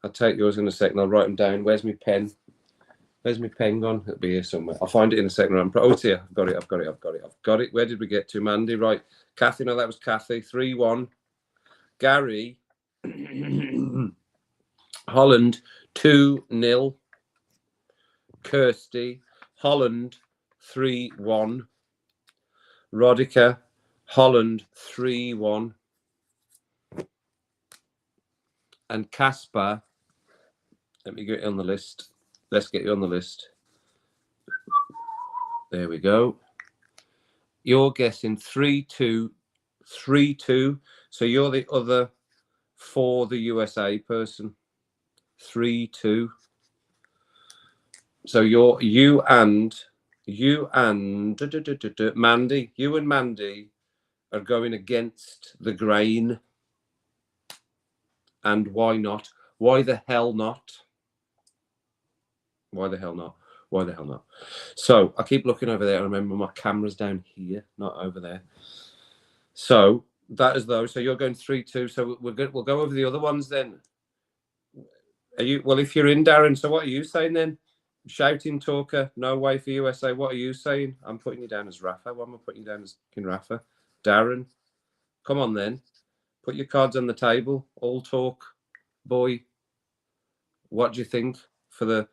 I'll take yours in a second. I'll write them down. Where's my pen? Where's my pen gone? It'll be here somewhere. I'll find it in a second. Oh, it's here. I've got it. I've got it. I've got it. I've got it. Where did we get to? Mandy, right. Kathy, no, that was Kathy. 3-1. Gary, Holland, 2-0. Kirsty, Holland, 3-1. Rodica, Holland, 3-1. And Casper, let me get you on the list. Let's get you on the list. There we go. You're guessing 3-2, 3-2. So you're the other for the USA person. 3-2. So you and Mandy, you and Mandy are going against the grain. And why not? Why the hell not? Why the hell not? Why the hell not? So I keep looking over there. I remember my camera's down here, not over there. So that is those. So you're going 3-2. So we'll go over the other ones then. Are you? Well, if you're in, Darren. So what are you saying then? Shouting talker, no way for USA. What are you saying? I'm putting you down as Rafa. Why am I putting you down as King Rafa? Darren, come on then. Put your cards on the table. All talk, boy. What do you think for the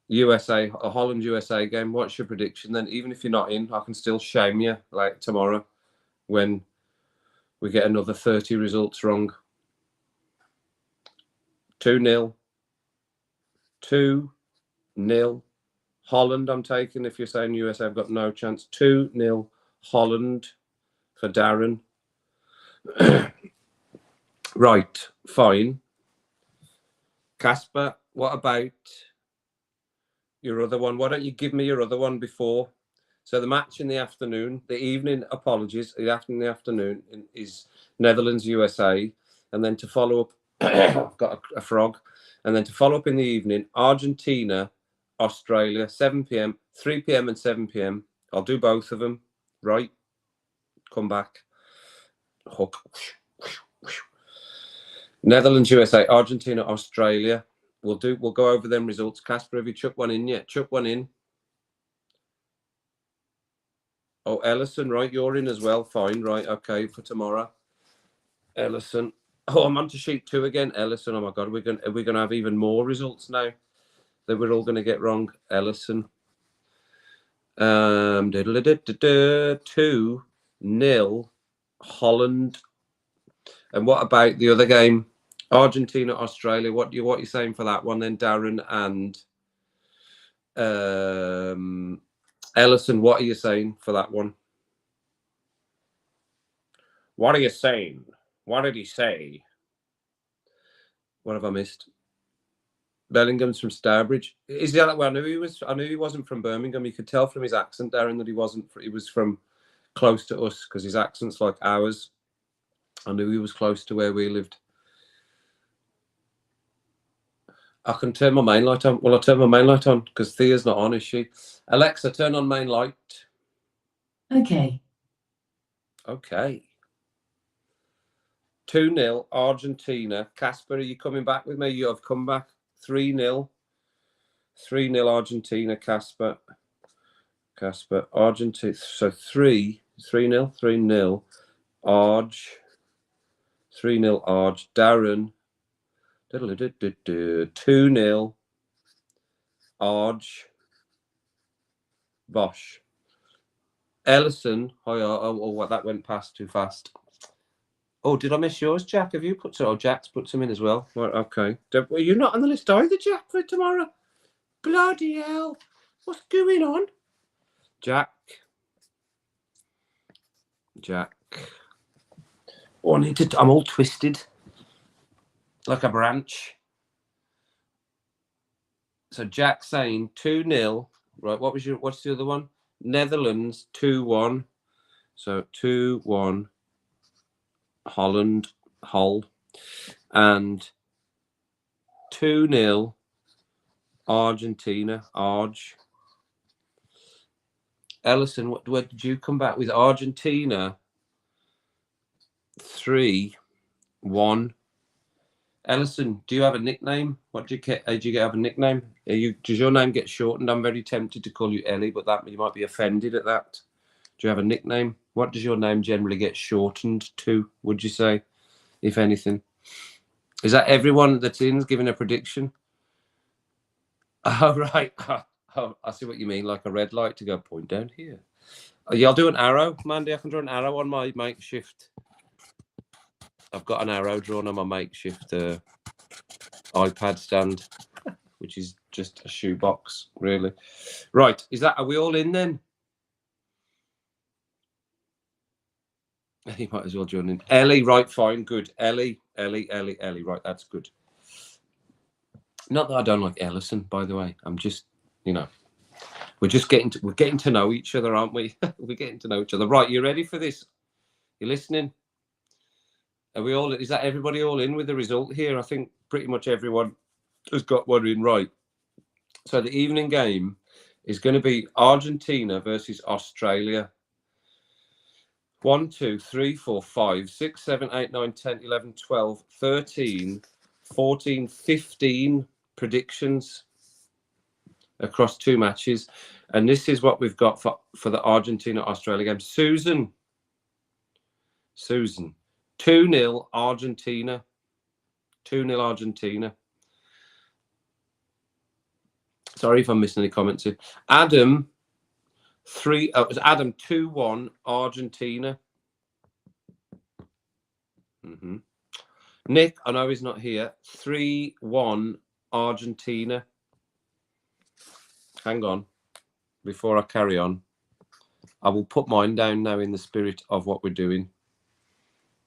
USA, a Holland USA game? What's your prediction then? Even if you're not in, I can still shame you like tomorrow when we get another 30 results wrong. 2-0. 2-0. Holland, I'm taking. If you're saying USA, I've got no chance. 2-0 Holland for Darren. Right, fine. Casper, what about your other one? Why don't you give me your other one before? So the match in the afternoon, the evening, apologies, the afternoon is Netherlands, USA. And then to follow up, I've got a frog. And then to follow up in the evening, Argentina, Australia, 7 p.m., 3 p.m. and 7 p.m. I'll do both of them, right? Come back. Hook. Netherlands, USA, Argentina, Australia. We'll go over them results. Casper, have you chuck one in yet? Chuck one in. Oh, Ellison, right? You're in as well. Fine, right? Okay, for tomorrow. Ellison. Oh, I'm on to sheet 2 again. Ellison. Oh my God, are we gonna have even more results now that we're all gonna get wrong? Ellison. 2-0 Holland. And what about the other game? Argentina, Australia. What you saying for that one then, Darren and Ellison? What are you saying for that one? What are you saying? What did he say? What have I missed? Bellingham's from Stourbridge. Is that where I knew he was? I knew he wasn't from Birmingham. You could tell from his accent, Darren, that he wasn't. He was from close to us because his accent's like ours. I knew he was close to where we lived. I can turn my main light on. Well, I'll turn my main light on because Thea's not on, is she? Alexa, turn on main light. Okay. Okay. 2-0, Argentina. Casper, are you coming back with me? You have come back. 3-0. 3-0, Argentina, Casper. Argentina. So 3-0. 3-0. Arge. 3-0, Arge. Darren. 2-0. Arge. Bosch. Ellison. Oh, that went past too fast. Oh, did I miss yours, Jack? Have you put some? Oh, Jack's put some in as well. Right, okay. Well, you're not on the list either, Jack, for tomorrow. Bloody hell. What's going on? Jack. Oh, I'm all twisted. Like a branch. So Jack's saying 2-0. Right, what's the other one? Netherlands 2-1. So 2-1. Holland, Hull. And 2-0. Argentina, Arge. Ellison, where did you come back with? Argentina 3-1. Ellison, do you have a nickname? What do you get? Do you have a nickname? Does your name get shortened? I'm very tempted to call you Ellie, but that you might be offended at that. Do you have a nickname? What does your name generally get shortened to, would you say, if anything? Is that everyone that's in giving a prediction? Oh, right. Oh, I see what you mean, like a red light to go point down here. Yeah, I'll do an arrow, Mandy. I can draw an arrow on my makeshift. I've got an arrow drawn on my makeshift iPad stand, which is just a shoebox, really. Right, are we all in then? You might as well join in. Ellie, right, fine, good. Ellie, right, that's good. Not that I don't like Ellison, by the way. I'm just, we're getting to know each other, aren't we? We're getting to know each other. Right, you ready for this? You listening? Are we all? Is that everybody all in with the result here? I think pretty much everyone has got one in right. So the evening game is going to be Argentina versus Australia. 1, 2, 3, 4, 5, 6, 7, 8, 9, 10, 11, 12, 13, 14, 15 predictions across 2 matches. And this is what we've got for the Argentina-Australia game. Susan. 2-0 Argentina. 2-0 Argentina. Sorry if I'm missing any comments here. Adam, 2-1 Argentina. Nick, I know he's not here. 3-1 Argentina. Hang on. Before I carry on, I will put mine down now in the spirit of what we're doing.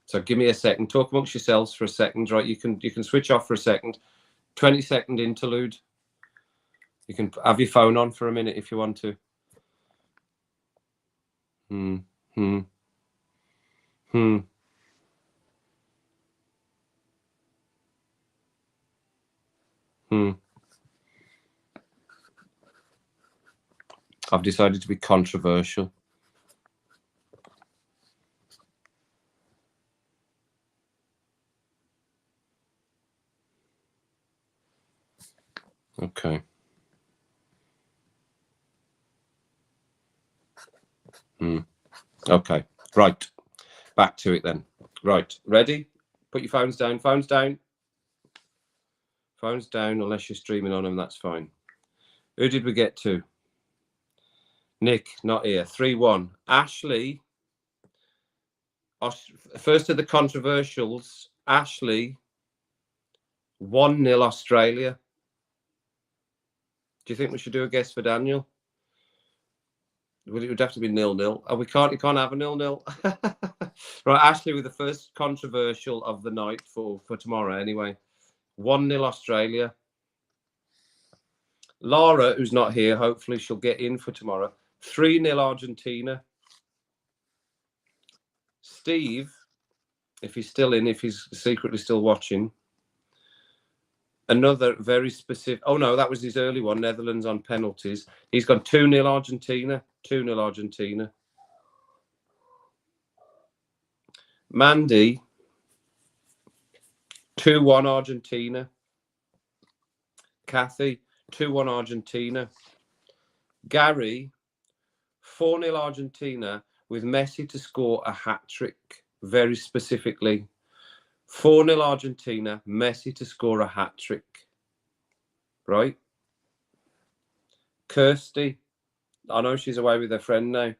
So give me a second. Talk amongst yourselves for a second, right? You can switch off for a second. 20-second interlude. You can have your phone on for a minute if you want to. I've decided to be controversial. Okay. Okay. Right. Back to it then. Right. Ready? Put your phones down. Phones down. Phones down unless you're streaming on them. That's fine. Who did we get to? Nick, not here. 3-1. Ashley. First of the controversials. Ashley. 1-0 Australia. Do you think we should do a guess for Daniel? It would have to be 0-0. Oh, you can't have a 0-0. Right, Ashley with the first controversial of the night for tomorrow anyway. 1-0 Australia. Lara, who's not here, hopefully she'll get in for tomorrow. 3-0 Argentina. Steve, if he's still in, if he's secretly still watching, another very specific. Oh no, that was his early one. Netherlands on penalties. He's gone 2-0 Argentina. 2-0 Argentina. Mandy, 2-1 Argentina. Kathy, 2-1 Argentina. Gary, 4-0 Argentina with Messi to score a hat-trick, very specifically. 4-0 Argentina, Messi to score a hat-trick. Right? Kirsty, I know she's away with her friend now.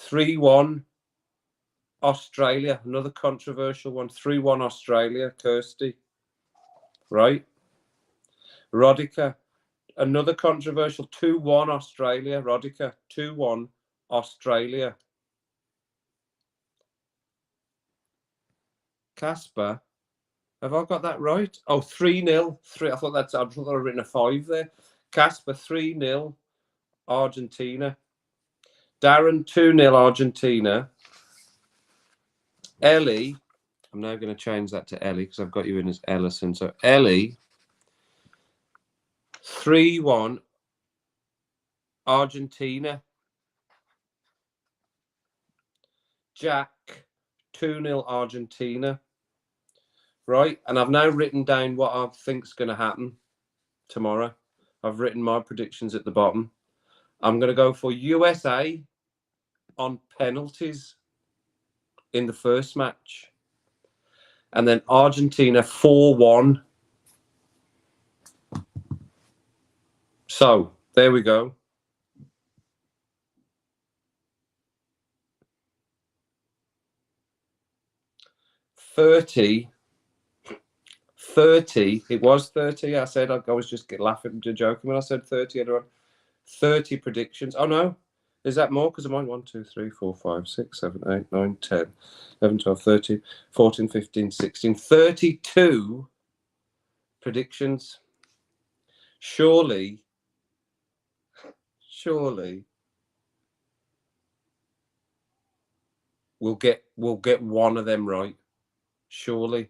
3-1 Australia, another controversial one. 3-1 Australia, Kirsty. Right? Rodica, another controversial. 2-1 Australia, Rodica. 2-1 Australia. Casper, have I got that right? Oh, 3-0. I thought I'd written a 5 there. Casper, 3-0 Argentina. Darren, 2-0 Argentina. Ellie, I'm now going to change that to Ellie because I've got you in as Ellison. So Ellie, 3-1 Argentina. Jack, 2-0 Argentina. Right, and I've now written down what I think's going to happen tomorrow. I've written my predictions at the bottom. I'm going to go for USA on penalties in the first match. And then Argentina 4-1. So, there we go. $30. It was 30. I said I was just laughing and joking when I said 30. Everyone. 30 predictions. Oh no. Is that more? Because I'm on 1, 2, 3, 4, 5, 6, 7, 8, 9, 10, 11, 12, 13, 14, 15, 16, 32 predictions. Surely we'll get one of them right. Surely.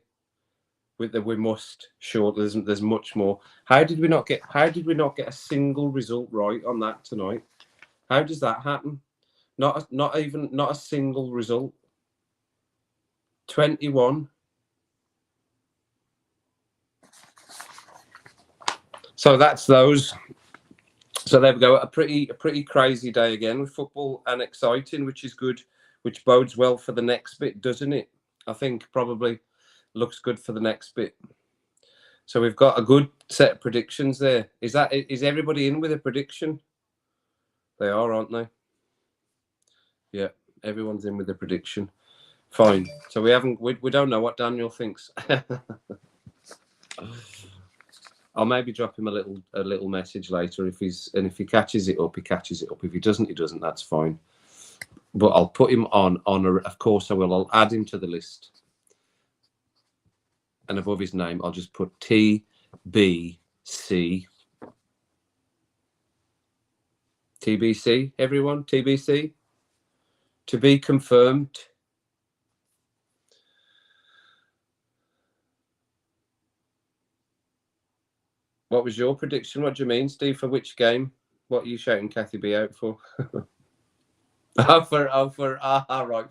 We must. Sure, there's much more. How did we not get a single result right on that tonight? How does that happen? Not a single result. 21. So that's those. So there we go. A pretty crazy day again with football and exciting, which is good, which bodes well for the next bit, doesn't it? I think probably looks good for the next bit. So we've got a good set of predictions there. Is everybody in with a prediction? They are, aren't they? Yeah, everyone's in with a prediction. Fine. So we don't know what Daniel thinks. I'll maybe drop him a little message later if he catches it up, he catches it up. If he doesn't, he doesn't. That's fine. But I'll put him on. Of course, I will. I'll add him to the list. And above his name, I'll just put TBC. TBC, everyone. TBC. To be confirmed. What was your prediction? What do you mean, Steve? For which game? What are you shouting Kathy B out for? Right.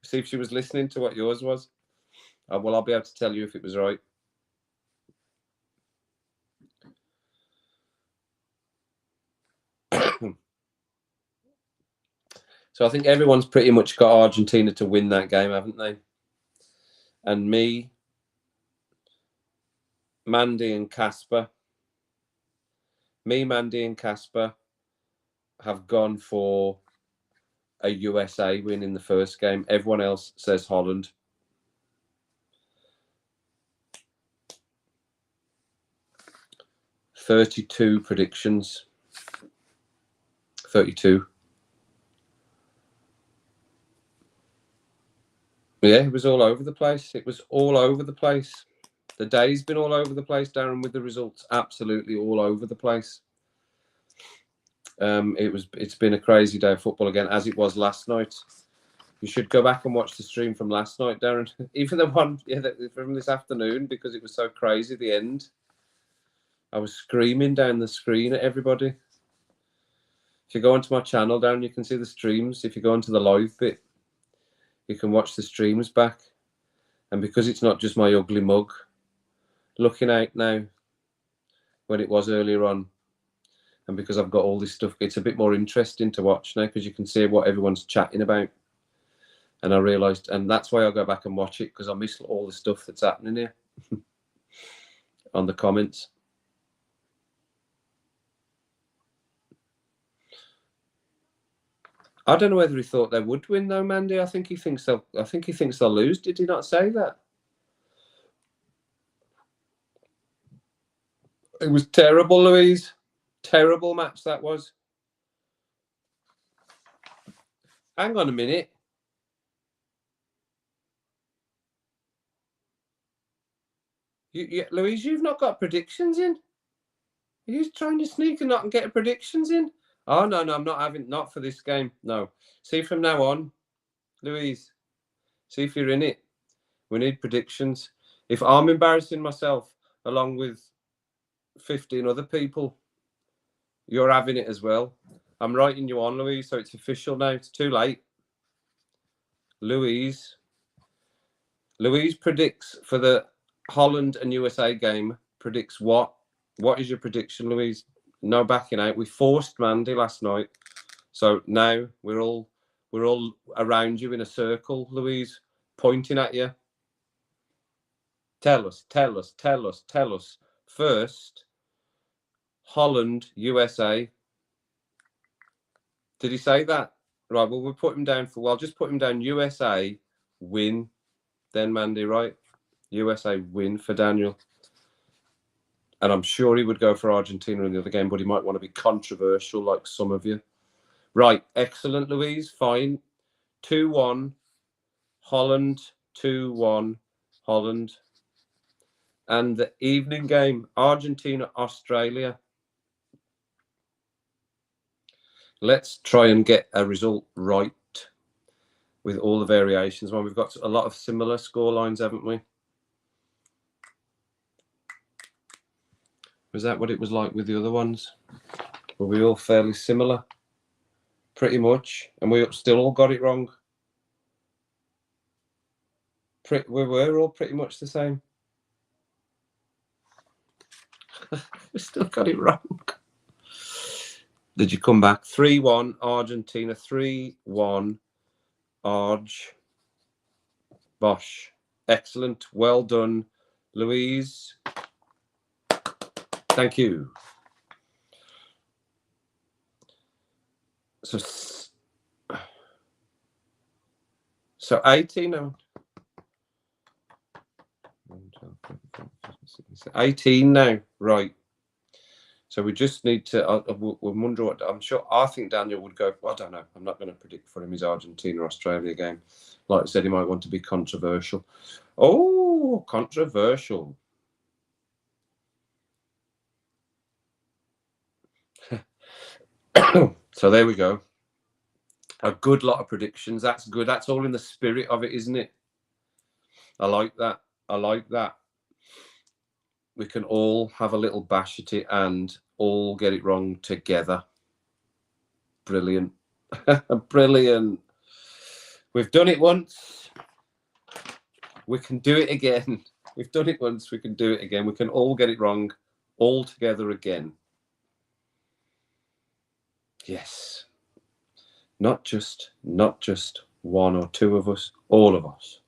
See if she was listening to what yours was. Well, I'll be able to tell you if it was right. So I think everyone's pretty much got Argentina to win that game, haven't they? And me, Mandy and Casper have gone for a USA win in the first game. Everyone else says Holland. $32 predictions. 32. Yeah, it was all over the place. The day's been all over the place, Darren, with the results. Absolutely all over the place. It's been a crazy day of football again, as it was last night. You should go back and watch the stream from last night, Darren. Even the one from this afternoon, because it was so crazy. The end, I was screaming down the screen at everybody. If you go onto my channel, Darren, you can see the streams. If you go onto the live bit, you can watch the streams back. And because it's not just my ugly mug looking out now, when it was earlier on, and because I've got all this stuff, it's a bit more interesting to watch now because you can see what everyone's chatting about. And I realised, and that's why I go back and watch it, because I miss all the stuff that's happening here on the comments. I don't know whether he thought they would win though, Mandy. I think he thinks they'll lose. Did he not say that? It was terrible, Louise. Terrible match that was. Hang on a minute. Louise, you've not got predictions in. Are you trying to sneak and not get predictions in? Oh, no, I'm not for this game. No. See, from now on, Louise, see if you're in it. We need predictions. If I'm embarrassing myself along with 15 other people, you're having it as well. I'm writing you on, Louise, so it's official now. It's too late. Louise predicts for the Holland and USA game, predicts what? What is your prediction, Louise? No backing out. We forced Mandy last night. So now we're all around you in a circle, Louise, pointing at you. Tell us. First, Holland, USA. Did he say that? Right, well, we'll put him down I'll just put him down USA, win. Then Mandy, right? USA win for Daniel. And I'm sure he would go for Argentina in the other game, but he might want to be controversial like some of you. Right, excellent, Louise. Fine. 2-1, Holland. 2-1, Holland. And the evening game, Argentina, Australia. Let's try and get a result right with all the variations. Well, we've got a lot of similar score lines, haven't we? Was that what it was like with the other ones? Were we all fairly similar? Pretty much. And we still all got it wrong. We were all pretty much the same. We still got it wrong. Did you come back? 3-1 Argentina. 3-1 Arge. Bosh. Excellent. Well done, Louise. Thank you. So 18 now. 18 now, right? So we just need to. We'll wonder what. I think Daniel would go. I don't know. I'm not going to predict for him his Argentina Australia game. Like I said, he might want to be controversial. Oh, controversial. So there we go. A good lot of predictions. That's good. That's all in the spirit of it, isn't it? I like that. We can all have a little bash at it and all get it wrong together. Brilliant. Brilliant. We've done it once. We can do it again. We've done it once. We can do it again. We can all get it wrong all together again. Yes. Not just one or two of us, all of us.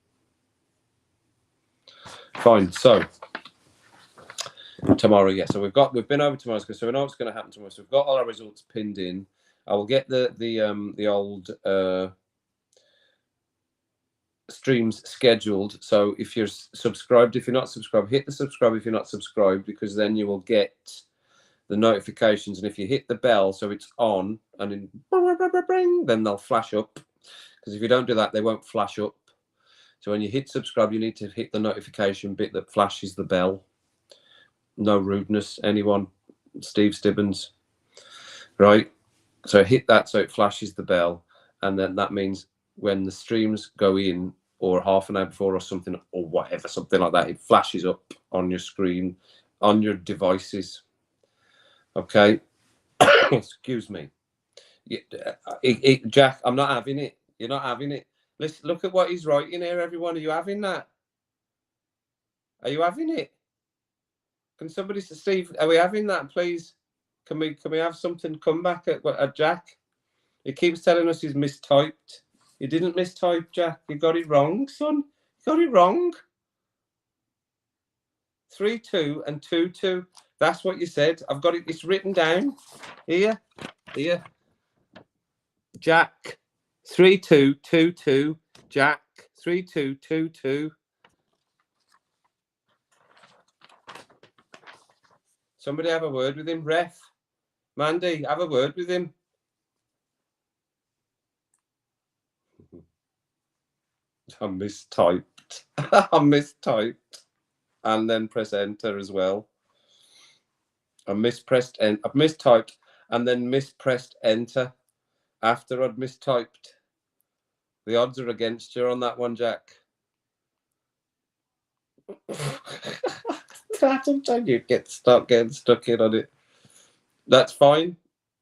Fine. So tomorrow, yeah. So we've been over tomorrow, so we know what's going to happen tomorrow. So we've got all our results pinned in. I will get the old streams scheduled. So if you're subscribed, if you're not subscribed, hit the subscribe if you're not subscribed, because then you will get the notifications. And if you hit the bell so it's on, and then they'll flash up. Because if you don't do that, they won't flash up. So when you hit subscribe, you need to hit the notification bit that flashes the bell. No rudeness, anyone. Steve Stibbins. Right. So hit that so it flashes the bell, and then that means when the streams go in, or half an hour before or something, or whatever, something like that, it flashes up on your screen, on your devices. Okay. Excuse me. Jack, I'm not having it. You're not having it. Let's look at what he's writing here, everyone. Are you having that? Are you having it? Can somebody say, Steve, are we having that, please? Can we have something come back at Jack? He keeps telling us he's mistyped. You didn't mistype, Jack. You got it wrong, son. You got it wrong. 3-2 and 2-2. That's what you said. I've got it. It's written down here. Here. Jack. 3-2, 2-2. Jack. 3-2, 2-2. Somebody have a word with him, ref. Mandy, have a word with him. I mistyped. I mistyped. And then press enter as well. I mispressed and I've mistyped and then mispressed enter after I'd mistyped. The odds are against you on that one, Jack. Sometimes you start getting stuck in on it. That's fine.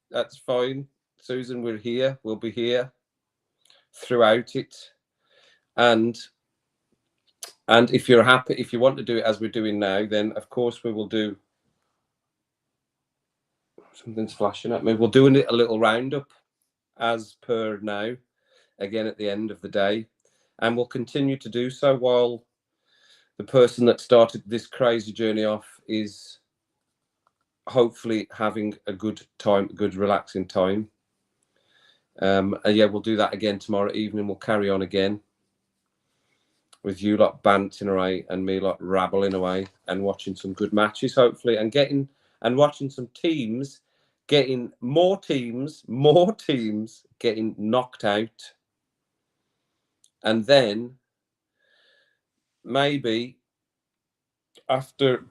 That's fine. Susan, we're here. We'll be here throughout it. And if you're happy, if you want to do it as we're doing now, then of course we will do. Something's flashing at me. We'll do a little roundup as per now, again at the end of the day. And we'll continue to do so while the person that started this crazy journey off is hopefully having a good time, good relaxing time. And yeah, we'll do that again tomorrow evening. We'll carry on again with you lot banting away and me lot rabbling away and watching some good matches, hopefully, and watching some teams getting more teams getting knocked out. And then maybe after,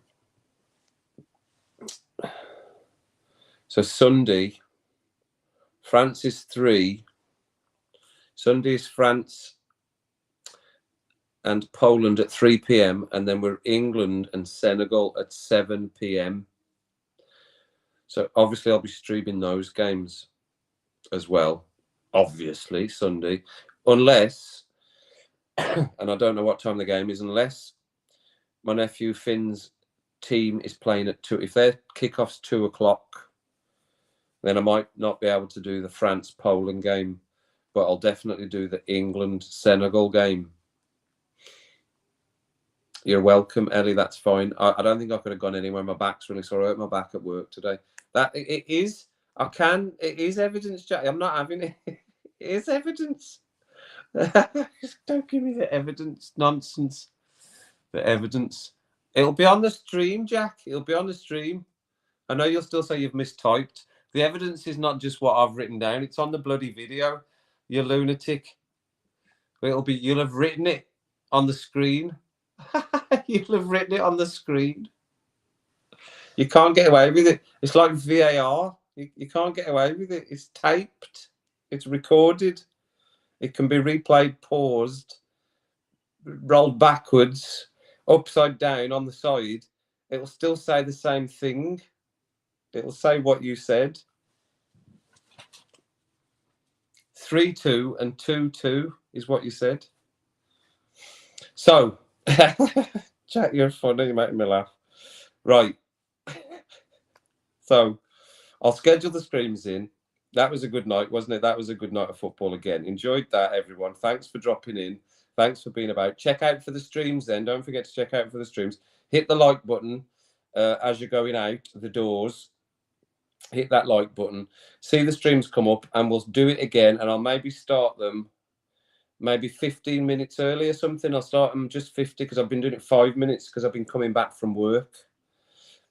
so Sunday, France is 3. Sunday is France and Poland at 3 p.m. and then we're England and Senegal at 7 p.m. So obviously I'll be streaming those games as well, obviously, Sunday, unless, and I don't know what time the game is, unless my nephew Finn's team is playing at 2. If their kickoff's 2 o'clock, then I might not be able to do the France-Poland game, but I'll definitely do the England-Senegal game. You're welcome, Ellie. That's fine. I don't think I could have gone anywhere. My back's really sore. I hurt my back at work today. It is evidence, Jack. I'm not having it. It is evidence. Don't give me the evidence nonsense. The evidence. It'll be on the stream, Jack. It'll be on the stream. I know you'll still say you've mistyped. The evidence is not just what I've written down. It's on the bloody video. You lunatic. You'll have written it on the screen. You'll have written it on the screen. You can't get away with it. It's like VAR. You can't get away with it. It's taped. It's recorded. It can be replayed, paused, rolled backwards, upside down on the side. It'll still say the same thing. It'll say what you said. 3-2 and 2-2 is what you said. So, Jack, you're funny. You're making me laugh. Right. So, I'll schedule the streams in. That was a good night, wasn't it? That was a good night of football again. Enjoyed that, everyone. Thanks for dropping in. Thanks for being about. Check out for the streams then. Don't forget to check out for the streams. Hit the like button as you're going out the doors. Hit that like button. See the streams come up and we'll do it again. And I'll maybe start them maybe 15 minutes early or something. I'll start them just 50 because I've been doing it 5 minutes because I've been coming back from work.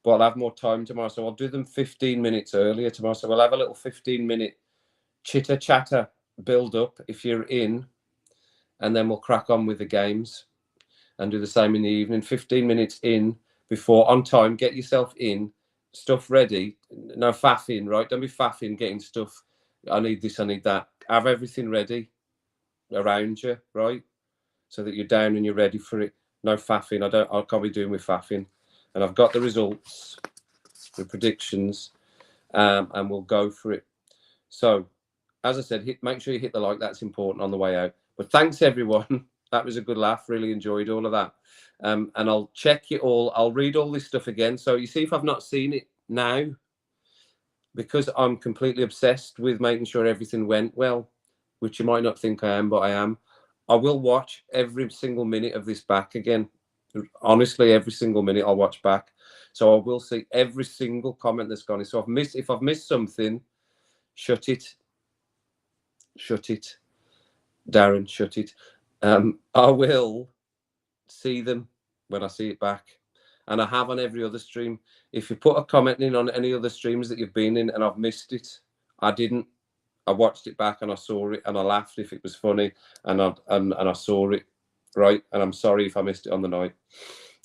But I'll have more time tomorrow. So I'll do them 15 minutes earlier tomorrow. So we'll have a little 15-minute chitter chatter build up if you're in. And then we'll crack on with the games and do the same in the evening. 15 minutes in before, on time, get yourself in, stuff ready. No faffing, right? Don't be faffing getting stuff I need this, I need that. Have everything ready around you, right? So that you're down and you're ready for it. No faffing. I can't be doing with faffing. And I've got the results, the predictions, and we'll go for it. So, as I said, make sure you hit the like. That's important on the way out. But thanks, everyone. That was a good laugh. Really enjoyed all of that. And I'll check it all. I'll read all this stuff again. So you see, if I've not seen it now, because I'm completely obsessed with making sure everything went well, which you might not think I am, but I am. I will watch every single minute of this back again. Honestly, every single minute I'll watch back. So I will see every single comment that's gone in. So if I've missed something, shut it. Shut it. Darren, shut it. I will see them when I see it back. And I have on every other stream. If you put a comment in on any other streams that you've been in and I've missed it, I didn't. I watched it back and I saw it and I laughed if it was funny and I saw it, right? And I'm sorry if I missed it on the night.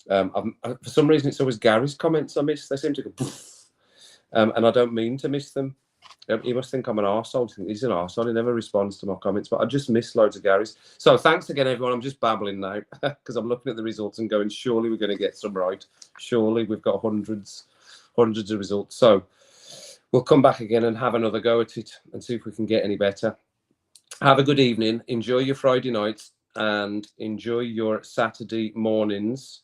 For some reason, it's always Gary's comments I miss. They seem to go poof, and I don't mean to miss them. He must think I'm an arsehole. He's an arsehole. He never responds to my comments, but I just miss loads of Gary's. So thanks again, everyone. I'm just babbling now because I'm looking at the results and going, surely we're going to get some right. Surely we've got hundreds of results. So we'll come back again and have another go at it and see if we can get any better. Have a good evening. Enjoy your Friday nights and enjoy your Saturday mornings.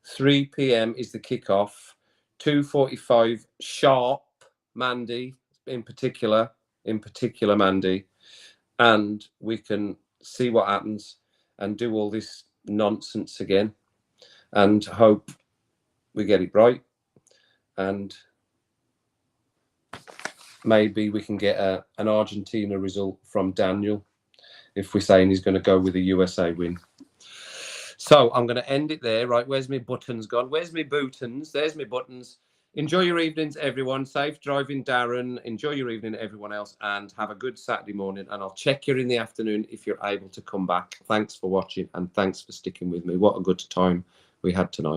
3 p.m. is the kickoff. 2:45 sharp, Mandy. In particular, Mandy, and we can see what happens and do all this nonsense again and hope we get it right, and maybe we can get an Argentina result from Daniel if we're saying he's going to go with a USA win. So I'm going to end it there. Right, where's my buttons gone? Where's my buttons? There's my buttons. Enjoy your evenings, everyone. Safe driving, Darren. Enjoy your evening, everyone else, and have a good Saturday morning. And I'll check you in the afternoon if you're able to come back. Thanks for watching, and thanks for sticking with me. What a good time we had tonight.